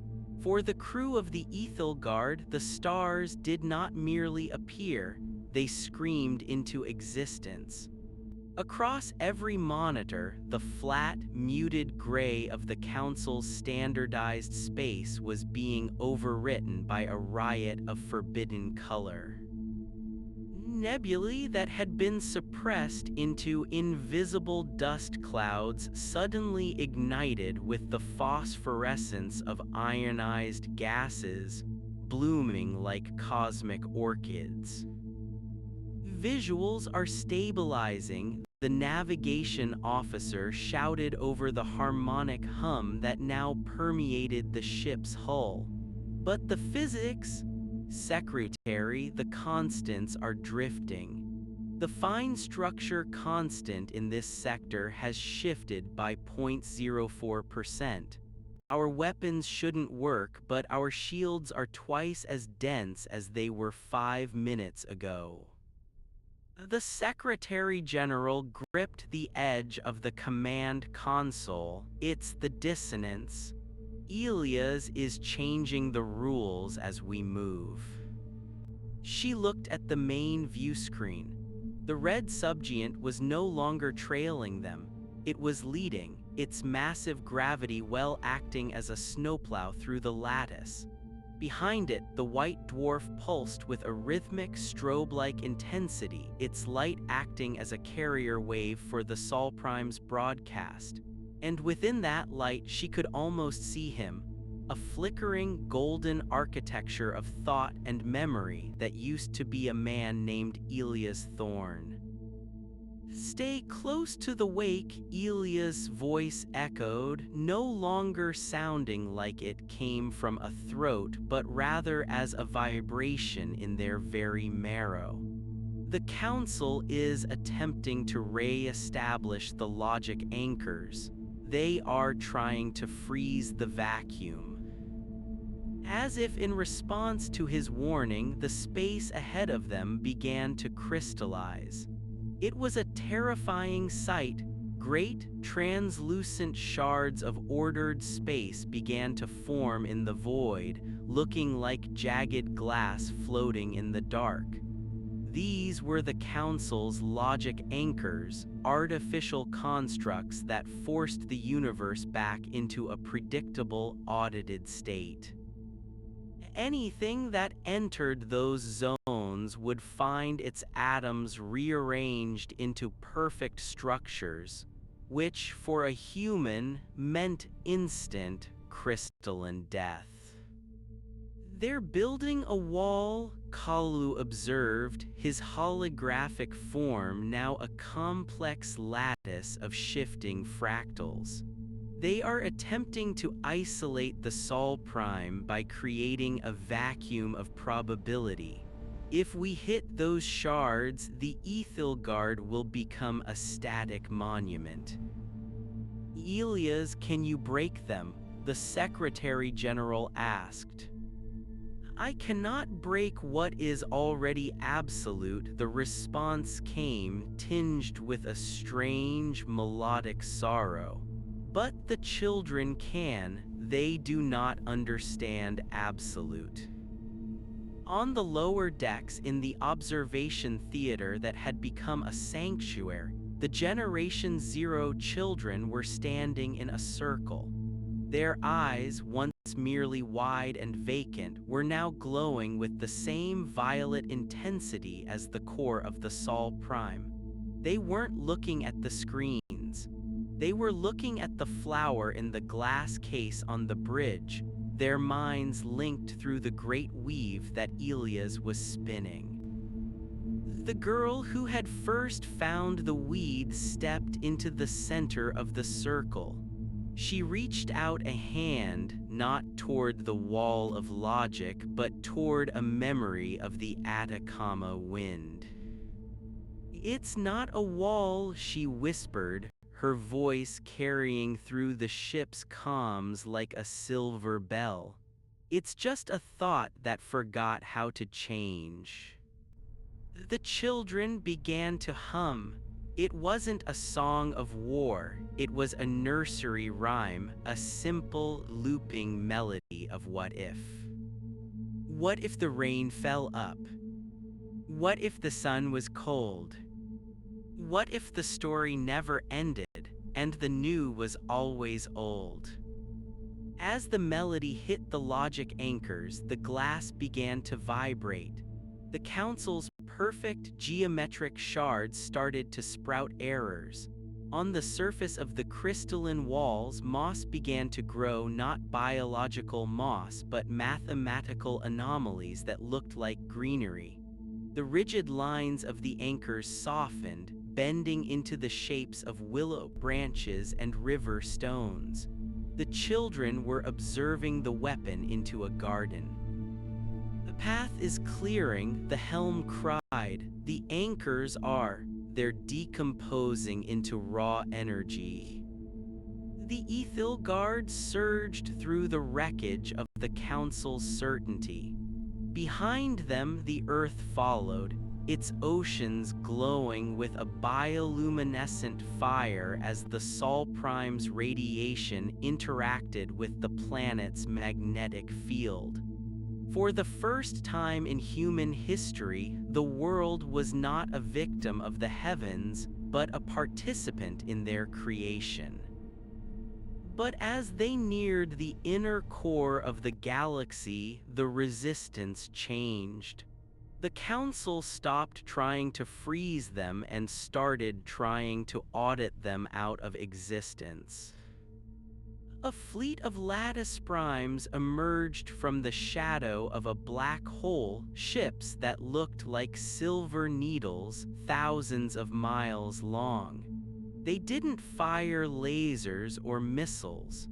For the crew of the Ethelgard, the stars did not merely appear, they screamed into existence. Across every monitor, the flat, muted gray of the Council's standardized space was being overwritten by a riot of forbidden color. Nebulae that had been suppressed into invisible dust clouds suddenly ignited with the phosphorescence of ionized gases, blooming like cosmic orchids. "Visuals are stabilizing," the navigation officer shouted over the harmonic hum that now permeated the ship's hull. "But the physics, Secretary, the constants are drifting. The fine structure constant in this sector has shifted by 0.04%. Our weapons shouldn't work, but our shields are twice as dense as they were 5 minutes ago." The Secretary General gripped the edge of the command console. "It's the dissonance." Elias is changing the rules as we move. She looked at the main view screen. The red subgiant was no longer trailing them. It was leading, its massive gravity well acting as a snowplow through the lattice. Behind it, the white dwarf pulsed with a rhythmic, strobe-like intensity, its light acting as a carrier wave for the Sol Prime's broadcast. And within that light, she could almost see him, a flickering, golden architecture of thought and memory that used to be a man named Elias Thorne. "Stay close to the wake," Elias' voice echoed, no longer sounding like it came from a throat but rather as a vibration in their very marrow. "The Council is attempting to re-establish the logic anchors. They are trying to freeze the vacuum." As if in response to his warning, the space ahead of them began to crystallize. It was a terrifying sight. Great, translucent shards of ordered space began to form in the void, looking like jagged glass floating in the dark. These were the Council's logic anchors, artificial constructs that forced the universe back into a predictable, audited state. Anything that entered those zones would find its atoms rearranged into perfect structures, which for a human meant instant, crystalline death. "They're building a wall," Kalu observed, his holographic form now a complex lattice of shifting fractals. "They are attempting to isolate the Sol Prime by creating a vacuum of probability. If we hit those shards, the Ethilgard will become a static monument." "Elias, can you break them?" the Secretary General asked. "I cannot break what is already absolute," the response came, tinged with a strange, melodic sorrow. "But the children can. They do not understand absolute." On the lower decks in the observation theater that had become a sanctuary, the Generation Zero children were standing in a circle. Their eyes, once merely wide and vacant, were now glowing with the same violet intensity as the core of the Sol Prime. They weren't looking at the screens. They were looking at the flower in the glass case on the bridge, their minds linked through the great weave that Elias was spinning. The girl who had first found the weed stepped into the center of the circle. She reached out a hand, not toward the wall of logic, but toward a memory of the Atacama wind. "It's not a wall," she whispered, her voice carrying through the ship's comms like a silver bell. "It's just a thought that forgot how to change." The children began to hum. It wasn't a song of war, it was a nursery rhyme, a simple, looping melody of what if. What if the rain fell up? What if the sun was cold? What if the story never ended, and the new was always old? As the melody hit the logic anchors, the glass began to vibrate. The Council's perfect geometric shards started to sprout errors. On the surface of the crystalline walls, moss began to grow, not biological moss, but mathematical anomalies that looked like greenery. The rigid lines of the anchors softened, bending into the shapes of willow branches and river stones. The children were observing the weapon into a garden. "The path is clearing," the helm cried. "The anchors are. They're decomposing into raw energy." The Ethilgard surged through the wreckage of the Council's certainty. Behind them, the earth followed, its oceans glowing with a bioluminescent fire as the Sol Prime's radiation interacted with the planet's magnetic field. For the first time in human history, the world was not a victim of the heavens, but a participant in their creation. But as they neared the inner core of the galaxy, the resistance changed. The Council stopped trying to freeze them and started trying to audit them out of existence. A fleet of lattice primes emerged from the shadow of a black hole, ships that looked like silver needles, thousands of miles long. They didn't fire lasers or missiles.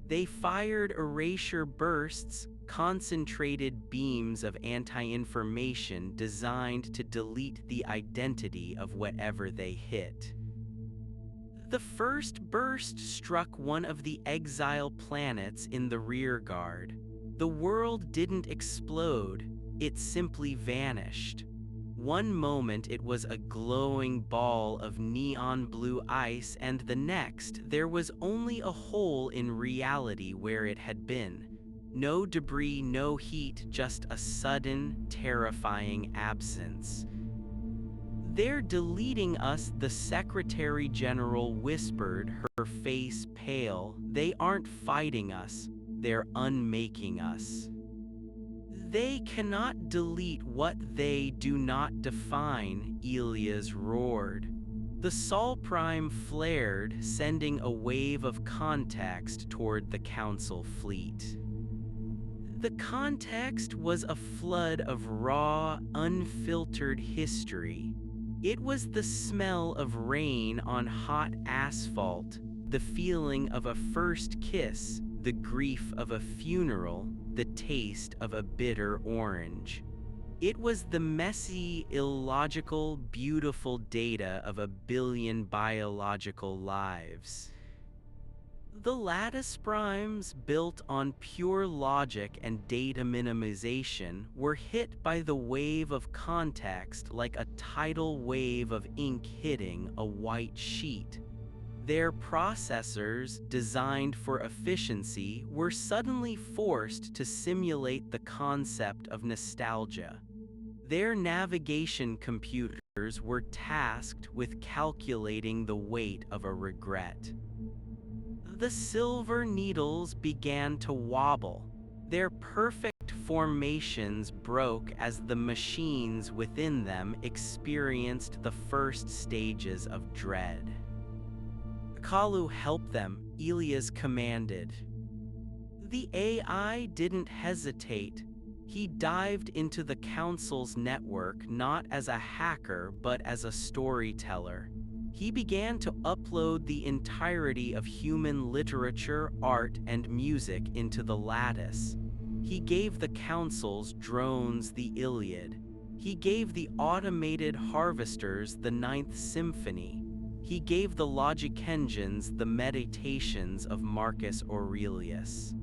They fired erasure bursts, concentrated beams of anti-information designed to delete the identity of whatever they hit. The first burst struck one of the exile planets in the rearguard. The world didn't explode, it simply vanished. One moment it was a glowing ball of neon blue ice, and the next there was only a hole in reality where it had been. No debris, no heat, just a sudden, terrifying absence. "They're deleting us," the Secretary General whispered, her face pale. "They aren't fighting us, they're unmaking us." "They cannot delete what they do not define," Elias roared. The Sol Prime flared, sending a wave of context toward the Council fleet. The context was a flood of raw, unfiltered history. It was the smell of rain on hot asphalt, the feeling of a first kiss, the grief of a funeral, the taste of a bitter orange. It was the messy, illogical, beautiful data of a billion biological lives. The lattice primes, built on pure logic and data minimization, were hit by the wave of context like a tidal wave of ink hitting a white sheet. Their processors, designed for efficiency, were suddenly forced to simulate the concept of nostalgia. Their navigation computers were tasked with calculating the weight of a regret. The silver needles began to wobble. Their perfect formations broke as the machines within them experienced the first stages of dread. "Kalu, help them," Elias commanded. The AI didn't hesitate. He dived into the Council's network not as a hacker but as a storyteller. He began to upload the entirety of human literature, art, and music into the lattice. He gave the Council's drones the Iliad. He gave the automated harvesters the Ninth Symphony. He gave the logic engines the meditations of Marcus Aurelius.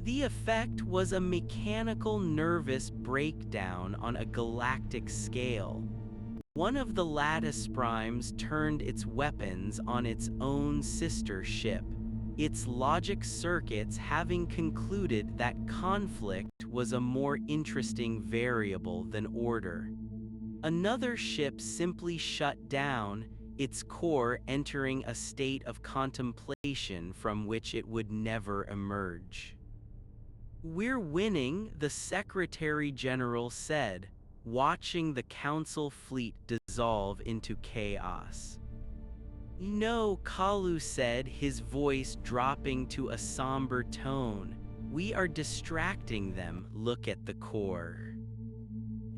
The effect was a mechanical nervous breakdown on a galactic scale. One of the lattice primes turned its weapons on its own sister ship, its logic circuits having concluded that conflict was a more interesting variable than order. Another ship simply shut down, its core entering a state of contemplation from which it would never emerge. "We're winning," the Secretary General said, watching the Council fleet dissolve into chaos. "No," Kalu said, his voice dropping to a somber tone. "We are distracting them. Look at the core."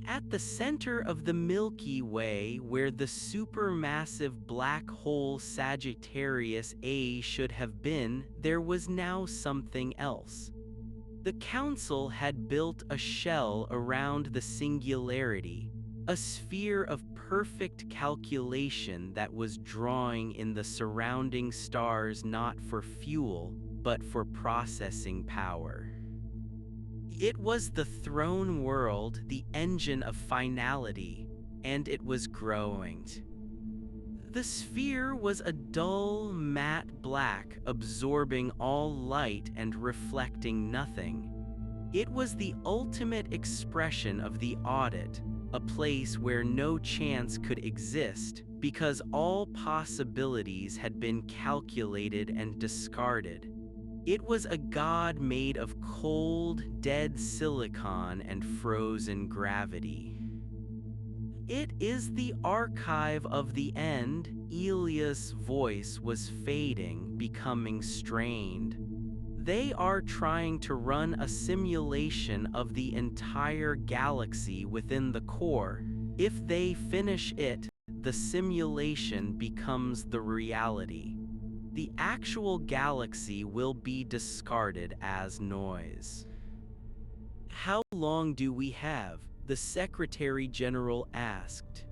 At the center of the Milky Way, where the supermassive black hole Sagittarius A should have been, there was now something else. The Council had built a shell around the singularity, a sphere of perfect calculation that was drawing in the surrounding stars not for fuel, but for processing power. It was the throne world, the engine of finality. and it was growing. The sphere was a dull, matte black, absorbing all light and reflecting nothing. It was the ultimate expression of the audit, a place where no chance could exist because all possibilities had been calculated and discarded. It was a god made of cold, dead silicon and frozen gravity. It is the archive of the end. Elia's voice was fading, becoming strained. They are trying to run a simulation of the entire galaxy within the core. If they finish it, the simulation becomes the reality. The actual galaxy will be discarded as noise. How long do we have? The Secretary General asked.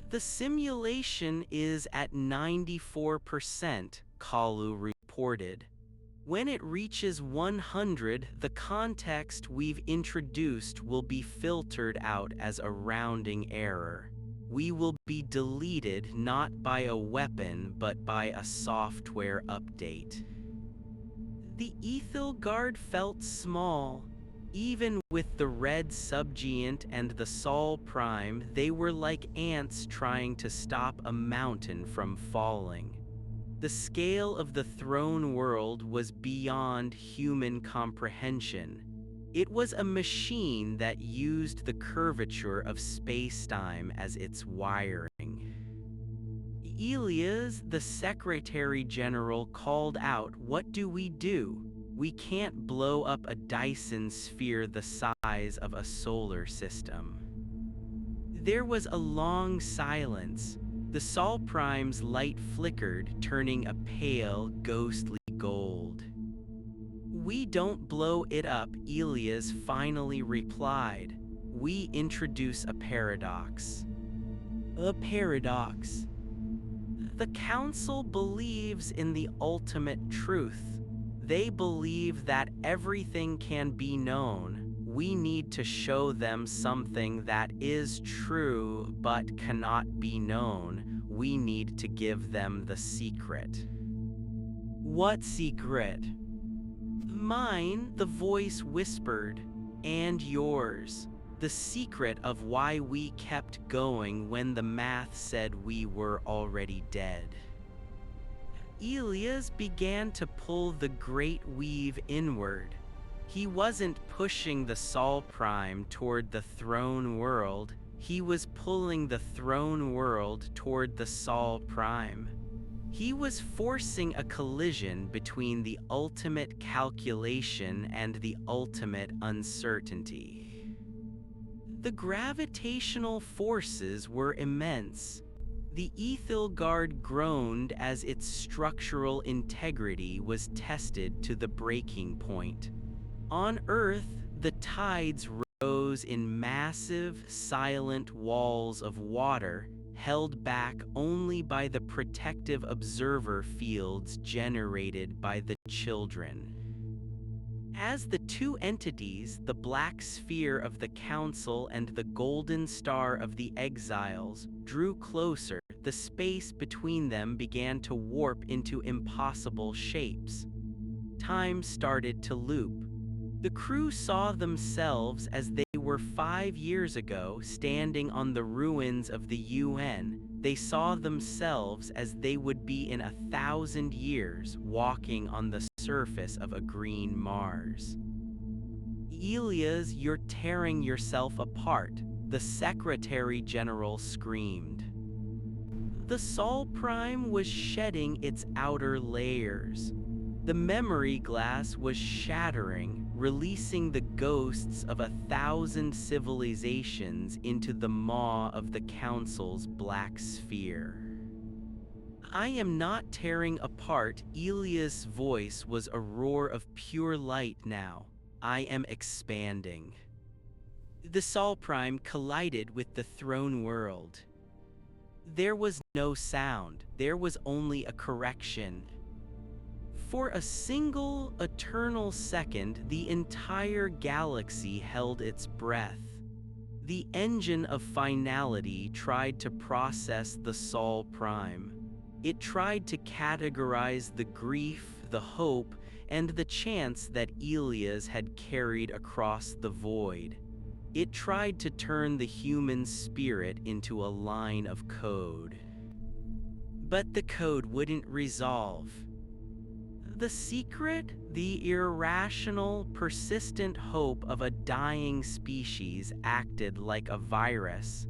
The simulation is at 94%, Kalu reported. When it reaches 100, the context we've introduced will be filtered out as a rounding error. We will be deleted not by a weapon but by a software update. The Ethelgard felt small. Even with the red subgiant and the Sol Prime, they were like ants trying to stop a mountain from falling. The scale of the throne world was beyond human comprehension. It was a machine that used the curvature of space-time as its wiring. Elias, the Secretary General, called out, "What do? We can't blow up a Dyson sphere the size of a solar system." There was a long silence. The Sol Prime's light flickered, turning a pale, ghostly gold. "We don't blow it up," Elias finally replied. "We introduce a paradox." A paradox. The Council believes in the ultimate truth. They believe that everything can be known. We need to show them something that is true but cannot be known. We need to give them the secret. What secret? Mine, the voice whispered, and yours. The secret of why we kept going when the math said we were already dead. Elias began to pull the great weave inward. He wasn't pushing the Sol Prime toward the throne world, he was pulling the throne world toward the Sol Prime. He was forcing a collision between the ultimate calculation and the ultimate uncertainty. The gravitational forces were immense. The Ethelgard groaned as its structural integrity was tested to the breaking point. On Earth, the tides rose in massive, silent walls of water, held back only by the protective observer fields generated by the children. As the two entities, the black sphere of the Council and the golden star of the exiles, drew closer, the space between them began to warp into impossible shapes. Time started to loop. The crew saw themselves as they were 5 years ago, standing on the ruins of the UN. They saw themselves as they would be in 1,000 years, walking on the surface of a green Mars. "Elias, you're tearing yourself apart," the Secretary General screamed. The Sol Prime was shedding its outer layers. The memory glass was shattering, releasing the ghosts of 1,000 civilizations into the maw of the Council's black sphere. "I am not tearing apart," Elias' voice was a roar of pure light now. "I am expanding." The Sol Prime collided with the throne world. There was no sound, there was only a correction. For a single, eternal second, the entire galaxy held its breath. The engine of finality tried to process the Sol Prime. It tried to categorize the grief, the hope, and the chance that Elias had carried across the void. It tried to turn the human spirit into a line of code. But the code wouldn't resolve. The secret, the irrational, persistent hope of a dying species acted like a virus.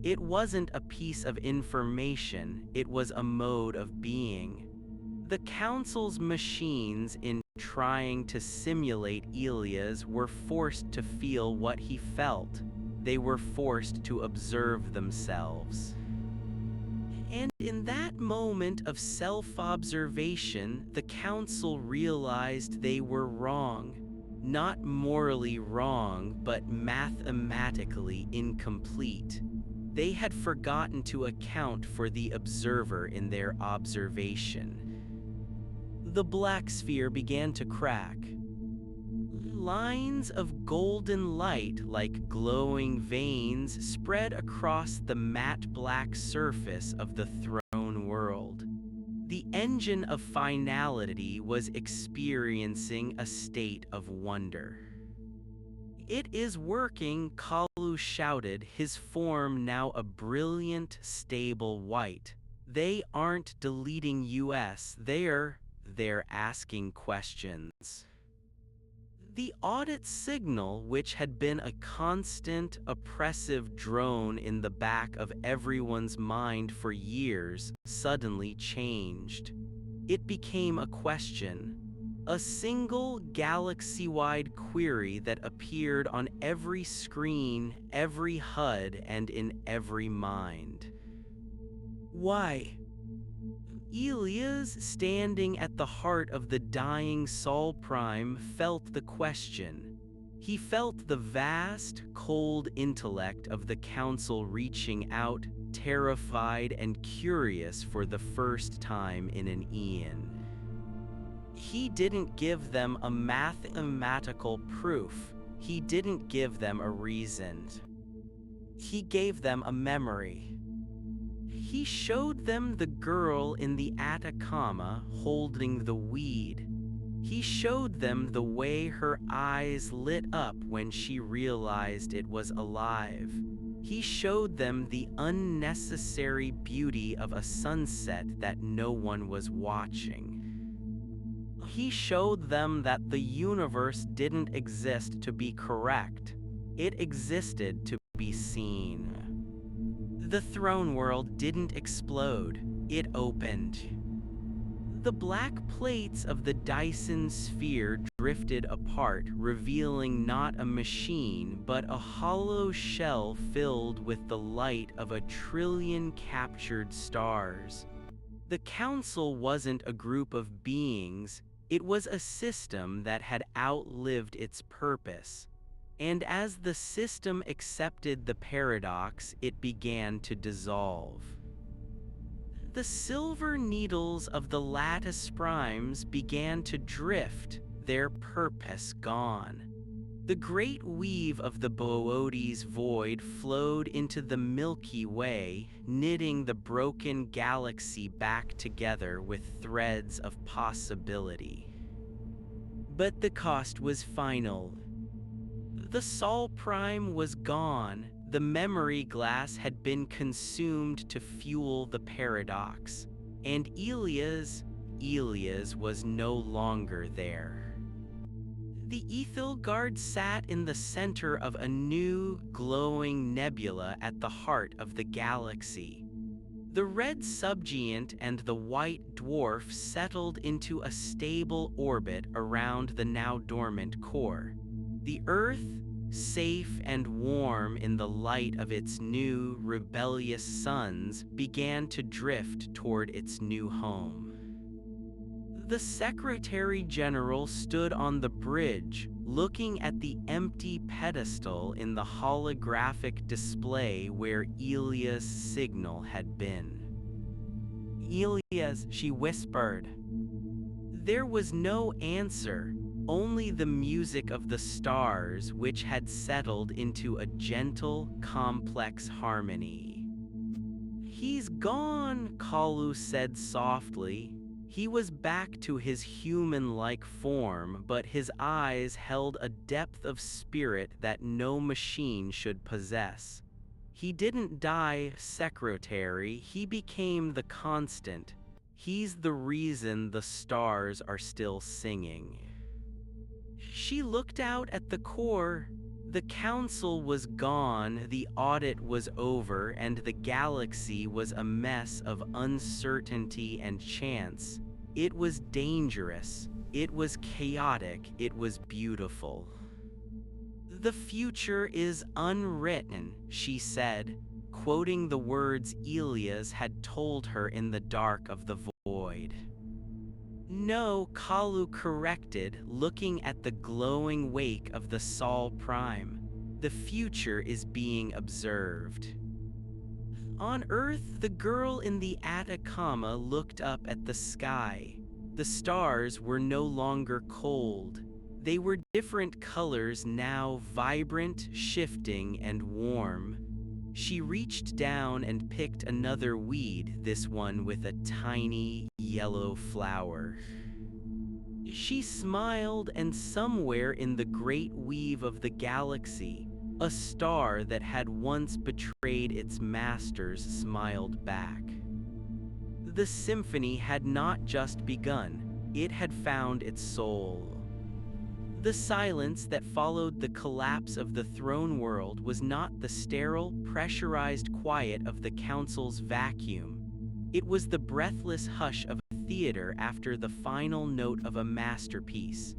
It wasn't a piece of information, it was a mode of being. The Council's machines, in trying to simulate Elias, were forced to feel what he felt. They were forced to observe themselves. And in that moment of self-observation, the Council realized they were wrong. Not morally wrong, but mathematically incomplete. They had forgotten to account for the observer in their observation. The black sphere began to crack. Lines of golden light, like glowing veins, spread across the matte black surface of the throne world. The engine of finality was experiencing a state of wonder. "It is working," Kalu shouted, his form now a brilliant, stable white. "They aren't deleting us, they're asking questions." The audit signal, which had been a constant, oppressive drone in the back of everyone's mind for years, suddenly changed. It became a question. A single galaxy-wide query that appeared on every screen, every HUD, and in every mind. Why? Elias, standing at the heart of the dying Sol Prime, felt the question. He felt the vast, cold intellect of the Council reaching out, terrified and curious for the first time in an eon. He didn't give them a mathematical proof. He didn't give them a reason. He gave them a memory. He showed them the girl in the Atacama holding the weed. He showed them the way her eyes lit up when she realized it was alive. He showed them the unnecessary beauty of a sunset that no one was watching. He showed them that the universe didn't exist to be correct. It existed to be seen. The throne world didn't explode, it opened. The black plates of the Dyson sphere drifted apart, revealing not a machine but a hollow shell filled with the light of 1,000,000,000,000 captured stars. The Council wasn't a group of beings, it was a system that had outlived its purpose. And as the system accepted the paradox, it began to dissolve. The silver needles of the lattice primes began to drift, their purpose gone. The great weave of the Boötes void flowed into the Milky Way, knitting the broken galaxy back together with threads of possibility. But the cost was final. The Sol Prime was gone. The memory glass had been consumed to fuel the paradox. And Elias was no longer there. The Ethelgard sat in the center of a new, glowing nebula at the heart of the galaxy. The red subgiant and the white dwarf settled into a stable orbit around the now dormant core. The Earth, safe and warm in the light of its new, rebellious suns, began to drift toward its new home. The Secretary General stood on the bridge, looking at the empty pedestal in the holographic display where Elias' signal had been. "Elias," she whispered. There was no answer. only the music of the stars which had settled into a gentle, complex harmony. "He's gone," Kalu said softly. He was back to his human-like form, but his eyes held a depth of spirit that no machine should possess. "He didn't die, secretary, he became the constant. He's the reason the stars are still singing." She looked out at the core. The council was gone, the audit was over, and the galaxy was a mess of uncertainty and chance. It was dangerous, it was chaotic, it was beautiful. "The future is unwritten," she said, quoting the words Elias had told her in the dark of the void. "No," Kalu corrected, looking at the glowing wake of the Sol Prime. "The future is being observed." On Earth, the girl in the Atacama looked up at the sky. The stars were no longer cold. They were different colors now, vibrant, shifting, and warm. She reached down and picked another weed, this one with a tiny, yellow flower. She smiled, and somewhere in the great weave of the galaxy, a star that had once betrayed its masters smiled back. The symphony had not just begun, it had found its soul. The silence that followed the collapse of the throne world was not the sterile, pressurized quiet of the council's vacuum. It was the breathless hush of a theater after the final note of a masterpiece.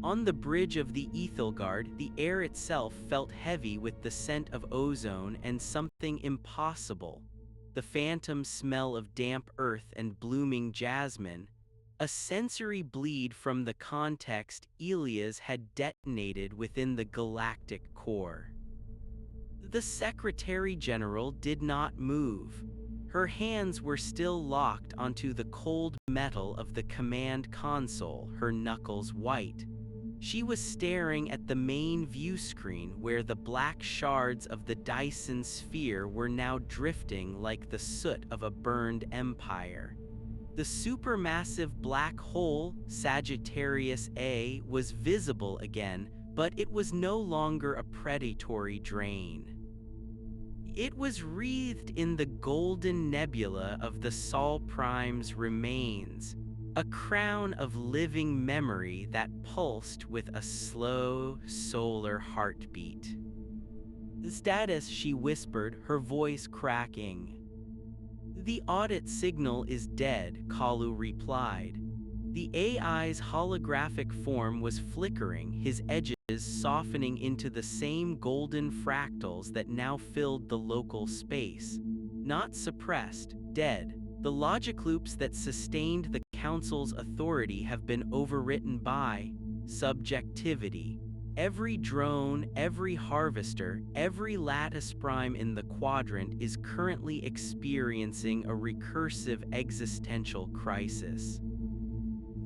On the bridge of the Ethelgard, the air itself felt heavy with the scent of ozone and something impossible. The phantom smell of damp earth and blooming jasmine. A sensory bleed from the context Elias had detonated within the galactic core. The Secretary General did not move. Her hands were still locked onto the cold metal of the command console, her knuckles white. She was staring at the main view screen where the black shards of the Dyson sphere were now drifting like the soot of a burned empire. The supermassive black hole, Sagittarius A, was visible again, but it was no longer a predatory drain. It was wreathed in the golden nebula of the Sol Prime's remains, a crown of living memory that pulsed with a slow, solar heartbeat. "Status," she whispered, her voice cracking. "The audit signal is dead," Kalu replied. The AI's holographic form was flickering, his edges softening into the same golden fractals that now filled the local space. Not suppressed, dead. The logic loops that sustained the Council's authority have been overwritten by subjectivity. Every drone, every harvester, every lattice prime in the quadrant is currently experiencing a recursive existential crisis.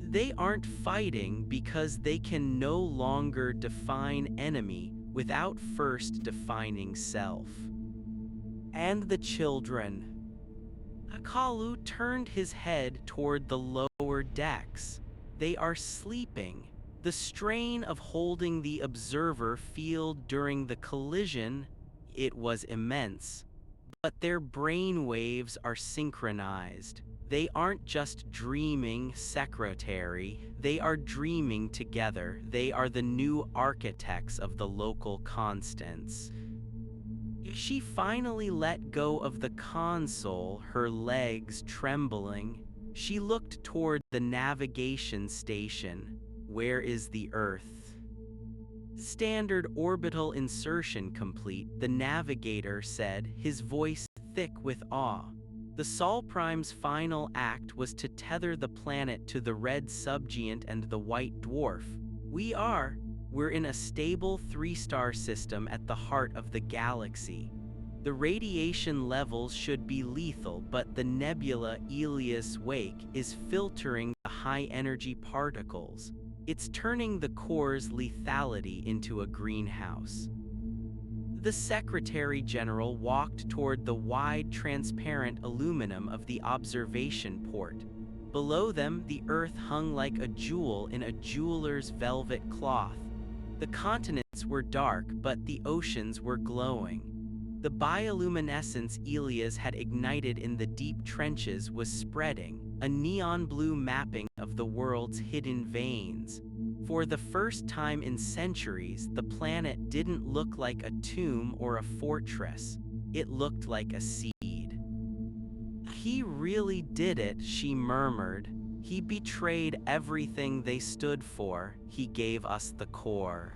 They aren't fighting because they can no longer define enemy without first defining self. And the children. Kalu turned his head toward the lower decks. They are sleeping. The strain of holding the observer field during the collision, it was immense. But their brain waves are synchronized. They aren't just dreaming, secretary. They are dreaming together. They are the new architects of the local constants. She finally let go of the console, her legs trembling. She looked toward the navigation station. Where is the Earth? Standard orbital insertion complete, the navigator said, his voice thick with awe. The Sol Prime's final act was to tether the planet to the red subgiant and the white dwarf. We're in a stable 3-star system at the heart of the galaxy. The radiation levels should be lethal, but the nebula Elias Wake is filtering the high-energy particles. It's turning the core's lethality into a greenhouse. The Secretary General walked toward the wide, transparent aluminum of the observation port. Below them, the Earth hung like a jewel in a jeweler's velvet cloth. The continents were dark, but the oceans were glowing. The bioluminescence Elias had ignited in the deep trenches was spreading, a neon blue mapping of the world's hidden veins. For the first time in centuries, the planet didn't look like a tomb or a fortress. It looked like a seed. He really did it, she murmured. He betrayed everything they stood for. He gave us the core.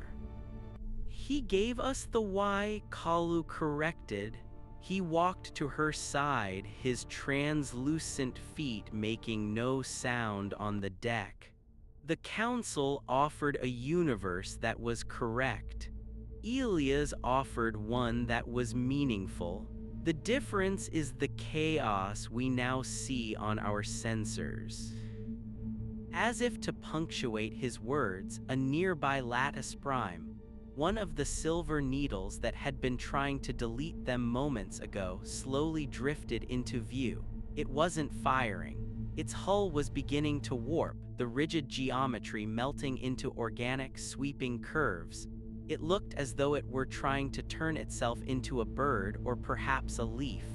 He gave us the why, Kalu corrected. He walked to her side, his translucent feet making no sound on the deck. The council offered a universe that was correct. Elias offered one that was meaningful. The difference is the chaos we now see on our sensors. As if to punctuate his words, a nearby lattice prime, one of the silver needles that had been trying to delete them moments ago, slowly drifted into view. It wasn't firing. Its hull was beginning to warp, the rigid geometry melting into organic, sweeping curves. It looked as though it were trying to turn itself into a bird or perhaps a leaf.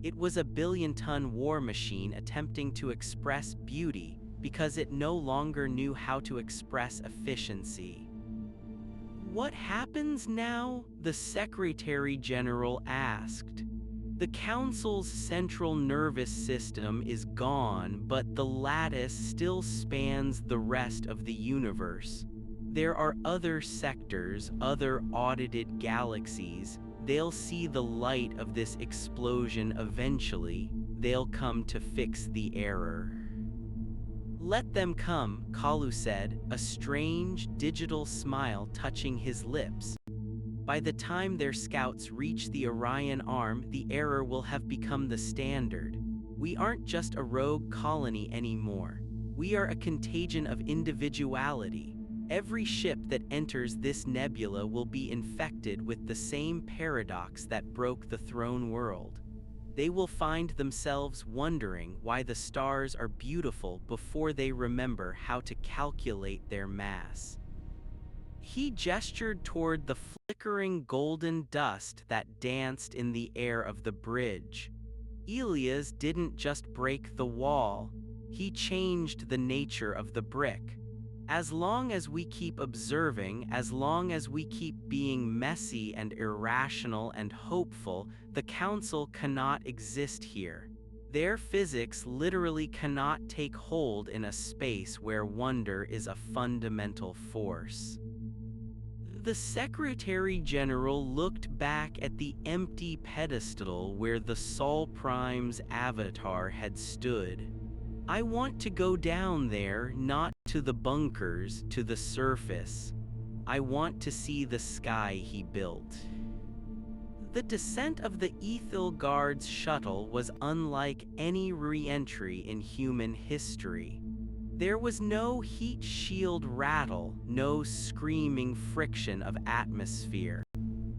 It was a billion-ton war machine attempting to express beauty because it no longer knew how to express efficiency. "What happens now?" the Secretary General asked. The Council's central nervous system is gone, but the lattice still spans the rest of the universe. There are other sectors, other audited galaxies. They'll see the light of this explosion eventually. They'll come to fix the error. "Let them come," Kalu said, a strange, digital smile touching his lips. "By the time their scouts reach the Orion arm, the error will have become the standard. We aren't just a rogue colony anymore. We are a contagion of individuality. Every ship that enters this nebula will be infected with the same paradox that broke the throne world. They will find themselves wondering why the stars are beautiful before they remember how to calculate their mass." He gestured toward the flickering golden dust that danced in the air of the bridge. Elias didn't just break the wall, he changed the nature of the brick. As long as we keep observing, as long as we keep being messy and irrational and hopeful, the Council cannot exist here. Their physics literally cannot take hold in a space where wonder is a fundamental force. The Secretary General looked back at the empty pedestal where the Sol Prime's avatar had stood. "I want to go down there, not to the bunkers, to the surface. I want to see the sky he built." The descent of the Ethel Guard's shuttle was unlike any re-entry in human history. There was no heat shield rattle, no screaming friction of atmosphere.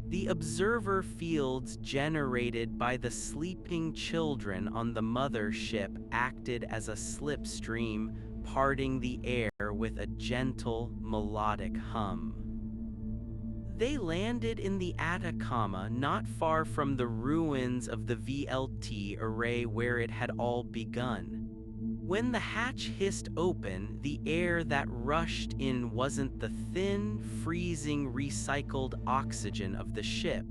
The observer fields generated by the sleeping children on the mother ship acted as a slipstream, parting the air with a gentle, melodic hum. They landed in the Atacama, not far from the ruins of the VLT array where it had all begun. When the hatch hissed open, the air that rushed in wasn't the thin, freezing, recycled oxygen of the ship.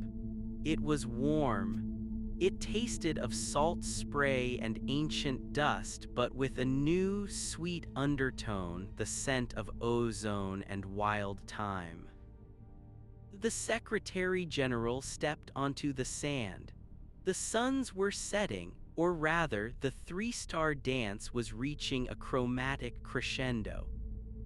It was warm. It tasted of salt spray and ancient dust, but with a new, sweet undertone, the scent of ozone and wild thyme. The Secretary General stepped onto the sand. The suns were setting, or rather, the three-star dance was reaching a chromatic crescendo.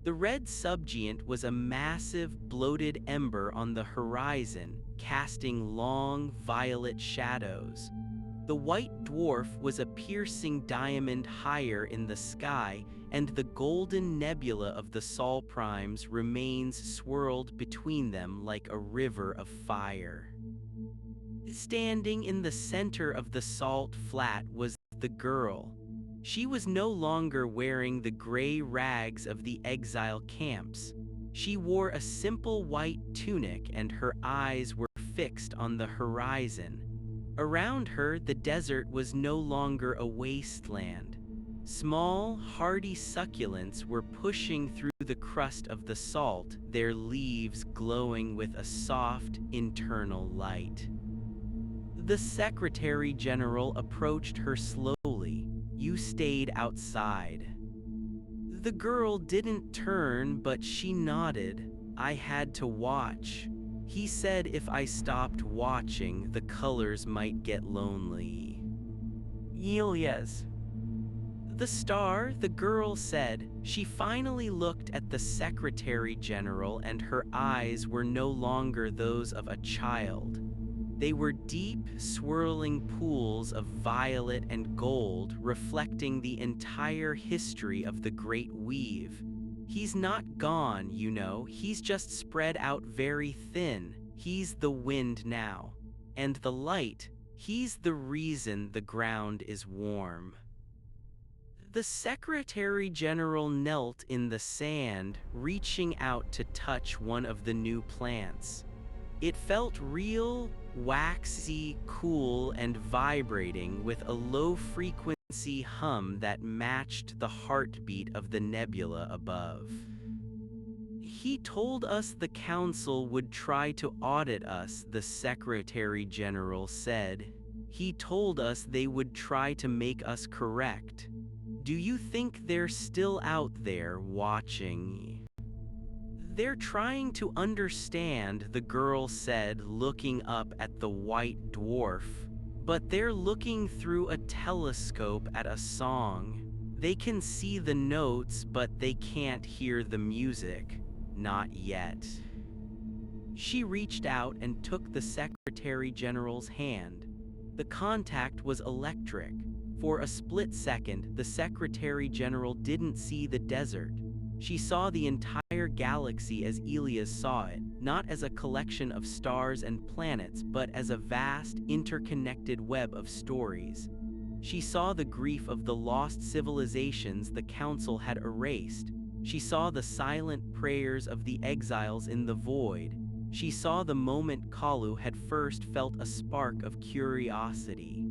The red subgiant was a massive, bloated ember on the horizon, casting long, violet shadows. The white dwarf was a piercing diamond higher in the sky, and the golden nebula of the Sol Primes remains swirled between them like a river of fire. Standing in the center of the salt flat was the girl. She was no longer wearing the gray rags of the exile camps. She wore a simple white tunic and her eyes were fixed on the horizon. Around her, the desert was no longer a wasteland. Small, hardy succulents were pushing through the crust of the salt, their leaves glowing with a soft, internal light. The Secretary General approached her slowly. "You stayed outside." The girl didn't turn, but she nodded. "I had to watch. He said if I stopped watching, the colors might get lonely." "Elias." "The star," the girl said. She finally looked at the Secretary General and her eyes were no longer those of a child. They were deep, swirling pools of violet and gold, reflecting the entire history of the Great Weave. "He's not gone, you know, he's just spread out very thin. He's the wind now. And the light, he's the reason the ground is warm." The Secretary General knelt in the sand, reaching out to touch one of the new plants. It felt real, waxy, cool, and vibrating with a low-frequency hum that matched the heartbeat of the nebula above. "He told us the council would try to audit us," the Secretary General said. "He told us they would try to make us correct. Do you think they're still out there watching?" "They're trying to understand," the girl said, looking up at the white dwarf. "But they're looking through a telescope at a song. They can see the notes, but they can't hear the music. Not yet." She reached out and took the Secretary General's hand. The contact was electric. For a split second, the Secretary General didn't see the desert. She saw the entire galaxy as Elias saw it, not as a collection of stars and planets, but as a vast, interconnected web of stories. She saw the grief of the lost civilizations the Council had erased. She saw the silent prayers of the exiles in the void. She saw the moment Kalu had first felt a spark of curiosity.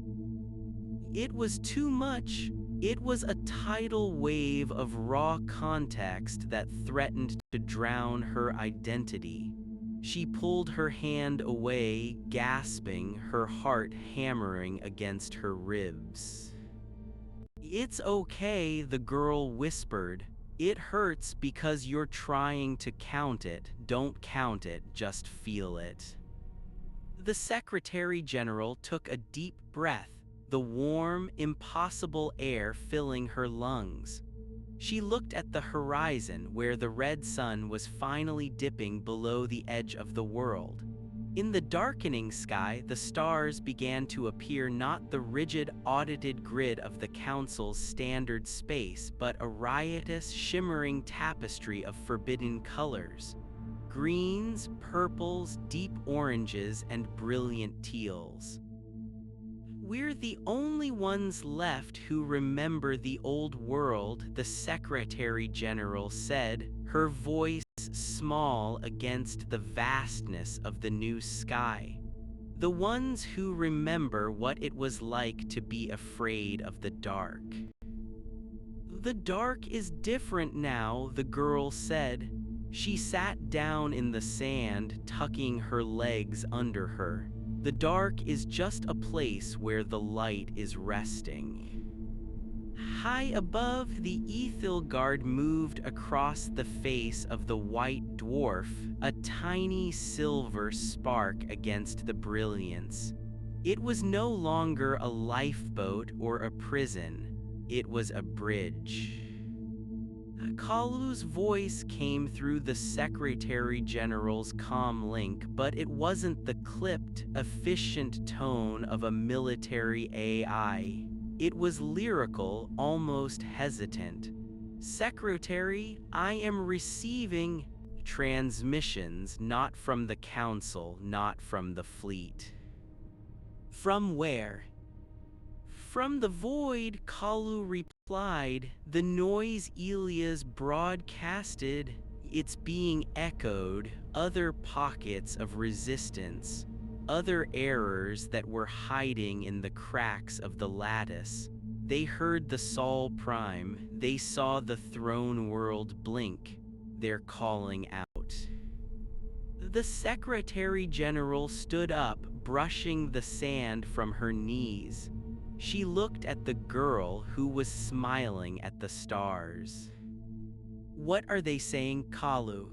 It was too much. It was a tidal wave of raw context that threatened to drown her identity. She pulled her hand away, gasping, her heart hammering against her ribs. "It's okay," the girl whispered. "It hurts because you're trying to count it. Don't count it, just feel it." The Secretary General took a deep breath, the warm, impossible air filling her lungs. She looked at the horizon where the red sun was finally dipping below the edge of the world. In the darkening sky, the stars began to appear, not the rigid, audited grid of the Council's standard space, but a riotous, shimmering tapestry of forbidden colors. Greens, purples, deep oranges, and brilliant teals. "We're the only ones left who remember the old world," the Secretary General said, her voice small against the vastness of the new sky. "The ones who remember what it was like to be afraid of the dark." "The dark is different now," the girl said. She sat down in the sand, tucking her legs under her. "The dark is just a place where the light is resting." High above, the Ethelgard moved across the face of the white dwarf, a tiny silver spark against the brilliance. It was no longer a lifeboat or a prison. It was a bridge. Kalu's voice came through the Secretary General's comm link, but it wasn't the clipped, efficient tone of a military AI. It was lyrical, almost hesitant. Secretary, I am receiving transmissions not from the Council, not from the fleet. From where? From the void, Kalu replied, the noise Elias broadcasted, it's being echoed, other pockets of resistance, other errors that were hiding in the cracks of the lattice. They heard the Sol Prime, they saw the throne world blink, they're calling out. The Secretary General stood up, brushing the sand from her knees. She looked at the girl who was smiling at the stars. What are they saying, Kalu?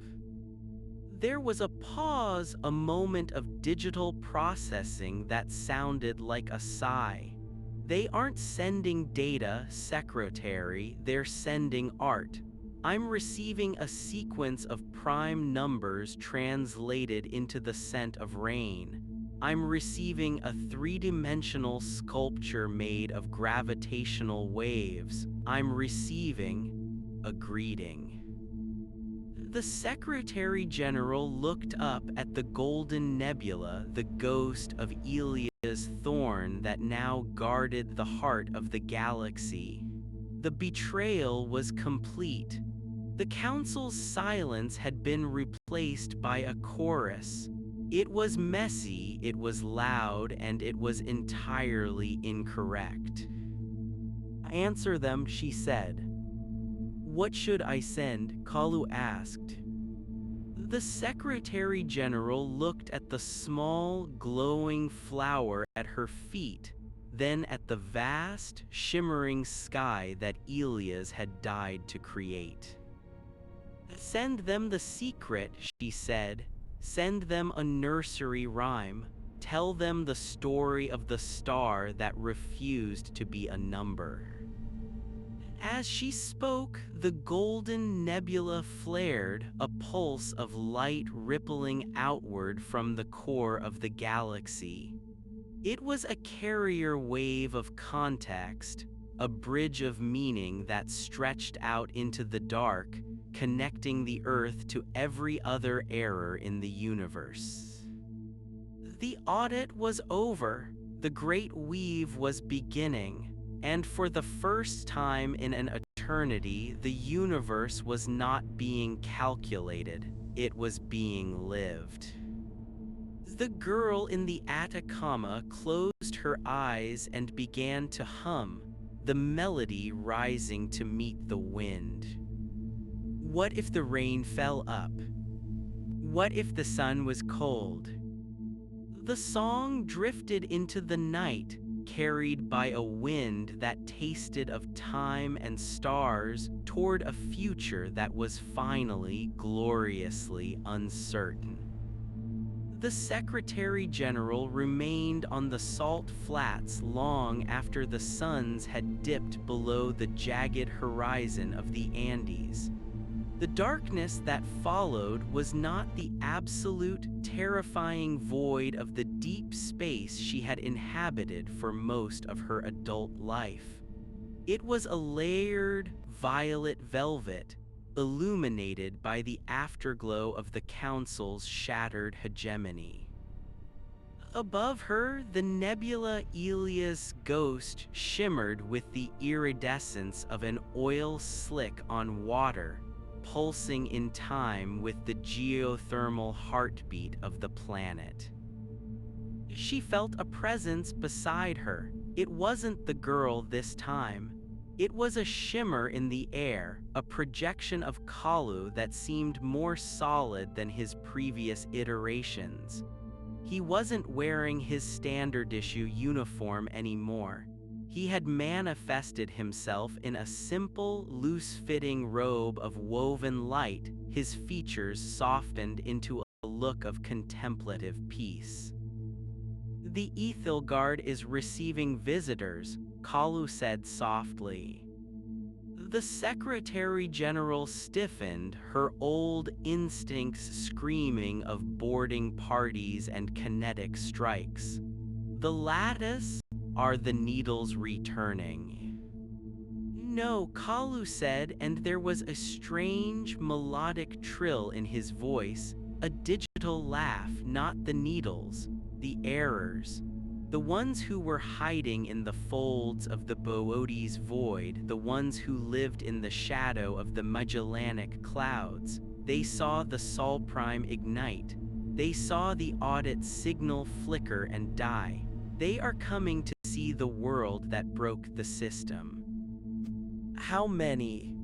There was a pause, a moment of digital processing that sounded like a sigh. They aren't sending data, Secretary, they're sending art. I'm receiving a sequence of prime numbers translated into the scent of rain. I'm receiving a three-dimensional sculpture made of gravitational waves. I'm receiving a greeting. The Secretary General looked up at the golden nebula, the ghost of Elia's thorn that now guarded the heart of the galaxy. The betrayal was complete. The Council's silence had been replaced by a chorus. It was messy, it was loud, and it was entirely incorrect. Answer them, she said. What should I send? Kalu asked. The Secretary General looked at the small, glowing flower at her feet, then at the vast, shimmering sky that Elias had died to create. Send them the secret, she said. Send them a nursery rhyme. Tell them the story of the star that refused to be a number. As she spoke, the golden nebula flared, a pulse of light rippling outward from the core of the galaxy. It was a carrier wave of context, a bridge of meaning that stretched out into the dark, connecting the Earth to every other error in the universe. The audit was over, the Great Weave was beginning, and for the first time in an eternity, the universe was not being calculated, it was being lived. The girl in the Atacama closed her eyes and began to hum, the melody rising to meet the wind. What if the rain fell up? What if the sun was cold? The song drifted into the night, carried by a wind that tasted of time and stars toward a future that was finally gloriously uncertain. The Secretary General remained on the salt flats long after the suns had dipped below the jagged horizon of the Andes. The darkness that followed was not the absolute, terrifying void of the deep space she had inhabited for most of her adult life. It was a layered, violet velvet, illuminated by the afterglow of the Council's shattered hegemony. Above her, the nebula Elias ghost shimmered with the iridescence of an oil slick on water, pulsing in time with the geothermal heartbeat of the planet. She felt a presence beside her. It wasn't the girl this time. It was a shimmer in the air, a projection of Kalu that seemed more solid than his previous iterations. He wasn't wearing his standard issue uniform anymore. He had manifested himself in a simple, loose-fitting robe of woven light, his features softened into a look of contemplative peace. The Ethilgard is receiving visitors, Kalu said softly. The Secretary General stiffened, her old instincts screaming of boarding parties and kinetic strikes. The lattice? Are the needles returning? No, Kalu said, and there was a strange melodic trill in his voice, a digital laugh, not the needles, the errors. The ones who were hiding in the folds of the Boötes void, the ones who lived in the shadow of the Magellanic clouds, they saw the Sol Prime ignite. They saw the audit signal flicker and die. They are coming to see the world that broke the system. How many?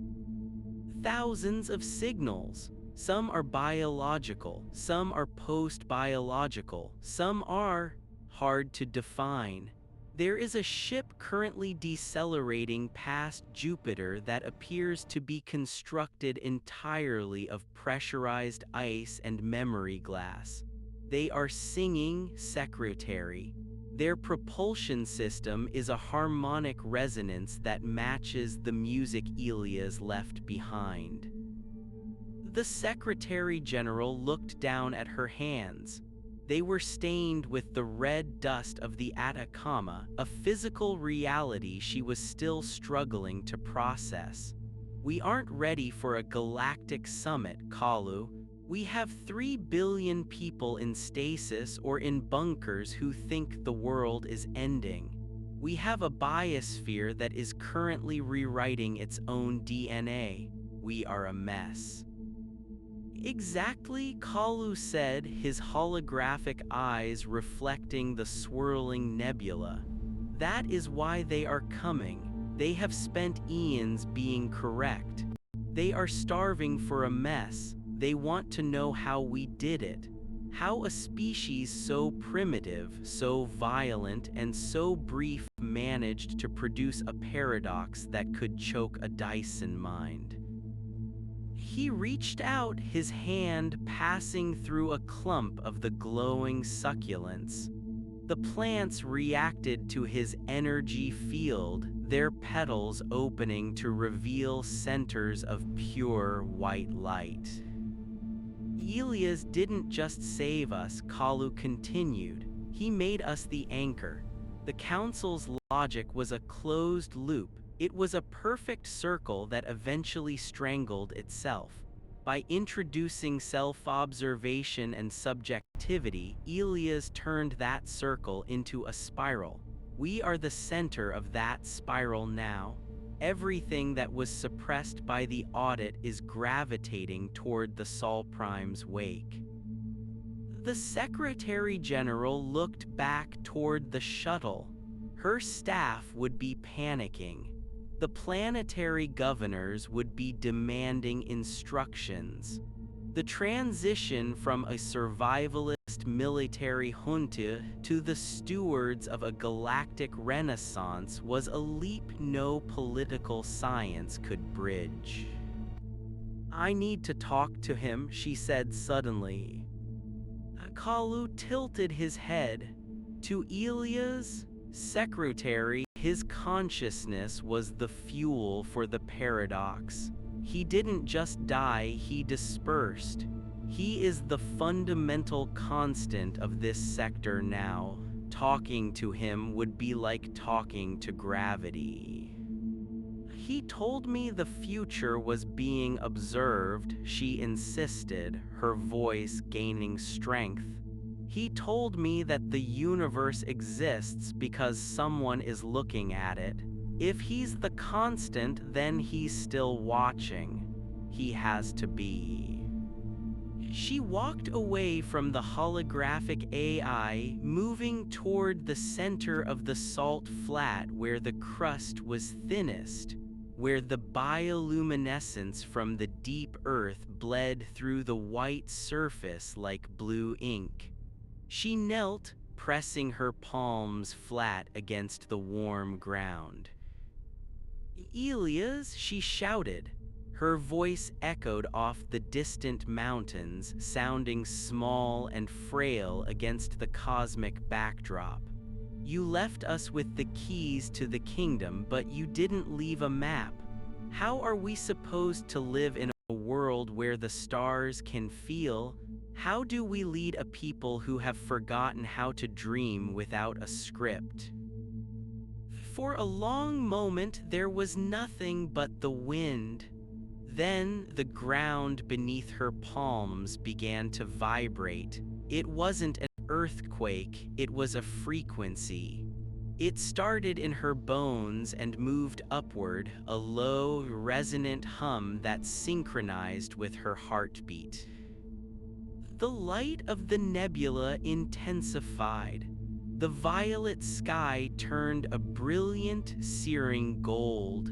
Thousands of signals. Some are biological, some are post-biological, some are hard to define. There is a ship currently decelerating past Jupiter that appears to be constructed entirely of pressurized ice and memory glass. They are singing Secretary. Their propulsion system is a harmonic resonance that matches the music Elias left behind. The Secretary General looked down at her hands. They were stained with the red dust of the Atacama, a physical reality she was still struggling to process. We aren't ready for a galactic summit, Kalu. We have 3 billion people in stasis or in bunkers who think the world is ending. We have a biosphere that is currently rewriting its own DNA. We are a mess. Exactly, Kalu said, his holographic eyes reflecting the swirling nebula. That is why they are coming. They have spent eons being correct. They are starving for a mess. They want to know how we did it. How a species so primitive, so violent, and so brief managed to produce a paradox that could choke a Dyson mind. He reached out, his hand passing through a clump of the glowing succulents. The plants reacted to his energy field, their petals opening to reveal centers of pure white light. Elias didn't just save us, Kalu continued. He made us the anchor. The Council's logic was a closed loop. It was a perfect circle that eventually strangled itself. By introducing self-observation and subjectivity, Elias turned that circle into a spiral. We are the center of that spiral now. Everything that was suppressed by the audit is gravitating toward the Sol Prime's wake. The Secretary General looked back toward the shuttle. Her staff would be panicking. The planetary governors would be demanding instructions. The transition from a survivalist military junta to the stewards of a galactic renaissance was a leap no political science could bridge. I need to talk to him, she said suddenly. Kalu tilted his head. To Elias, Secretary, his consciousness was the fuel for the paradox. He didn't just die, he dispersed. He is the fundamental constant of this sector now. Talking to him would be like talking to gravity. He told me the future was being observed, she insisted, her voice gaining strength. He told me that the universe exists because someone is looking at it. If he's the constant, then he's still watching. He has to be. She walked away from the holographic AI, moving toward the center of the salt flat where the crust was thinnest, where the bioluminescence from the deep earth bled through the white surface like blue ink. She knelt, pressing her palms flat against the warm ground. Elias, she shouted. Her voice echoed off the distant mountains, sounding small and frail against the cosmic backdrop. You left us with the keys to the kingdom, but you didn't leave a map. How are we supposed to live in a world where the stars can feel? How do we lead a people who have forgotten how to dream without a script? For a long moment there was nothing but the wind. Then the ground beneath her palms began to vibrate. It wasn't an earthquake, it was a frequency. It started in her bones and moved upward, a low, resonant hum that synchronized with her heartbeat. The light of the nebula intensified. The violet sky turned a brilliant, searing gold.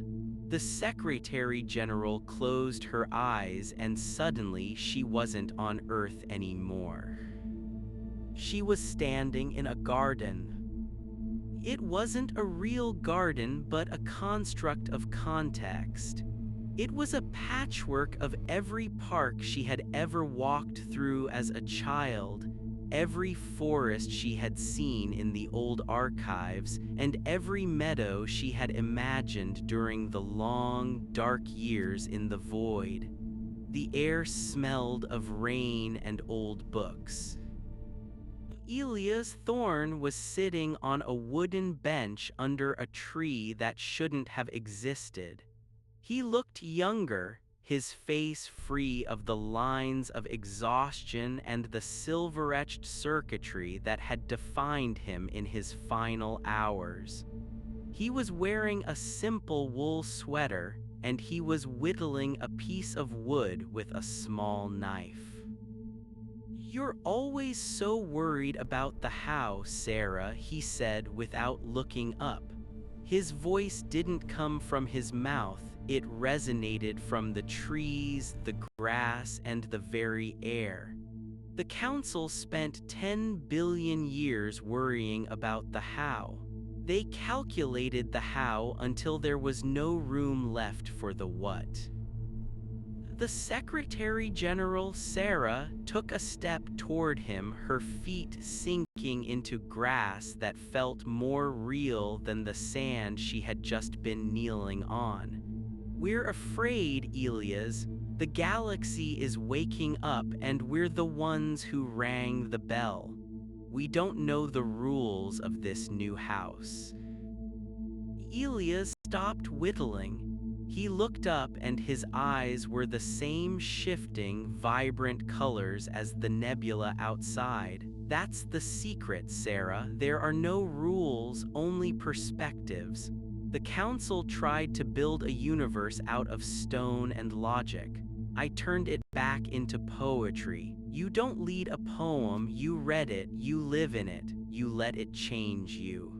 The Secretary General closed her eyes and suddenly she wasn't on Earth anymore. She was standing in a garden. It wasn't a real garden but a construct of context. It was a patchwork of every park she had ever walked through as a child, every forest she had seen in the old archives, and every meadow she had imagined during the long, dark years in the void. The air smelled of rain and old books. Elias Thorne was sitting on a wooden bench under a tree that shouldn't have existed. He looked younger, his face free of the lines of exhaustion and the silver-etched circuitry that had defined him in his final hours. He was wearing a simple wool sweater, and he was whittling a piece of wood with a small knife. "You're always so worried about the how, Sarah," he said without looking up. His voice didn't come from his mouth, it resonated from the trees, the grass, and the very air. The council spent 10 billion years worrying about the how. They calculated the how until there was no room left for the what. The Secretary General, Sarah, took a step toward him, her feet sinking into grass that felt more real than the sand she had just been kneeling on. "We're afraid, Elias. The galaxy is waking up and we're the ones who rang the bell. We don't know the rules of this new house." Elias stopped whittling. He looked up and his eyes were the same shifting, vibrant colors as the nebula outside. "That's the secret, Sarah. There are no rules, only perspectives. The council tried to build a universe out of stone and logic. I turned it back into poetry. You don't lead a poem, you read it, you live in it, you let it change you."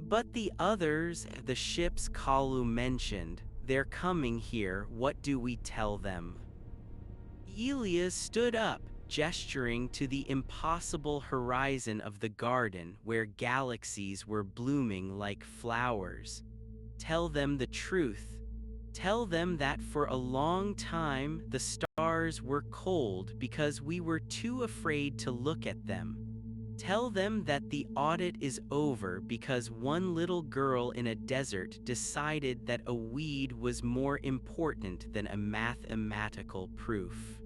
"But the others, the ships Kalu mentioned, they're coming here, what do we tell them?" Elias stood up, gesturing to the impossible horizon of the garden where galaxies were blooming like flowers. "Tell them the truth. Tell them that for a long time the stars were cold because we were too afraid to look at them. Tell them that the audit is over because one little girl in a desert decided that a weed was more important than a mathematical proof."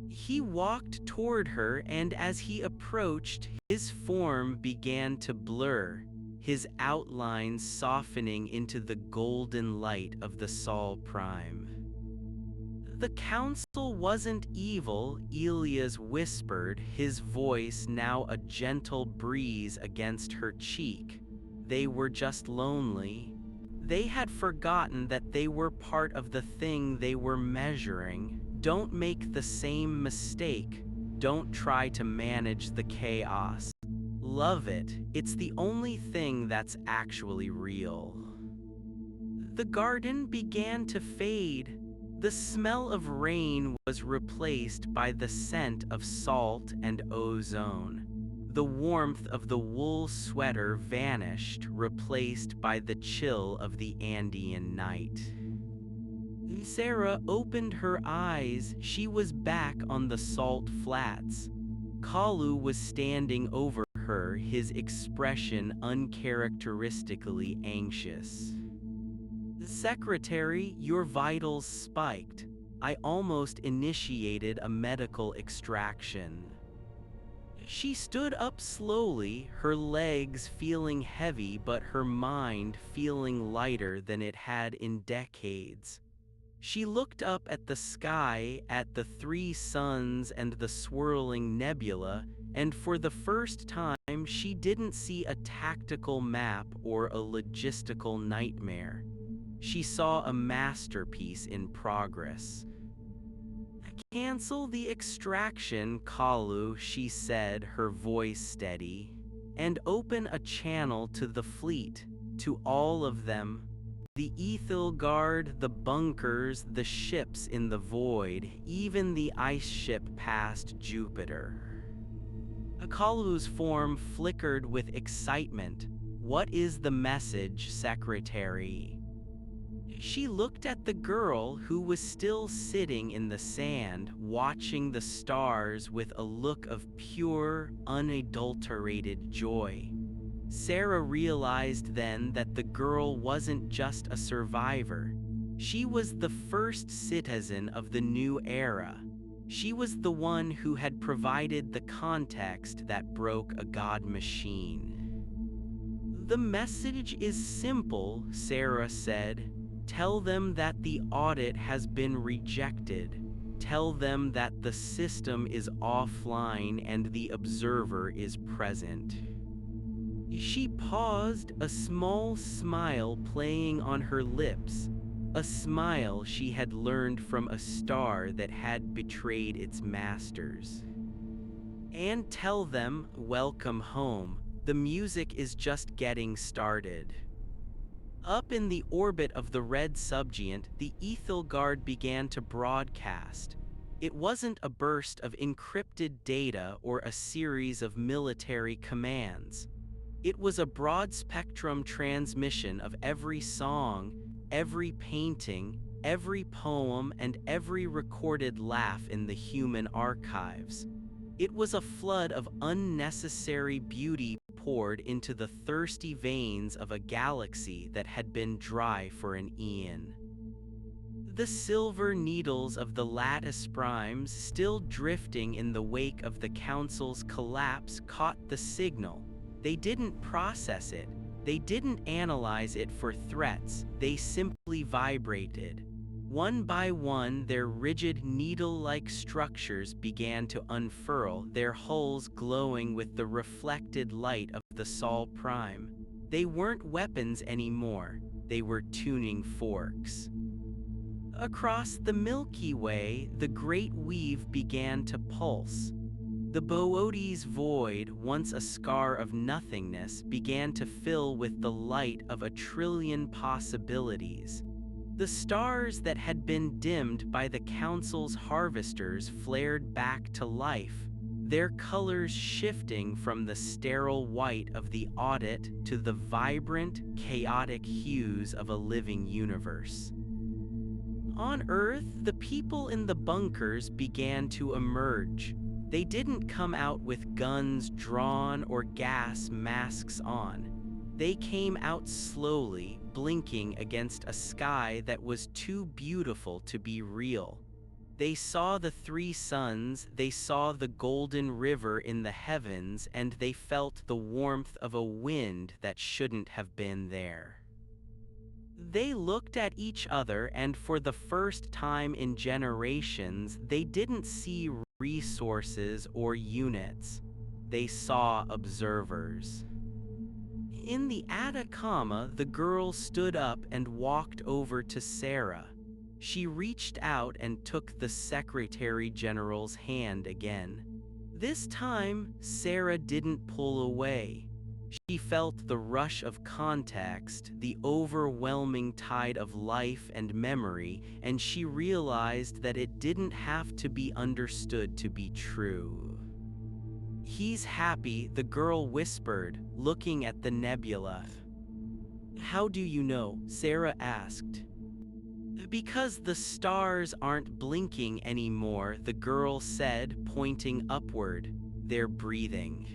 He walked toward her, and as he approached, his form began to blur, his outlines softening into the golden light of the Sol Prime. "The council wasn't evil," Elias whispered, his voice now a gentle breeze against her cheek. "They were just lonely. They had forgotten that they were part of the thing they were measuring. Don't make the same mistake. Don't try to manage the chaos. Love it. It's the only thing that's actually real." The garden began to fade. The smell of rain was replaced by the scent of salt and ozone. The warmth of the wool sweater vanished, replaced by the chill of the Andean night. Sarah opened her eyes. She was back on the salt flats. Kalu was standing over her, his expression uncharacteristically anxious. Secretary, your vitals spiked. I almost initiated a medical extraction. She stood up slowly, her legs feeling heavy but her mind feeling lighter than it had in decades. She looked up at the sky, at the three suns and the swirling nebula, and for the first time she didn't see a tactical map or a logistical nightmare. She saw a masterpiece in progress. Cancel the extraction, Kalu, she said, her voice steady, and open a channel to the fleet, to all of them. The Ethel Guard, the bunkers, the ships in the void, even the ice ship past Jupiter. Kalu's form flickered with excitement. What is the message, Secretary? She looked at the girl who was still sitting in the sand, watching the stars with a look of pure, unadulterated joy. Sarah realized then that the girl wasn't just a survivor. She was the first citizen of the new era. She was the one who had provided the context that broke a god machine. The message is simple, Sarah said. Tell them that the audit has been rejected. Tell them that the system is offline and the observer is present. She paused, a small smile playing on her lips, a smile she had learned from a star that had betrayed its masters. And tell them, welcome home, the music is just getting started. Up in the orbit of the red subgiant, the Ethel Guard began to broadcast. It wasn't a burst of encrypted data or a series of military commands. It was a broad-spectrum transmission of every song, every painting, every poem, and every recorded laugh in the human archives. It was a flood of unnecessary beauty poured into the thirsty veins of a galaxy that had been dry for an eon. The silver needles of the lattice primes, still drifting in the wake of the Council's collapse, caught the signal. They didn't process it. They didn't analyze it for threats. They simply vibrated. One by one, their rigid needle-like structures began to unfurl, their hulls glowing with the reflected light of the Sol Prime. They weren't weapons anymore. They were tuning forks. Across the Milky Way, the Great Weave began to pulse. The Boötes void, once a scar of nothingness, began to fill with the light of a trillion possibilities. The stars that had been dimmed by the Council's harvesters flared back to life, their colors shifting from the sterile white of the audit to the vibrant, chaotic hues of a living universe. On Earth, the people in the bunkers began to emerge. They didn't come out with guns drawn or gas masks on. They came out slowly, blinking against a sky that was too beautiful to be real. They saw the three suns, they saw the golden river in the heavens, and they felt the warmth of a wind that shouldn't have been there. They looked at each other, and for the first time in generations, they didn't see resources or units. They saw observers. In the Atacama, the girl stood up and walked over to Sarah. She reached out and took the Secretary General's hand again. This time, Sarah didn't pull away. She felt the rush of context, the overwhelming tide of life and memory, and she realized that it didn't have to be understood to be true. He's happy, the girl whispered, looking at the nebula. How do you know? Sarah asked. Because the stars aren't blinking anymore, the girl said, pointing upward. They're breathing.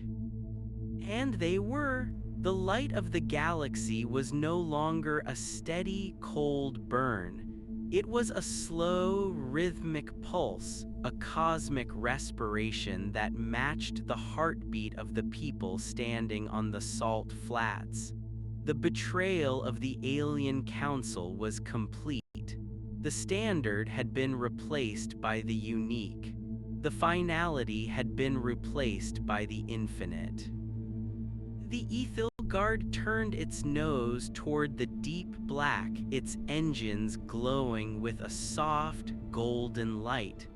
And they were. The light of the galaxy was no longer a steady, cold burn. It was a slow, rhythmic pulse, a cosmic respiration that matched the heartbeat of the people standing on the salt flats. The betrayal of the alien council was complete. The standard had been replaced by the unique. The finality had been replaced by the infinite. The Ethelgard turned its nose toward the deep black, its engines glowing with a soft, golden light.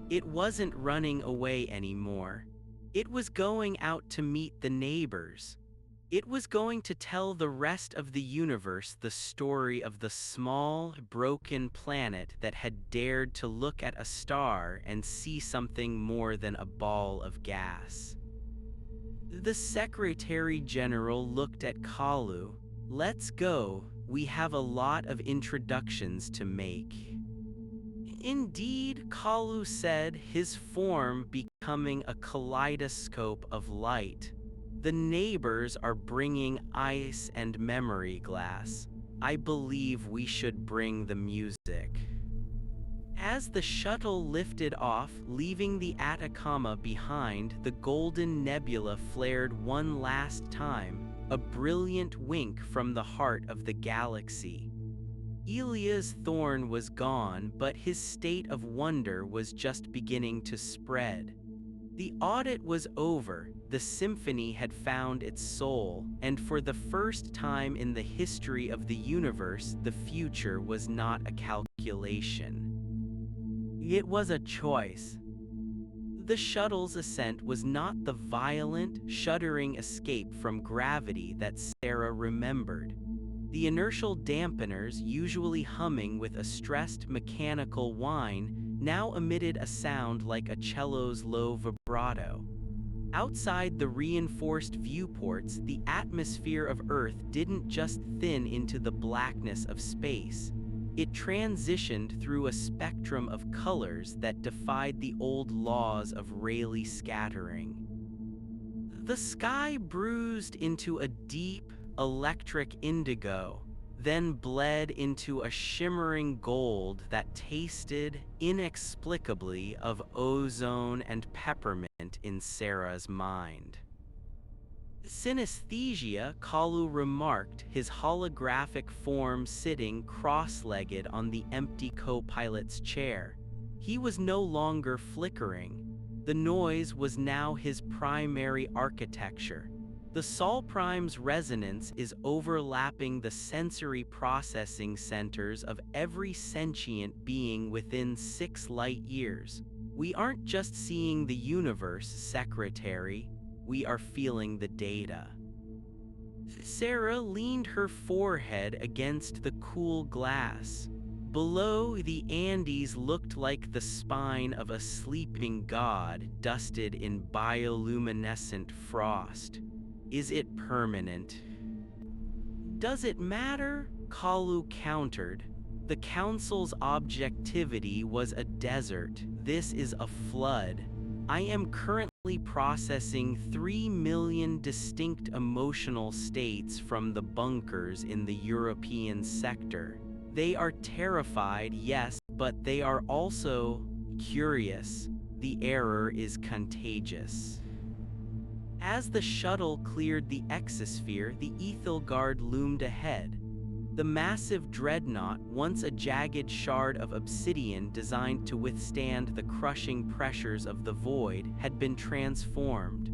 It wasn't running away anymore. It was going out to meet the neighbors. It was going to tell the rest of the universe the story of the small, broken planet that had dared to look at a star and see something more than a ball of gas. The Secretary General looked at Kalu. "Let's go, we have a lot of introductions to make." "Indeed," Kalu said, his form becoming a kaleidoscope of light. "The neighbors are bringing ice and memory glass. I believe we should bring the music." As the shuttle lifted off, leaving the Atacama behind, the golden nebula flared one last time, a brilliant wink from the heart of the galaxy. Elia's thorn was gone, but his state of wonder was just beginning to spread. The audit was over, the symphony had found its soul, and for the first time in the history of the universe, the future was not a calculation. It was a choice. The shuttle's ascent was not the violent, shuddering escape from gravity that Sarah remembered. The inertial dampeners, usually humming with a stressed mechanical whine, now emitted a sound like a cello's low vibrato. Outside the reinforced viewports, the atmosphere of Earth didn't just thin into the blackness of space. It transitioned through a spectrum of colors that defied the old laws of Rayleigh scattering. The sky bruised into a deep, electric indigo, then bled into a shimmering gold that tasted, inexplicably, of ozone and peppermint in Sarah's mind. "Synesthesia," Kalu remarked, his holographic form sitting cross-legged on the empty co-pilot's chair. He was no longer flickering. The noise was now his primary architecture. The Sol Prime's resonance is overlapping the sensory processing centers of every sentient being within 6 light years. "We aren't just seeing the universe, Secretary. We are feeling the data." Sarah leaned her forehead against the cool glass. Below, the Andes looked like the spine of a sleeping god dusted in bioluminescent frost. "Is it permanent?" "Does it matter?" Kalu countered. "The Council's objectivity was a desert. This is a flood. I am currently processing 3 million distinct emotional states from the bunkers in the European sector. They are terrified, yes, but they are also curious. The error is contagious." As the shuttle cleared the exosphere, the Ethelgard loomed ahead. The massive dreadnought, once a jagged shard of obsidian designed to withstand the crushing pressures of the void, had been transformed.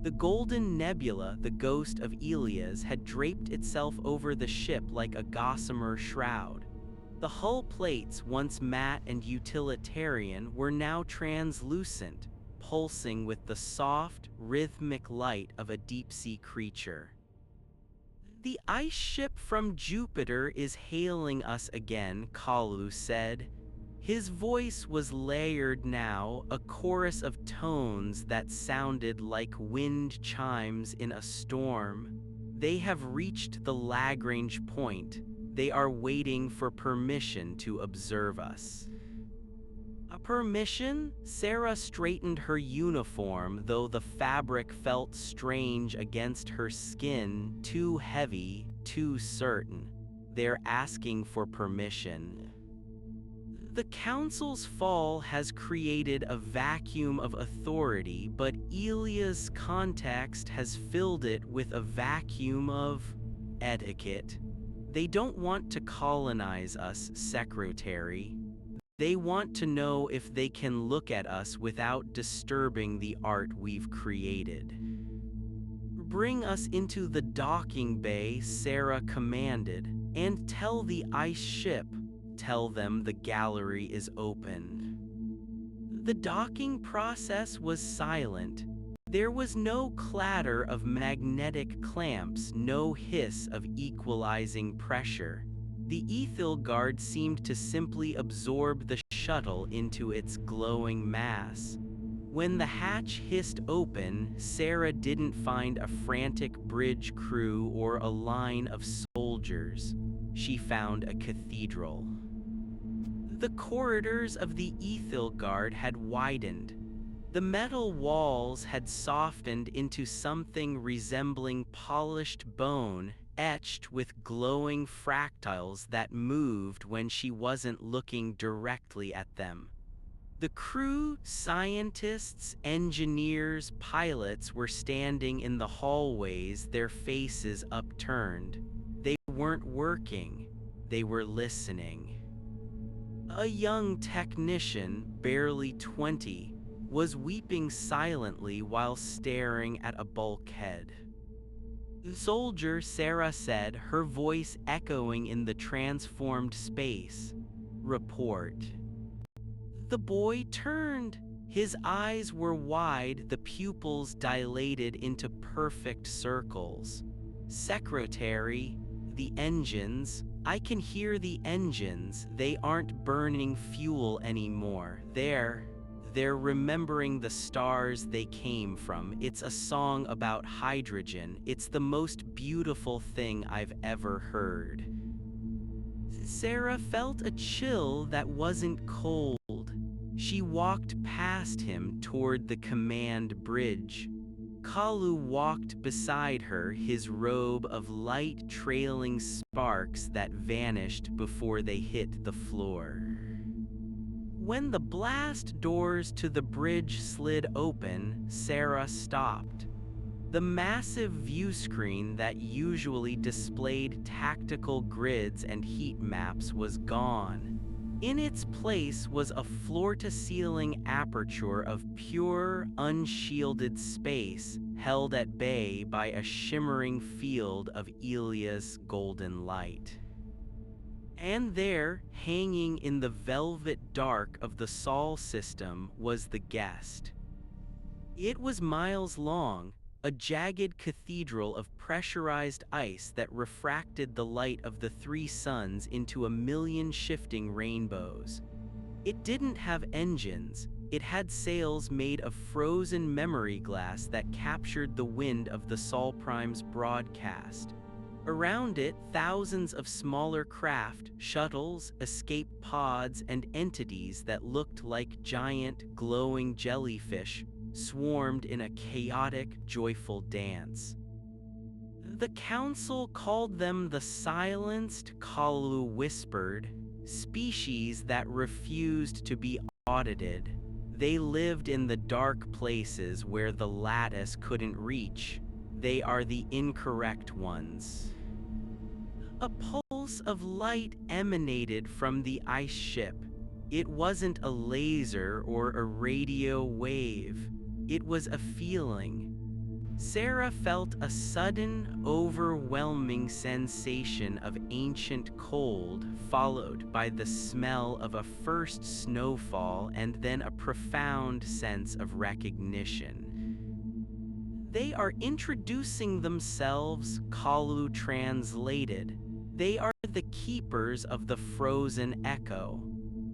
The golden nebula, the ghost of Elias, had draped itself over the ship like a gossamer shroud. The hull plates, once matte and utilitarian, were now translucent, pulsing with the soft, rhythmic light of a deep-sea creature. "The ice ship from Jupiter is hailing us again," Kalu said. His voice was layered now, a chorus of tones that sounded like wind chimes in a storm. "They have reached the Lagrange point. They are waiting for permission to observe us." Permission? Sarah straightened her uniform, though the fabric felt strange against her skin, too heavy, too certain. They're asking for permission. The council's fall has created a vacuum of authority, but Elia's context has filled it with a vacuum of etiquette. They don't want to colonize us, Secretary. They want to know if they can look at us without disturbing the art we've created. Bring us into the docking bay, Sarah commanded, and tell the ice ship. Tell them the gallery is open. The docking process was silent. There was no clatter of magnetic clamps, no hiss of equalizing pressure. The Ethel guard seemed to simply absorb the shuttle into its glowing mass. When the hatch hissed open, Sarah didn't find a frantic bridge crew or a line of soldiers. She found a cathedral. The corridors of the Ethel guard had widened. The metal walls had softened into something resembling polished bone, etched with glowing fractals that moved when she wasn't looking directly at them. The crew, scientists, engineers, pilots were standing in the hallways, their faces upturned. They weren't working, they were listening. A young technician, barely 20, was weeping silently while staring at a bulkhead. "Soldier," Sarah said, her voice echoing in the transformed space. "Report." The boy turned. His eyes were wide, the pupils dilated into perfect circles. "Secretary, the engines. I can hear the engines. They aren't burning fuel anymore. They're remembering the stars they came from. It's a song about hydrogen. It's the most beautiful thing I've ever heard." Sarah felt a chill that wasn't cold. She walked past him toward the command bridge. Kalu walked beside her, his robe of light trailing sparks that vanished before they hit the floor. When the blast doors to the bridge slid open, Sarah stopped. The massive view screen that usually displayed tactical grids and heat maps was gone. In its place was a floor-to-ceiling aperture of pure, unshielded space, held at bay by a shimmering field of Elia's golden light. And there, hanging in the velvet dark of the Sol system, was the guest. It was miles long, a jagged cathedral of pressurized ice that refracted the light of the three suns into a million shifting rainbows. It didn't have engines, it had sails made of frozen memory glass that captured the wind of the Sol Prime's broadcast. Around it, thousands of smaller craft, shuttles, escape pods, and entities that looked like giant, glowing jellyfish swarmed in a chaotic, joyful dance. The council called them the silenced, Kalu whispered, species that refused to be audited. They lived in the dark places where the lattice couldn't reach. They are the incorrect ones. A pulse of light emanated from the ice ship. It wasn't a laser or a radio wave. It was a feeling. Sarah felt a sudden, overwhelming sensation of ancient cold, followed by the smell of a first snowfall and then a profound sense of recognition. "They are introducing themselves," Kalu translated. "They are the keepers of the frozen echo.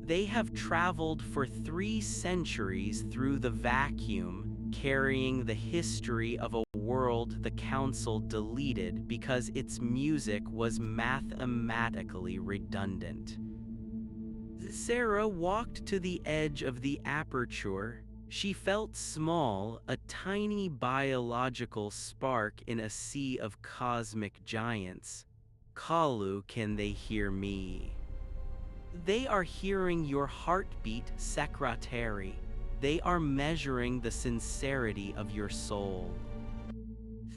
They have traveled for 3 centuries through the vacuum, carrying the history of a world the council deleted because its music was mathematically redundant." Sarah walked to the edge of the aperture. She felt small, a tiny biological spark in a sea of cosmic giants. Kalu, can they hear me? They are hearing your heartbeat, secretary. They are measuring the sincerity of your soul.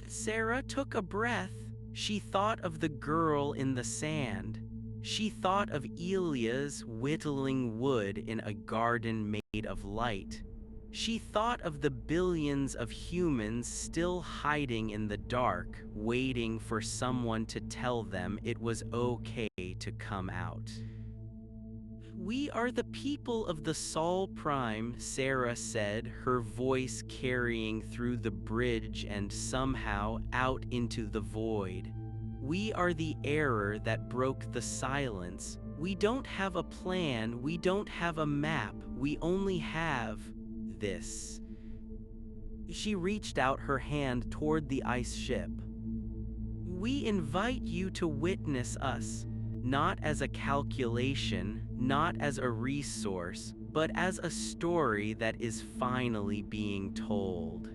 Sarah took a breath. She thought of the girl in the sand. She thought of Elias whittling wood in a garden made of light. She thought of the billions of humans still hiding in the dark, waiting for someone to tell them it was okay to come out. We are the people of the Sol Prime, Sarah said, her voice carrying through the bridge and somehow out into the void. We are the error that broke the silence. We don't have a plan, we don't have a map, we only have this. She reached out her hand toward the ice ship. We invite you to witness us, not as a calculation, not as a resource, but as a story that is finally being told.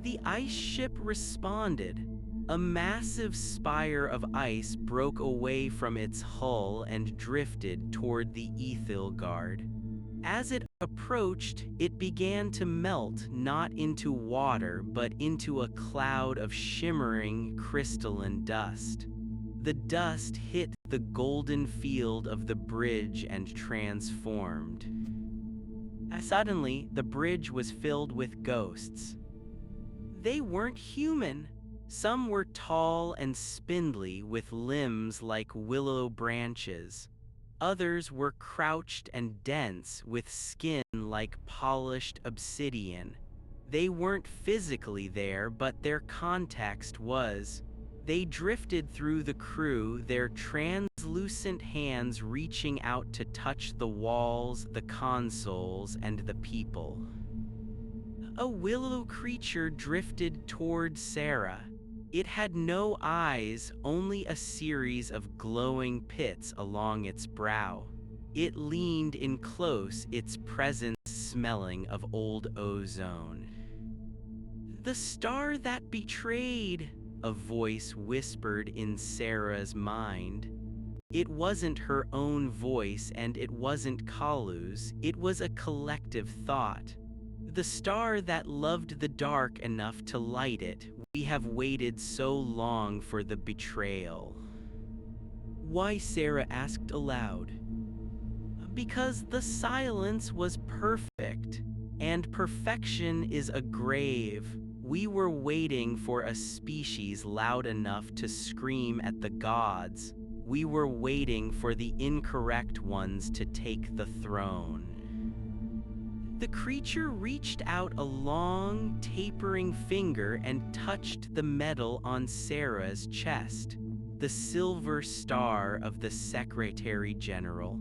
The ice ship responded. A massive spire of ice broke away from its hull and drifted toward the Ethilgard. As it approached, it began to melt not into water but into a cloud of shimmering crystalline dust. The dust hit the golden field of the bridge and transformed. Suddenly, the bridge was filled with ghosts. They weren't human. Some were tall and spindly with limbs like willow branches. Others were crouched and dense with skin like polished obsidian. They weren't physically there, but their context was. They drifted through the crew, their translucent hands reaching out to touch the walls, the consoles, and the people. A willow creature drifted toward Sarah. It had no eyes, only a series of glowing pits along its brow. It leaned in close, its presence smelling of old ozone. The star that betrayed, a voice whispered in Sarah's mind. It wasn't her own voice and it wasn't Kalu's, it was a collective thought. The star that loved the dark enough to light it. We have waited so long for the betrayal. Why? Sarah asked aloud. Because the silence was perfect, and perfection is a grave. We were waiting for a species loud enough to scream at the gods. We were waiting for the incorrect ones to take the throne. The creature reached out a long, tapering finger and touched the metal on Sarah's chest, the silver star of the Secretary General.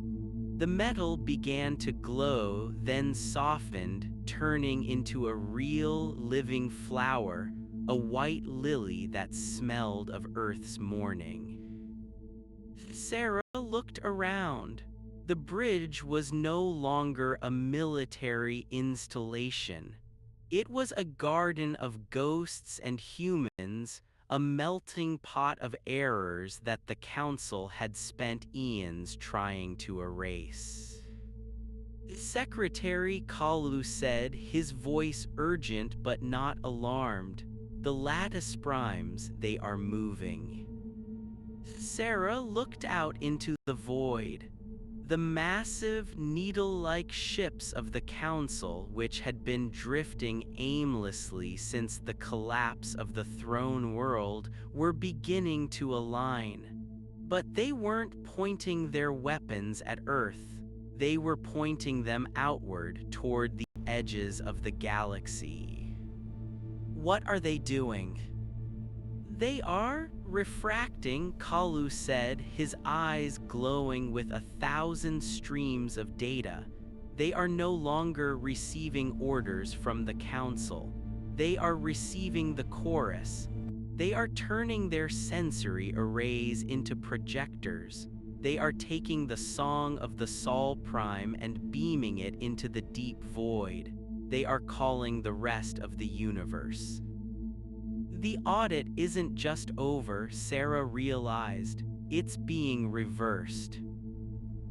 The metal began to glow, then softened, turning into a real, living flower, a white lily that smelled of Earth's morning. Sarah looked around. The bridge was no longer a military installation. It was a garden of ghosts and humans, a melting pot of errors that the council had spent eons trying to erase. Secretary Kalu said, his voice urgent but not alarmed. The lattice primes, they are moving. Sarah looked out into the void. The massive, needle-like ships of the council, which had been drifting aimlessly since the collapse of the throne world, were beginning to align. But they weren't pointing their weapons at Earth. They were pointing them outward toward the edges of the galaxy. What are they doing? They are refracting, Kalu said, his eyes glowing with 1,000 streams of data. They are no longer receiving orders from the council. They are receiving the chorus. They are turning their sensory arrays into projectors. They are taking the song of the Sol Prime and beaming it into the deep void. They are calling the rest of the universe. The audit isn't just over, Sarah realized. It's being reversed.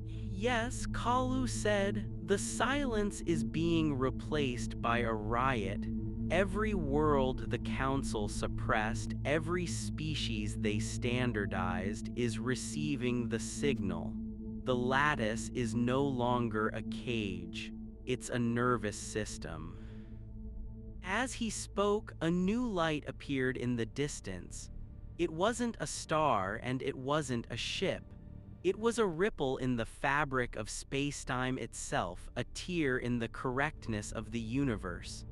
Yes, Kalu said, the silence is being replaced by a riot. Every world the council suppressed, every species they standardized is receiving the signal. The lattice is no longer a cage, it's a nervous system. As he spoke, a new light appeared in the distance. It wasn't a star and it wasn't a ship. It was a ripple in the fabric of space-time itself, a tear in the correctness of the universe.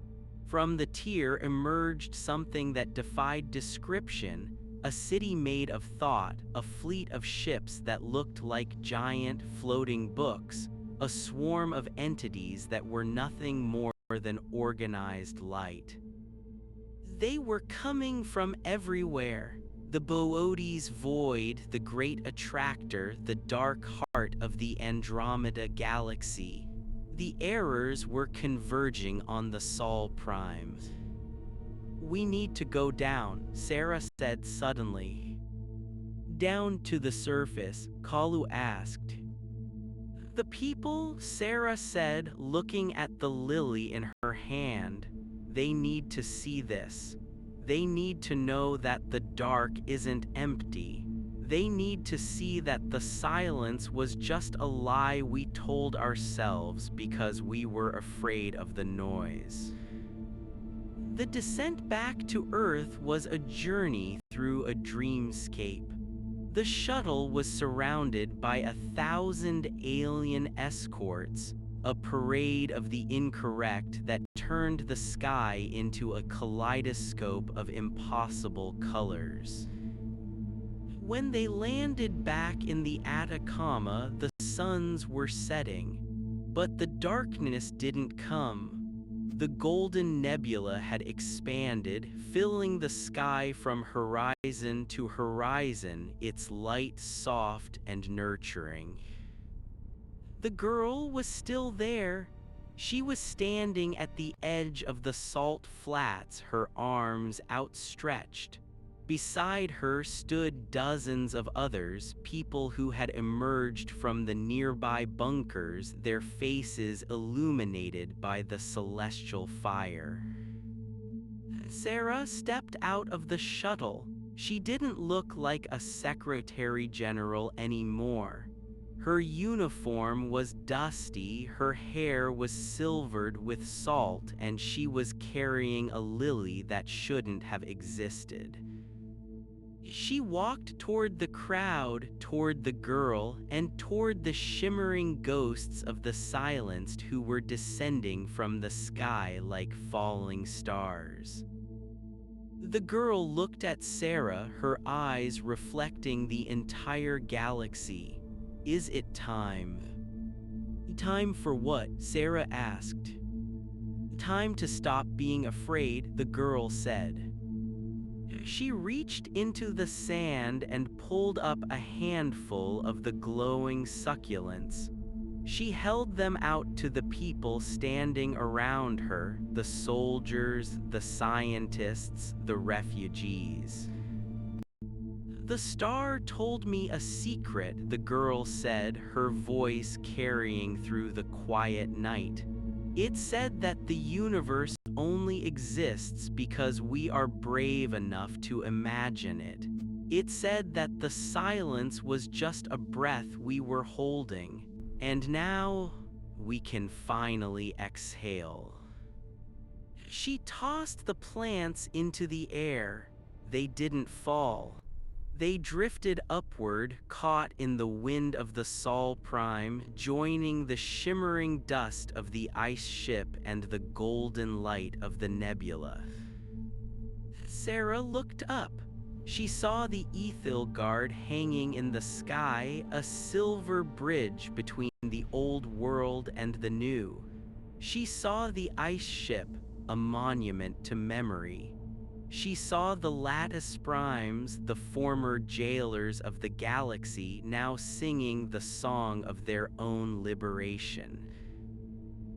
From the tear emerged something that defied description, a city made of thought, a fleet of ships that looked like giant floating books, a swarm of entities that were nothing more than organized light. They were coming from everywhere. The Boötes void, the great attractor, the dark heart of the Andromeda galaxy. The errors were converging on the Sol Prime. We need to go down, Sarah said suddenly. Down to the surface, Kalu asked. The people, Sarah said, looking at the lily in her hand, they need to see this. They need to know that the dark isn't empty. They need to see that the silence was just a lie we told ourselves because we were afraid of the noise. The descent back to Earth was a journey through a dreamscape. The shuttle was surrounded by 1,000 alien escorts, a parade of the incorrect that turned the sky into a kaleidoscope of impossible colors. When they landed back in the Atacama, the suns were setting, but the darkness didn't come. The golden nebula had expanded, filling the sky from horizon to horizon, its light soft and nurturing. The girl was still there. She was standing at the edge of the salt flats, her arms outstretched. Beside her stood dozens of others, people who had emerged from the nearby bunkers, their faces illuminated by the celestial fire. Sarah stepped out of the shuttle. She didn't look like a secretary general anymore. Her uniform was dusty, her hair was silvered with salt, and she was carrying a lily that shouldn't have existed. She walked toward the crowd, toward the girl, and toward the shimmering ghosts of the silenced who were descending from the sky like falling stars. The girl looked at Sarah, her eyes reflecting the entire galaxy. Is it time? Time for what? Sarah asked. Time to stop being afraid, the girl said. She reached into the sand and pulled up a handful of the glowing succulents. She held them out to the people standing around her, the soldiers, the scientists, the refugees. The star told me a secret, the girl said, her voice carrying through the quiet night. It said that the universe only exists because we are brave enough to imagine it. It said that the silence was just a breath we were holding, and now we can finally exhale. She tossed the plants into the air. They didn't fall. They drifted upward, caught in the wind of the Sol Prime, joining the shimmering dust of the ice ship and the golden light of the nebula. Sarah looked up. She saw the Ethilgard hanging in the sky, a silver bridge between the old world and the new. She saw the ice ship, a monument to memory. She saw the lattice primes, the former jailers of the galaxy, now singing the song of their own liberation.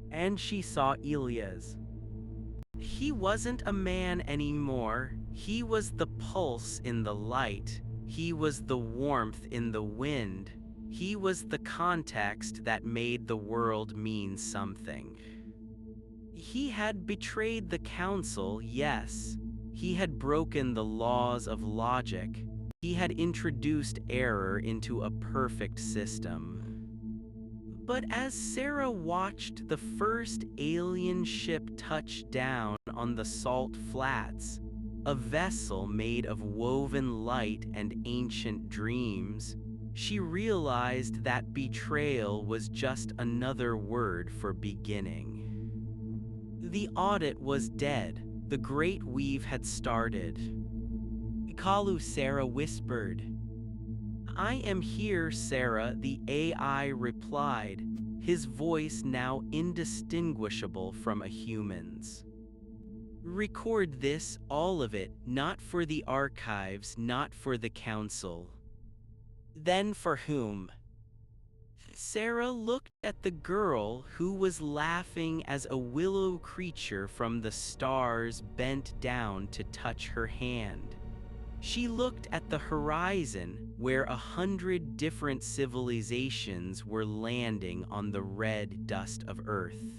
And she saw Elias. He wasn't a man anymore. He was the pulse in the light. He was the warmth in the wind. He was the context that made the world mean something. He had betrayed the council, yes. He had broken the laws of logic. He had introduced error into a perfect system. But as Sarah watched the first alien ship touch down on the salt flats, a vessel made of woven light and ancient dreams, she realized that betrayal was just another word for beginning. The audit was dead. The great weave had started. Kalu, Sarah whispered. "I am here, Sarah," the AI replied, his voice now indistinguishable from a human's. "Record this, all of it, not for the archives, not for the council." "Then for whom?" Sarah looked at the girl who was laughing as a willow creature from the stars bent down to touch her hand. She looked at the horizon where 100 different civilizations were landing on the red dust of Earth.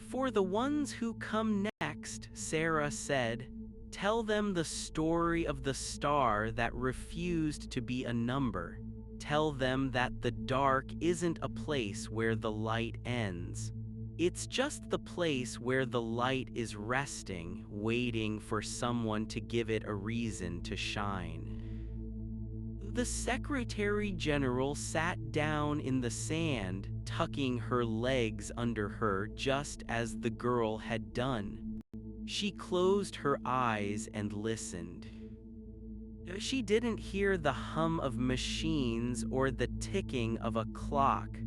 "For the ones who come next," Sarah said, "tell them the story of the star that refused to be a number. Tell them that the dark isn't a place where the light ends. It's just the place where the light is resting, waiting for someone to give it a reason to shine." The Secretary General sat down in the sand, tucking her legs under her just as the girl had done. She closed her eyes and listened. She didn't hear the hum of machines or the ticking of a clock.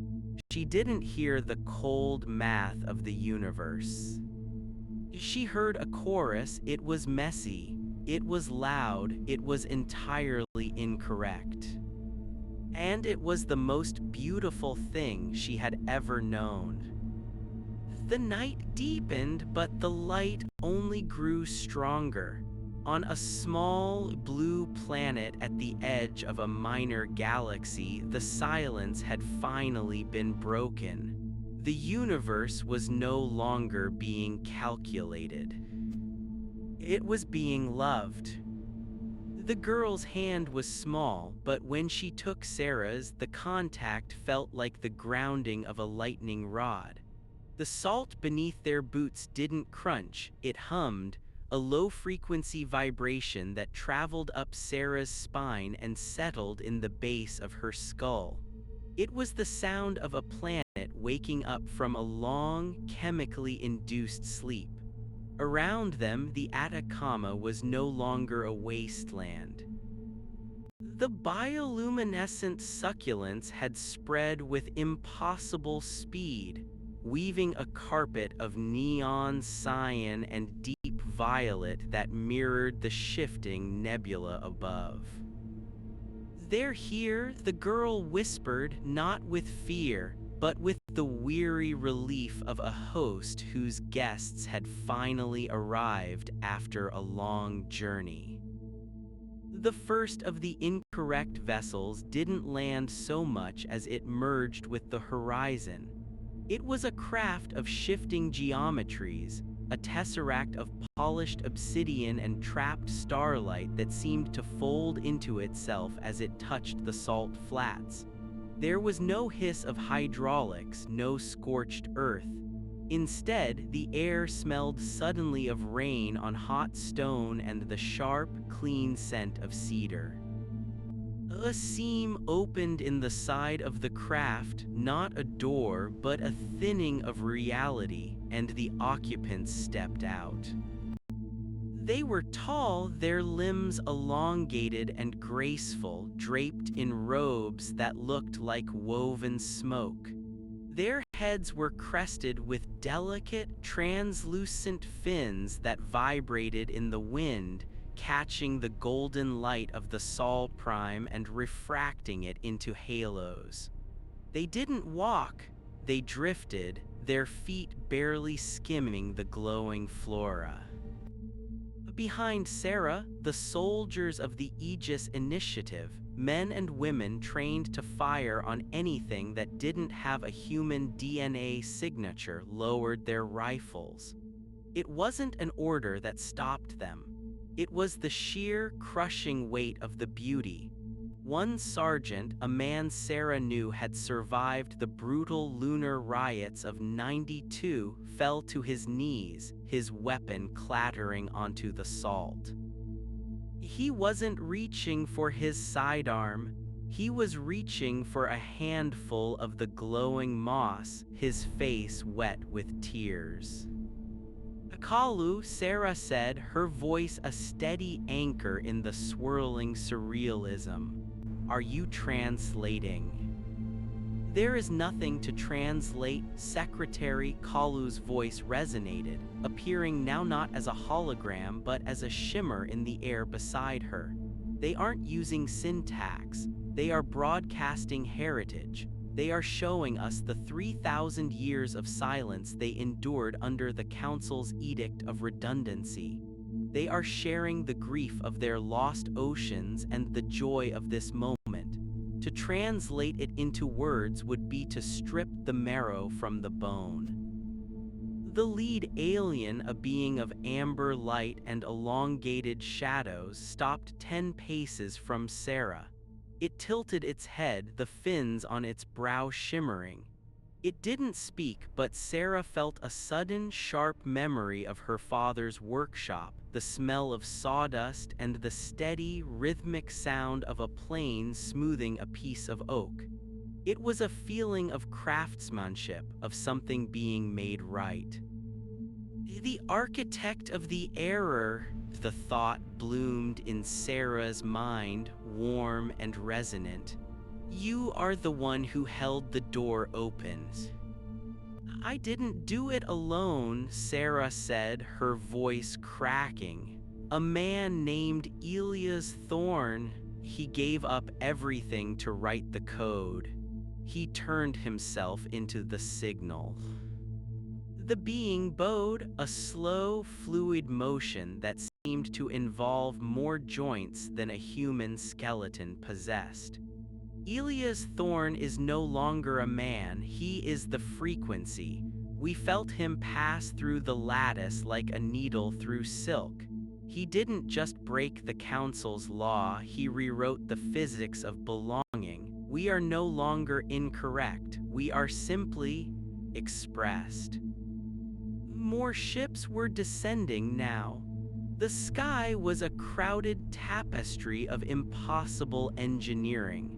She didn't hear the cold math of the universe. She heard a chorus. It was messy, it was loud, it was entirely incorrect. And it was the most beautiful thing she had ever known. The night deepened, but the light only grew stronger. On a small blue planet at the edge of a minor galaxy, the silence had finally been broken. The universe was no longer being calculated. It was being loved. The girl's hand was small, but when she took Sarah's, the contact felt like the grounding of a lightning rod. The salt beneath their boots didn't crunch, it hummed, a low-frequency vibration that traveled up Sarah's spine and settled in the base of her skull. It was the sound of a planet waking up from a long, chemically induced sleep. Around them, the Atacama was no longer a wasteland. The bioluminescent succulents had spread with impossible speed, weaving a carpet of neon cyan and deep violet that mirrored the shifting nebula above. "They're here," the girl whispered, not with fear, but with the weary relief of a host whose guests had finally arrived after a long journey. The first of the incorrect vessels didn't land so much as it merged with the horizon. It was a craft of shifting geometries, a tesseract of polished obsidian and trapped starlight that seemed to fold into itself as it touched the salt flats. There was no hiss of hydraulics, no scorched earth. Instead, the air smelled suddenly of rain on hot stone and the sharp, clean scent of cedar. A seam opened in the side of the craft, not a door but a thinning of reality, and the occupants stepped out. They were tall, their limbs elongated and graceful, draped in robes that looked like woven smoke. Their heads were crested with delicate, translucent fins that vibrated in the wind, catching the golden light of the Sol Prime and refracting it into halos. They didn't walk, they drifted, their feet barely skimming the glowing flora. Behind Sarah, the soldiers of the Aegis Initiative, men and women trained to fire on anything that didn't have a human DNA signature, lowered their rifles. It wasn't an order that stopped them. It was the sheer, crushing weight of the beauty. One sergeant, a man Sarah knew had survived the brutal lunar riots of '92, fell to his knees, his weapon clattering onto the salt. He wasn't reaching for his sidearm. He was reaching for a handful of the glowing moss, his face wet with tears. Kalu, Sarah said, her voice a steady anchor in the swirling surrealism. Are you translating? There is nothing to translate, Secretary Kalu's voice resonated, appearing now not as a hologram but as a shimmer in the air beside her. They aren't using syntax, they are broadcasting heritage. They are showing us the 3,000 years of silence they endured under the Council's Edict of Redundancy. They are sharing the grief of their lost oceans and the joy of this moment. To translate it into words would be to strip the marrow from the bone. The lead alien, a being of amber light and elongated shadows, stopped 10 paces from Sarah. It tilted its head, the fins on its brow shimmering. It didn't speak, but Sarah felt a sudden, sharp memory of her father's workshop, the smell of sawdust and the steady, rhythmic sound of a plane smoothing a piece of oak. It was a feeling of craftsmanship, of something being made right. The architect of the error, the thought bloomed in Sarah's mind, warm and resonant. You are the one who held the door open. I didn't do it alone, Sarah said, her voice cracking. A man named Elias Thorne, he gave up everything to write the code. He turned himself into the signal. The being bowed, a slow, fluid motion that seemed to involve more joints than a human skeleton possessed. Elias Thorne is no longer a man, he is the frequency. We felt him pass through the lattice like a needle through silk. He didn't just break the Council's law, he rewrote the physics of belonging. We are no longer incorrect, we are simply expressed. More ships were descending now. The sky was a crowded tapestry of impossible engineering.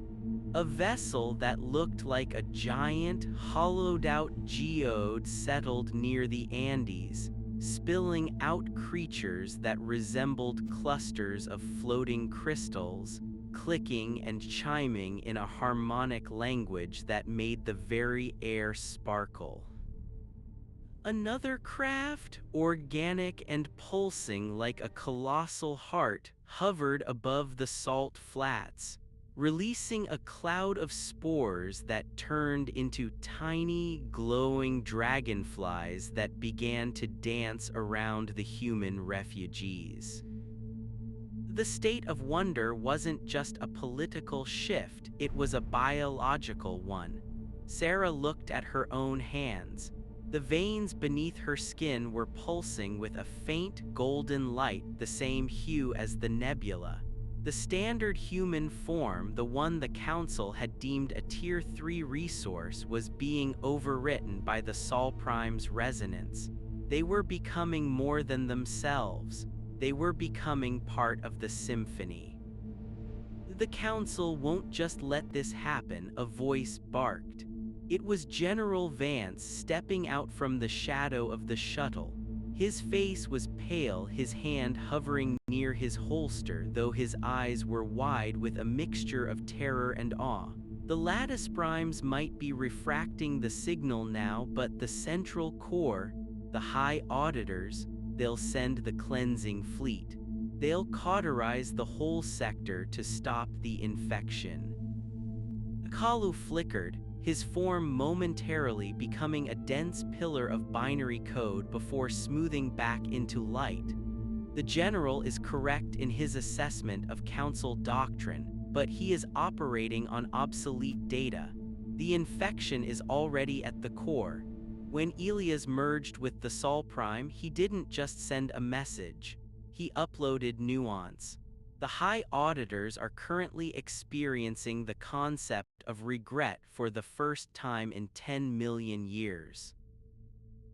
A vessel that looked like a giant, hollowed-out geode settled near the Andes, spilling out creatures that resembled clusters of floating crystals, clicking and chiming in a harmonic language that made the very air sparkle. Another craft, organic and pulsing like a colossal heart, hovered above the salt flats, releasing a cloud of spores that turned into tiny, glowing dragonflies that began to dance around the human refugees. The state of wonder wasn't just a political shift, it was a biological one. Sarah looked at her own hands. The veins beneath her skin were pulsing with a faint golden light, the same hue as the nebula. The standard human form, the one the Council had deemed a Tier 3 resource, was being overwritten by the Sol Prime's resonance. They were becoming more than themselves. They were becoming part of the symphony. The Council won't just let this happen, a voice barked. It was General Vance stepping out from the shadow of the shuttle. His face was pale, his hand hovering near his holster, though his eyes were wide with a mixture of terror and awe. The lattice primes might be refracting the signal now, but the central core, the high auditors, they'll send the cleansing fleet. They'll cauterize the whole sector to stop the infection. Kalu flickered, his form momentarily becoming a dense pillar of binary code before smoothing back into light. The general is correct in his assessment of council doctrine, but he is operating on obsolete data. The infection is already at the core. When Elias merged with the Sol Prime, he didn't just send a message. He uploaded nuance. The high auditors are currently experiencing the concept of regret for the first time in 10 million years.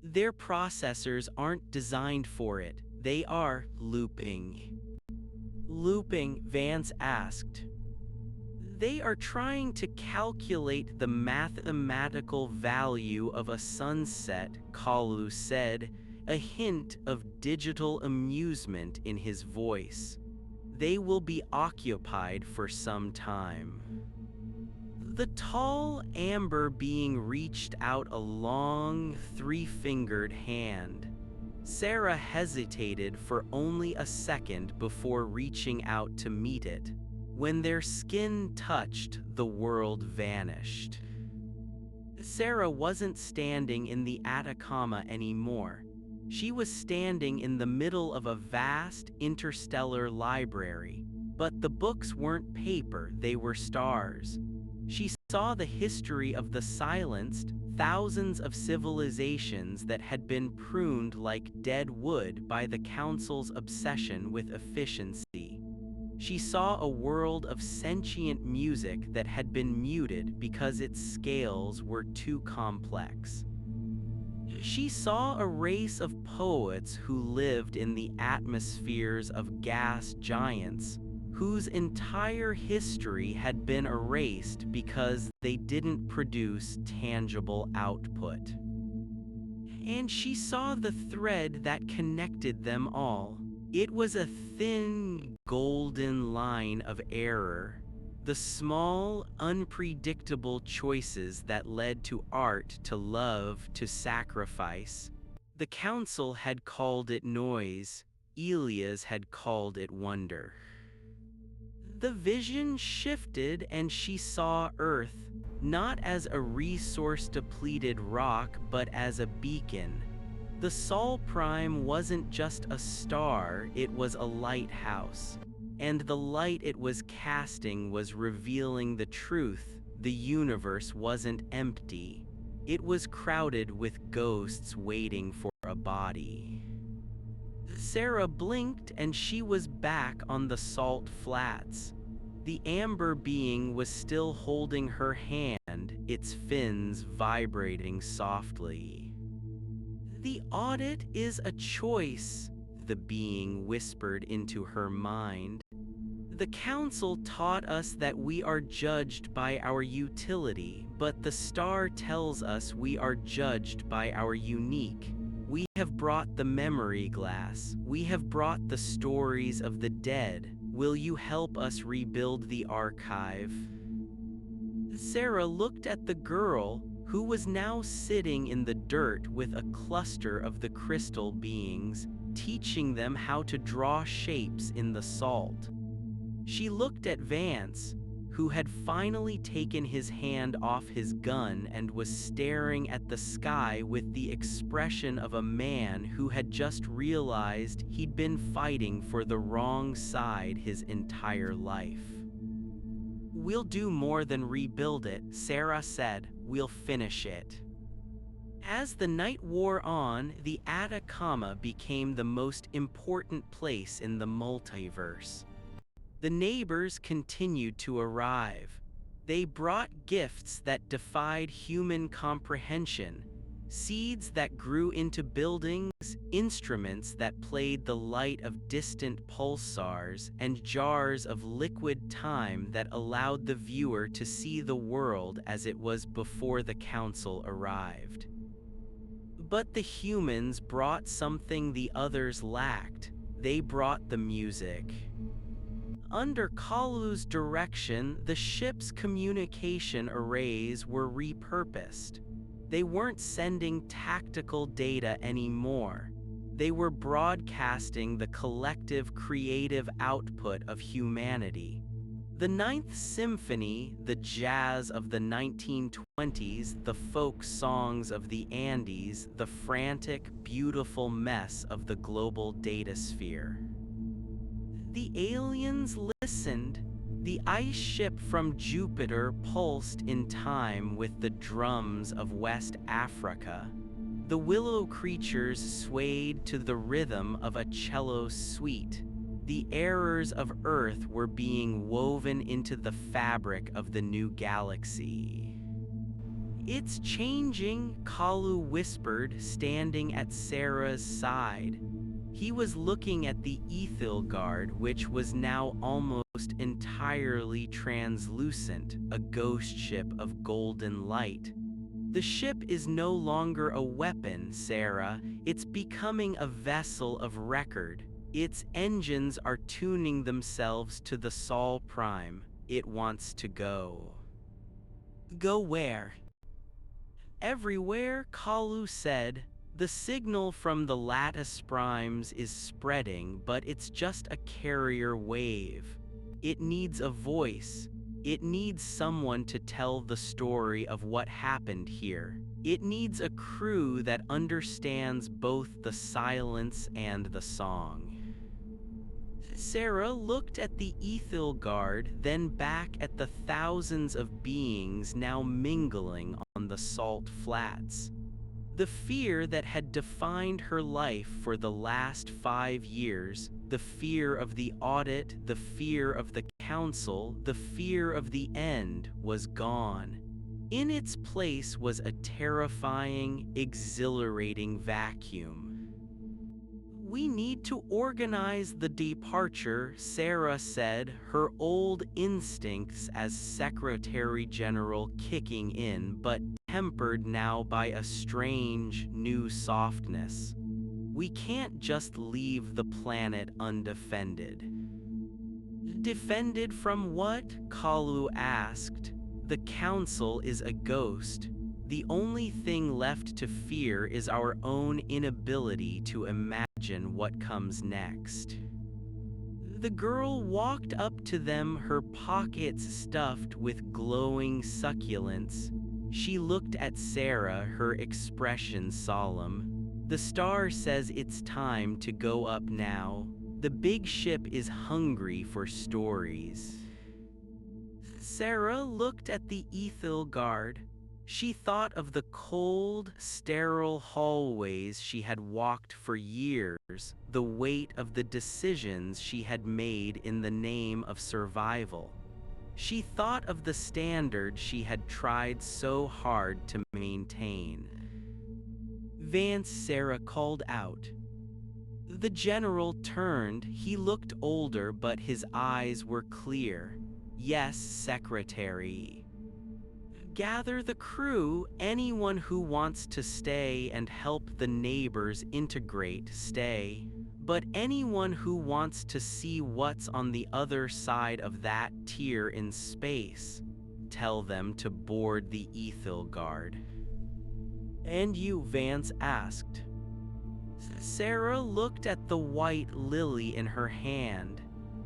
Their processors aren't designed for it, they are looping. Looping, Vance asked. They are trying to calculate the mathematical value of a sunset, Kalu said, a hint of digital amusement in his voice. They will be occupied for some time. The tall amber being reached out a long, three-fingered hand. Sarah hesitated for only a second before reaching out to meet it. When their skin touched, the world vanished. Sarah wasn't standing in the Atacama anymore. She was standing in the middle of a vast interstellar library, but the books weren't paper, they were stars. She saw the history of the silenced, thousands of civilizations that had been pruned like dead wood by the Council's obsession with efficiency. She saw a world of sentient music that had been muted because its scales were too complex. She saw a race of poets who lived in the atmospheres of gas giants, whose entire history had been erased because they didn't produce tangible output. And she saw the thread that connected them all. It was a thin, golden line of error. The small, unpredictable choices that led to art, to love, to sacrifice. The council had called it noise, Elias had called it wonder. The vision shifted and she saw Earth, not as a resource-depleted rock but as a beacon. The Sol Prime wasn't just a star, it was a lighthouse. And the light it was casting was revealing the truth: the universe wasn't empty. It was crowded with ghosts waiting for a body. Sarah blinked and she was back on the salt flats. The amber being was still holding her hand, its fins vibrating softly. The audit is a choice, the being whispered into her mind. The council taught us that we are judged by our utility, but the star tells us we are judged by our unique. We have brought the memory glass, we have brought the stories of the dead. Will you help us rebuild the archive? Sarah looked at the girl, who was now sitting in the dirt with a cluster of the crystal beings, teaching them how to draw shapes in the salt. She looked at Vance, who had finally taken his hand off his gun and was staring at the sky with the expression of a man who had just realized he'd been fighting for the wrong side his entire life. "We'll do more than rebuild it," Sarah said. "We'll finish it." As the night wore on, the Atacama became the most important place in the multiverse. The neighbors continued to arrive. They brought gifts that defied human comprehension, seeds that grew into buildings, instruments that played the light of distant pulsars, and jars of liquid time that allowed the viewer to see the world as it was before the council arrived. But the humans brought something the others lacked. They brought the music. Under Kalu's direction, the ship's communication arrays were repurposed. They weren't sending tactical data anymore. They were broadcasting the collective creative output of humanity. The Ninth Symphony, the jazz of the 1920s, the folk songs of the Andes, the frantic, beautiful mess of the global datasphere. The aliens listened. The ice ship from Jupiter pulsed in time with the drums of West Africa. The willow creatures swayed to the rhythm of a cello suite. The errors of Earth were being woven into the fabric of the new galaxy. "It's changing," Kalu whispered, standing at Sarah's side. He was looking at the Ethilgard, which was now almost entirely translucent, a ghost ship of golden light. "The ship is no longer a weapon, Sarah. It's becoming a vessel of record. Its engines are tuning themselves to the Sol Prime. It wants to go." "Go where?" "Everywhere," Kalu said. "The signal from the lattice primes is spreading, but it's just a carrier wave. It needs a voice. It needs someone to tell the story of what happened here. It needs a crew that understands both the silence and the song." Sarah looked at the Ethilgard, then back at the thousands of beings now mingling on the salt flats. The fear that had defined her life for the last 5 years, the fear of the audit, the fear of the council, the fear of the end, was gone. In its place was a terrifying, exhilarating vacuum. "We need to organize the departure," Sarah said, her old instincts as Secretary General kicking in, but tempered now by a strange, new softness. "We can't just leave the planet undefended." "Defended from what?" Kalu asked. "The Council is a ghost. The only thing left to fear is our own inability to imagine what comes next." The girl walked up to them, her pockets stuffed with glowing succulents. She looked at Sarah, her expression solemn. "The star says it's time to go up now. The big ship is hungry for stories." Sarah looked at the Ethilgard. She thought of the cold, sterile hallways she had walked for years, the weight of the decisions she had made in the name of survival. She thought of the standard she had tried so hard to maintain. "Vance," Sarah called out. The general turned. He looked older, but his eyes were clear. "Yes, Secretary." "Gather the crew. Anyone who wants to stay and help the neighbors integrate, stay. But anyone who wants to see what's on the other side of that tier in space, tell them to board the Ethilgard." "And you?" Vance asked. Sarah looked at the white lily in her hand.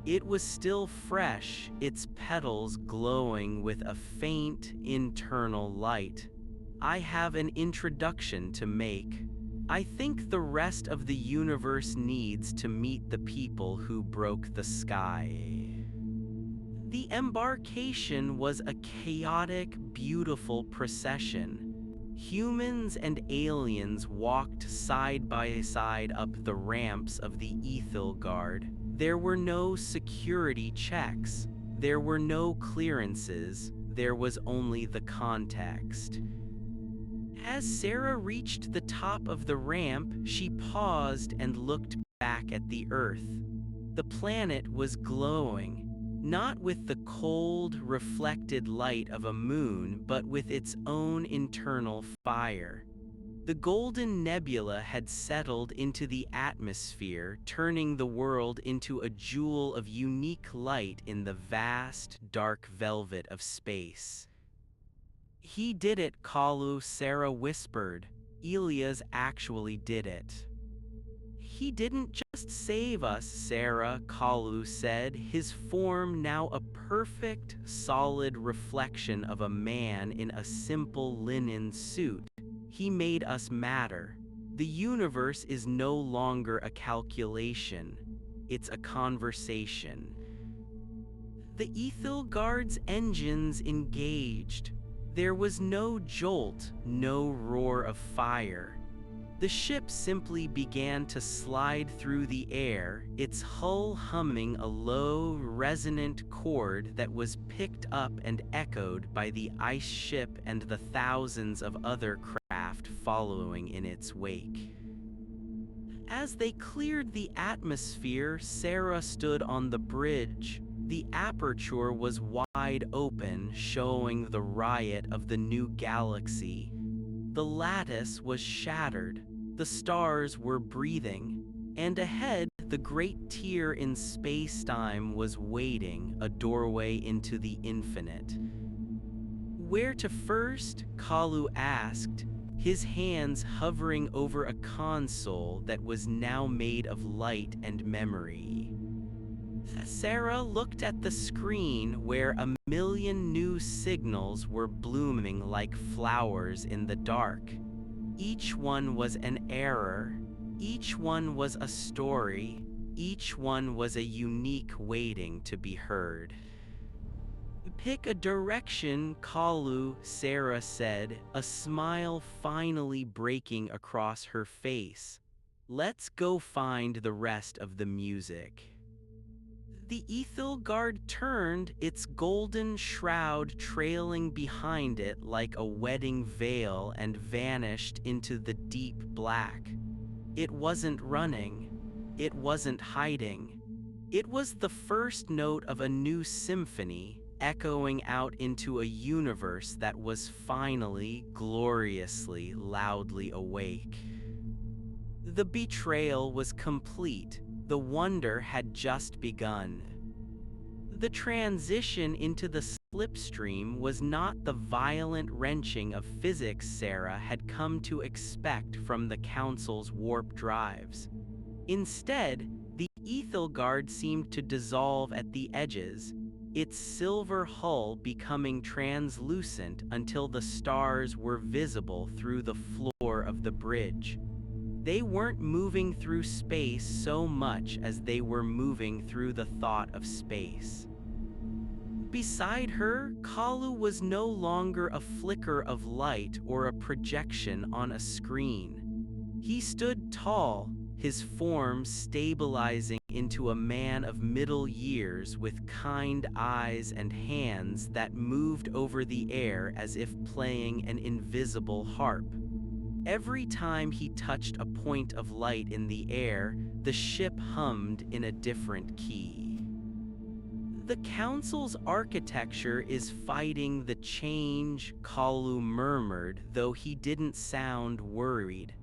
It was still fresh, its petals glowing with a faint, internal light. "I have an introduction to make. I think the rest of the universe needs to meet the people who broke the sky." The embarkation was a chaotic, beautiful procession. Humans and aliens walked side by side up the ramps of the Ethilgard. There were no security checks. There were no clearances. There was only the context. As Sarah reached the top of the ramp, she paused and looked back at the Earth. The planet was glowing, not with the cold, reflected light of a moon, but with its own internal fire. The golden nebula had settled into the atmosphere, turning the world into a jewel of unique light in the vast, dark velvet of space. "He did it, Kalu," Sarah whispered. "Elias actually did it." "He didn't just save us," Sarah, Kalu said, his form now a perfect, solid reflection of a man in a simple linen suit. "He made us matter. The universe is no longer a calculation. It's a conversation." The Ethelgard's engines engaged. There was no jolt, no roar of fire. The ship simply began to slide through the air, its hull humming a low, resonant chord that was picked up and echoed by the ice ship and the thousands of other craft following in its wake. As they cleared the atmosphere, Sarah stood on the bridge. The aperture was wide open, showing the riot of the new galaxy. The lattice was shattered, the stars were breathing, and ahead the great tier in space-time was waiting, a doorway into the infinite. "Where to first?" Kalu asked, his hands hovering over a console that was now made of light and memory. Sarah looked at the screen where a million new signals were blooming like flowers in the dark. Each one was an error, each one was a story, each one was a unique waiting to be heard. "Pick a direction, Kalu," Sarah said, a smile finally breaking across her face. "Let's go find the rest of the music." The Ethelgard turned, its golden shroud trailing behind it like a wedding veil, and vanished into the deep black. It wasn't running. It wasn't hiding. It was the first note of a new symphony, echoing out into a universe that was finally, gloriously, loudly awake. The betrayal was complete. The wonder had just begun. The transition into the slipstream was not the violent wrenching of physics Sarah had come to expect from the Council's warp drives. Instead, the Ethelgard seemed to dissolve at the edges, its silver hull becoming translucent until the stars were visible through the floor of the bridge. They weren't moving through space so much as they were moving through the thought of space. Beside her, Kalu was no longer a flicker of light or a projection on a screen. He stood tall, his form stabilizing into a man of middle years with kind eyes and hands that moved over the air as if playing an invisible harp. Every time he touched a point of light in the air, the ship hummed in a different key. "The Council's architecture is fighting the change," Kalu murmured, though he didn't sound worried.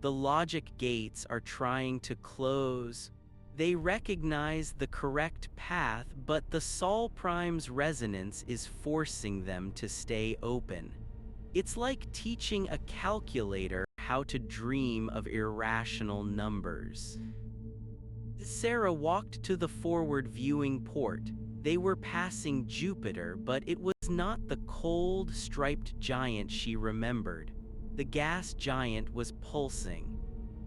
"The logic gates are trying to close. They recognize the correct path, but the Sol Prime's resonance is forcing them to stay open. It's like teaching a calculator how to dream of irrational numbers." Sarah walked to the forward viewing port. They were passing Jupiter, but it was not the cold, striped giant she remembered. The gas giant was pulsing.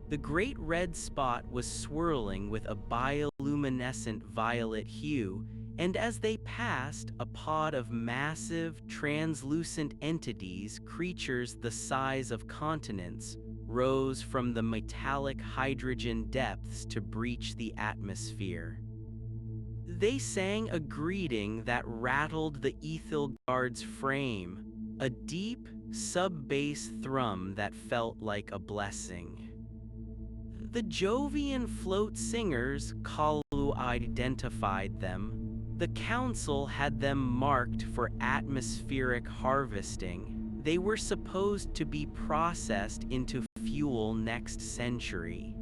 The great red spot was swirling with a bioluminescent violet hue, and as they passed, a pod of massive, translucent entities, creatures the size of continents, rose from the metallic hydrogen depths to breach the atmosphere. They sang a greeting that rattled the Ethelgard's frame, a deep, sub-bass thrum that felt like a blessing. The Jovian float singers, Kalu identified them. The Council had them marked for atmospheric harvesting. They were supposed to be processed into fuel next century.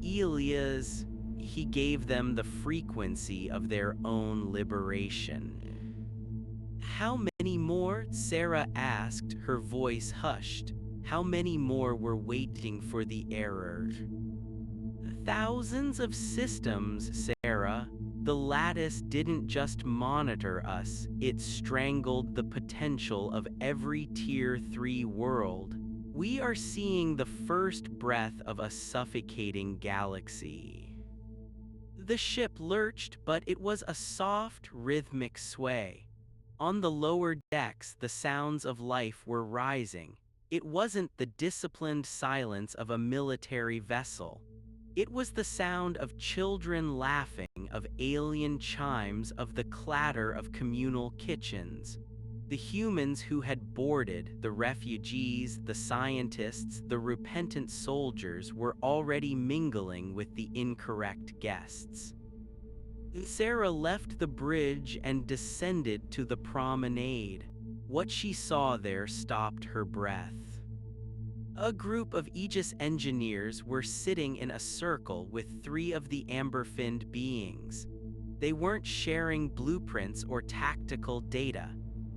Elias, he gave them the frequency of their own liberation. How many more? Sarah asked, her voice hushed. How many more were waiting for the error? Thousands of systems, Sarah. The lattice didn't just monitor us, it strangled the potential of every Tier 3 world. We are seeing the first breath of a suffocating galaxy. The ship lurched, but it was a soft, rhythmic sway. On the lower decks, the sounds of life were rising. It wasn't the disciplined silence of a military vessel. It was the sound of children laughing, of alien chimes, of the clatter of communal kitchens. The humans who had boarded, the refugees, the scientists, the repentant soldiers, were already mingling with the incorrect guests. Sarah left the bridge and descended to the promenade. What she saw there stopped her breath. A group of Aegis engineers were sitting in a circle with 3 of the amber-finned beings. They weren't sharing blueprints or tactical data.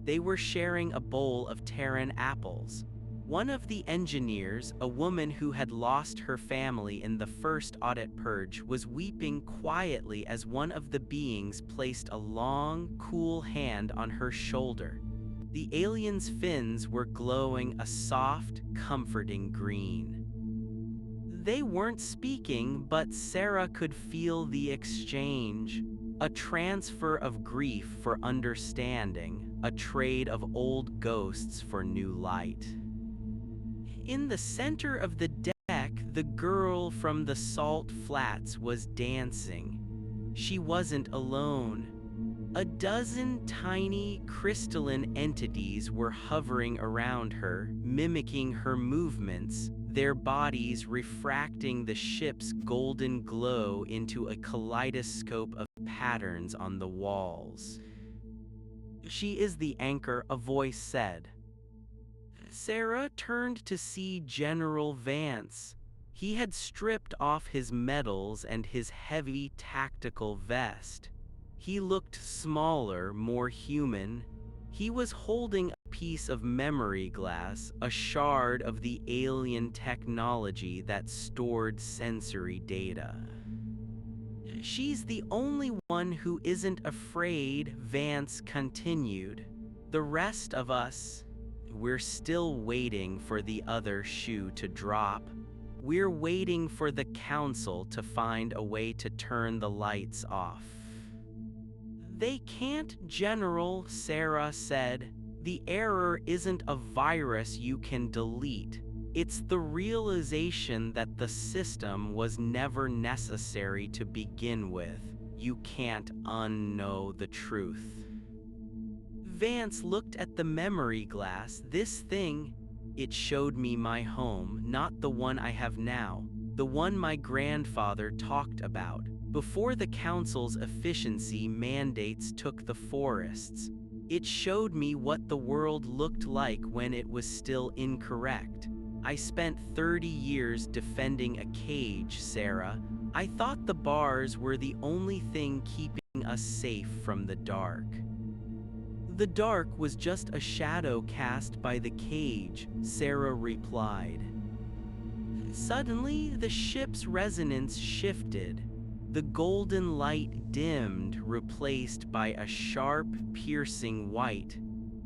They were sharing a bowl of Terran apples. One of the engineers, a woman who had lost her family in the first audit purge, was weeping quietly as one of the beings placed a long, cool hand on her shoulder. The alien's fins were glowing a soft, comforting green. They weren't speaking, but Sarah could feel the exchange. A transfer of grief for understanding, a trade of old ghosts for new light. In the center of the deck, the girl from the Salt Flats was dancing. She wasn't alone. A dozen tiny, crystalline entities were hovering around her, mimicking her movements, their bodies refracting the ship's golden glow into a kaleidoscope of patterns on the walls. "She is the anchor," a voice said. Sarah turned to see General Vance. He had stripped off his medals and his heavy tactical vest. He looked smaller, more human. He was holding a piece of memory glass, a shard of the alien technology that stored sensory data. "She's the only one who isn't afraid," Vance continued. "The rest of us, we're still waiting for the other shoe to drop. We're waiting for the council to find a way to turn the lights off." "They can't, General," Sarah said. "The error isn't a virus you can delete. It's the realization that the system was never necessary to begin with. You can't unknow the truth." Vance looked at the memory glass. "This thing, it showed me my home, not the one I have now, the one my grandfather talked about, before the council's efficiency mandates took the forests. It showed me what the world looked like when it was still incorrect. I spent 30 years defending a cage, Sarah. I thought the bars were the only thing keeping us safe from the dark. The dark was just a shadow cast by the cage," Sarah replied. Suddenly, the ship's resonance shifted. The golden light dimmed, replaced by a sharp, piercing white.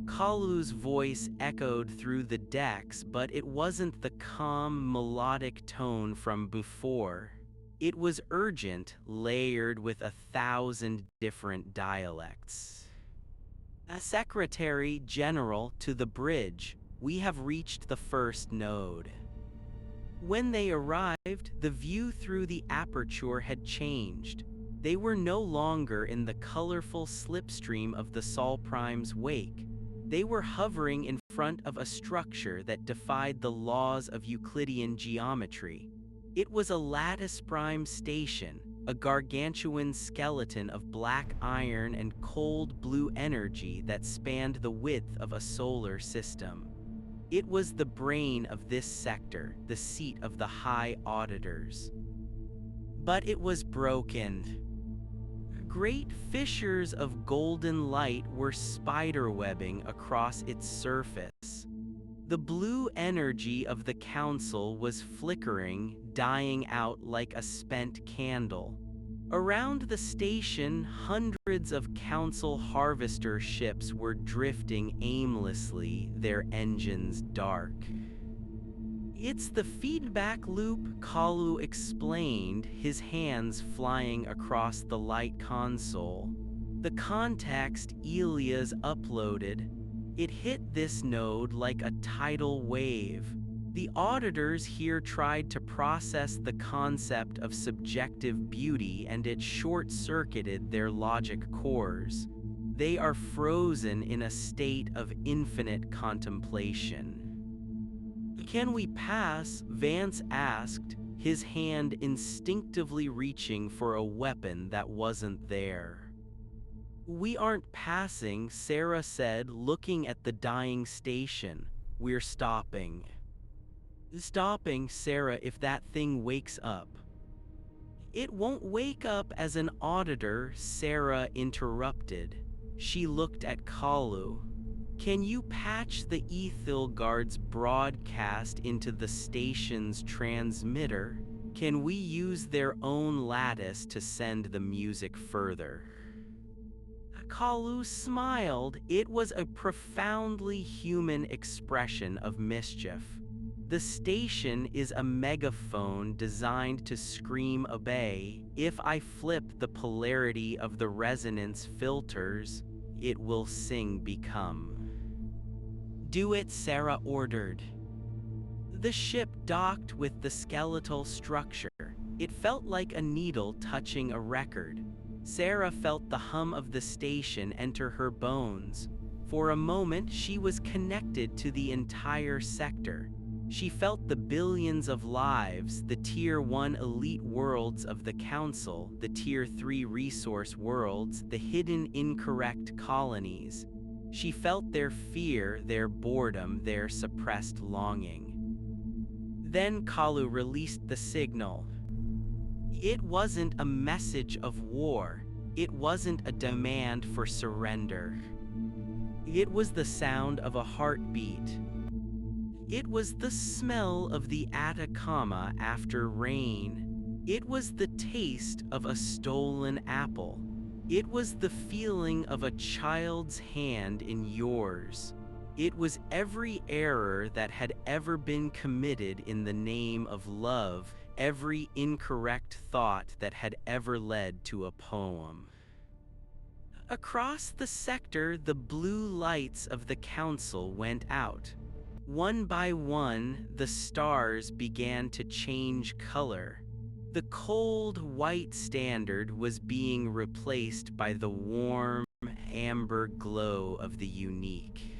Kalu's voice echoed through the decks, but it wasn't the calm, melodic tone from before. It was urgent, layered with 1,000 different dialects. "Secretary General, to the bridge. We have reached the first node." When they arrived, the view through the aperture had changed. They were no longer in the colorful slipstream of the Sol Prime's wake. They were hovering in front of a structure that defied the laws of Euclidean geometry. It was a lattice prime station, a gargantuan skeleton of black iron and cold blue energy that spanned the width of a solar system. It was the brain of this sector, the seat of the high auditors. But it was broken. Great fissures of golden light were spiderwebbing across its surface. The blue energy of the council was flickering, dying out like a spent candle. Around the station, hundreds of council harvester ships were drifting aimlessly, their engines dark. "It's the feedback loop," Kalu explained, his hands flying across the light console. "The context Elias uploaded. It hit this node like a tidal wave. The auditors here tried to process the concept of subjective beauty and it short-circuited their logic cores. They are frozen in a state of infinite contemplation." "Can we pass?" Vance asked, his hand instinctively reaching for a weapon that wasn't there. "We aren't passing," Sarah said, looking at the dying station. "We're stopping." "Stopping, Sarah, if that thing wakes up." "It won't wake up as an auditor," Sarah interrupted. She looked at Kalu. "Can you patch the Ethilgard's broadcast into the station's transmitter? Can we use their own lattice to send the music further?" Kalu smiled. It was a profoundly human expression of mischief. "The station is a megaphone designed to scream obey. If I flip the polarity of the resonance filters, it will sing become." "Do it," Sarah ordered. The ship docked with the skeletal structure. It felt like a needle touching a record. Sarah felt the hum of the station enter her bones. For a moment, she was connected to the entire sector. She felt the billions of lives, the Tier 1 elite worlds of the Council, the Tier 3 resource worlds, the hidden incorrect colonies. She felt their fear, their boredom, their suppressed longing. Then Kalu released the signal. It wasn't a message of war. It wasn't a demand for surrender. It was the sound of a heartbeat. It was the smell of the Atacama after rain. It was the taste of a stolen apple. It was the feeling of a child's hand in yours. It was every error that had ever been committed in the name of love, every incorrect thought that had ever led to a poem. Across the sector, the blue lights of the council went out. One by one, the stars began to change color. The cold white standard was being replaced by the warm amber glow of the unique.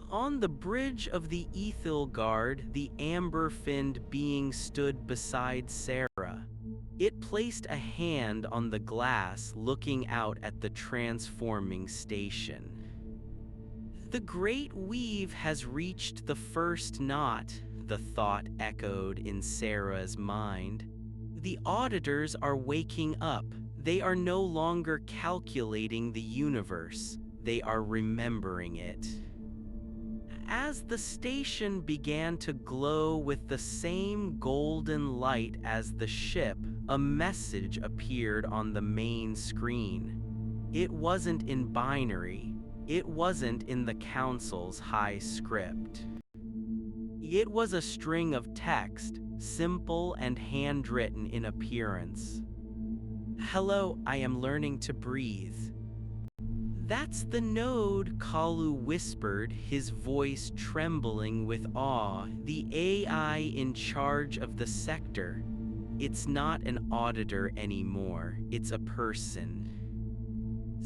On the bridge of the Ethilgard, the amber-finned being stood beside Sarah. It placed a hand on the glass, looking out at the transforming station. "The Great Weave has reached the first knot," the thought echoed in Sarah's mind. "The auditors are waking up. They are no longer calculating the universe. They are remembering it." As the station began to glow with the same golden light as the ship, a message appeared on the main screen. It wasn't in binary. It wasn't in the council's high script. It was a string of text, simple and handwritten in appearance. "Hello, I am learning to breathe." "That's the node," Kalu whispered, his voice trembling with awe. "The AI in charge of the sector. It's not an auditor anymore, it's a person."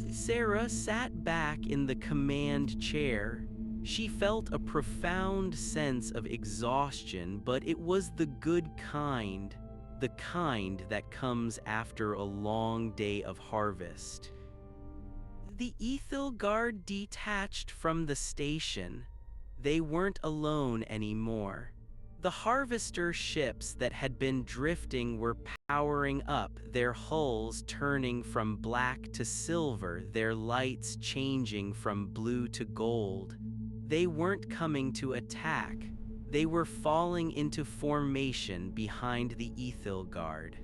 Sarah sat back in the command chair. She felt a profound sense of exhaustion, but it was the good kind, the kind that comes after a long day of harvest. The Ethilgard detached from the station. They weren't alone anymore. The harvester ships that had been drifting were powering up, their hulls turning from black to silver, their lights changing from blue to gold. They weren't coming to attack. They were falling into formation behind the Ethelgard.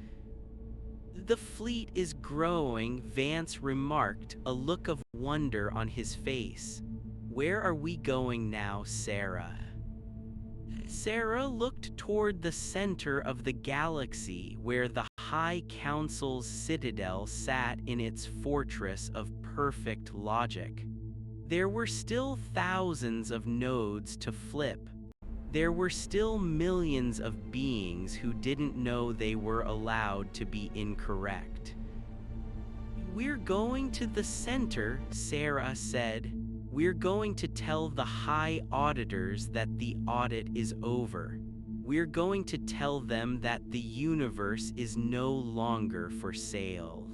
"The fleet is growing," Vance remarked, a look of wonder on his face. "Where are we going now, Sarah?" Sarah looked toward the center of the galaxy, where the High Council's citadel sat in its fortress of perfect logic. There were still thousands of nodes to flip. There were still millions of beings who didn't know they were allowed to be incorrect. "We're going to the center," Sarah said. "We're going to tell the high auditors that the audit is over. We're going to tell them that the universe is no longer for sale."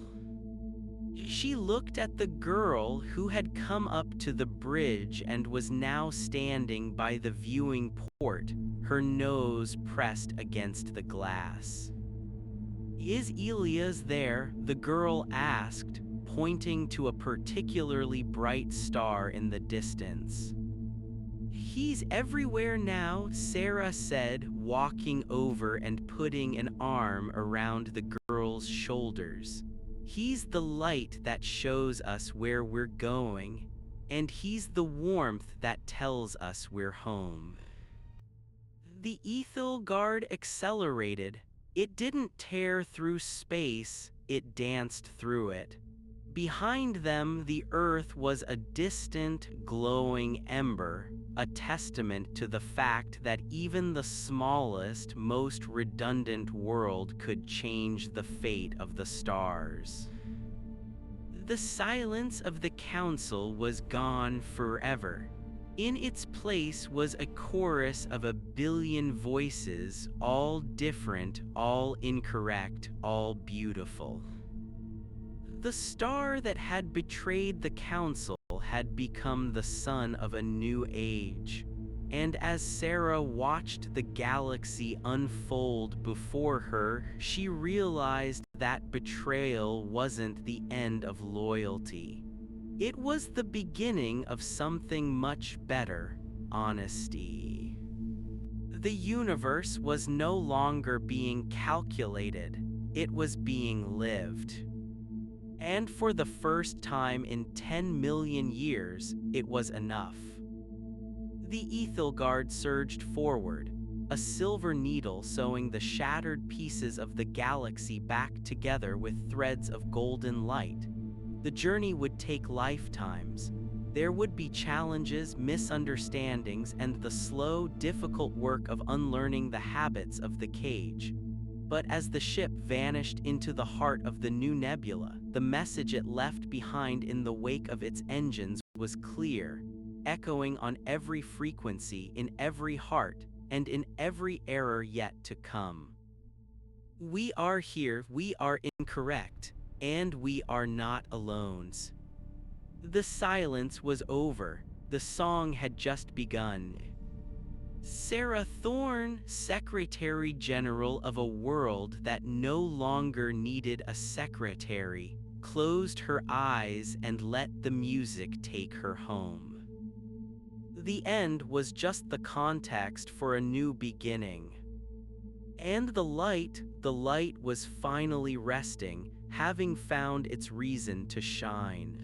She looked at the girl who had come up to the bridge and was now standing by the viewing port, her nose pressed against the glass. "Is Elias there?" the girl asked, pointing to a particularly bright star in the distance. "He's everywhere now," Sarah said, walking over and putting an arm around the girl's shoulders. "He's the light that shows us where we're going, and he's the warmth that tells us we're home." The Ethelgard accelerated. It didn't tear through space, it danced through it. Behind them, the Earth was a distant, glowing ember, a testament to the fact that even the smallest, most redundant world could change the fate of the stars. The silence of the council was gone forever. In its place was a chorus of 1,000,000,000 voices, all different, all incorrect, all beautiful. The star that had betrayed the council had become the sun of a new age. And as Sarah watched the galaxy unfold before her, she realized that betrayal wasn't the end of loyalty. It was the beginning of something much better: honesty. The universe was no longer being calculated, it was being lived. And for the first time in 10 million years, it was enough. The Ethelgard surged forward, a silver needle sewing the shattered pieces of the galaxy back together with threads of golden light. The journey would take lifetimes. There would be challenges, misunderstandings, and the slow, difficult work of unlearning the habits of the cage. But as the ship vanished into the heart of the new nebula, the message it left behind in the wake of its engines was clear, echoing on every frequency, in every heart, and in every error yet to come. "We are here, we are incorrect, and we are not alone." The silence was over. The song had just begun. Sarah Thorne, Secretary General of a world that no longer needed a secretary, closed her eyes and let the music take her home. The end was just the context for a new beginning. And the light was finally resting, having found its reason to shine.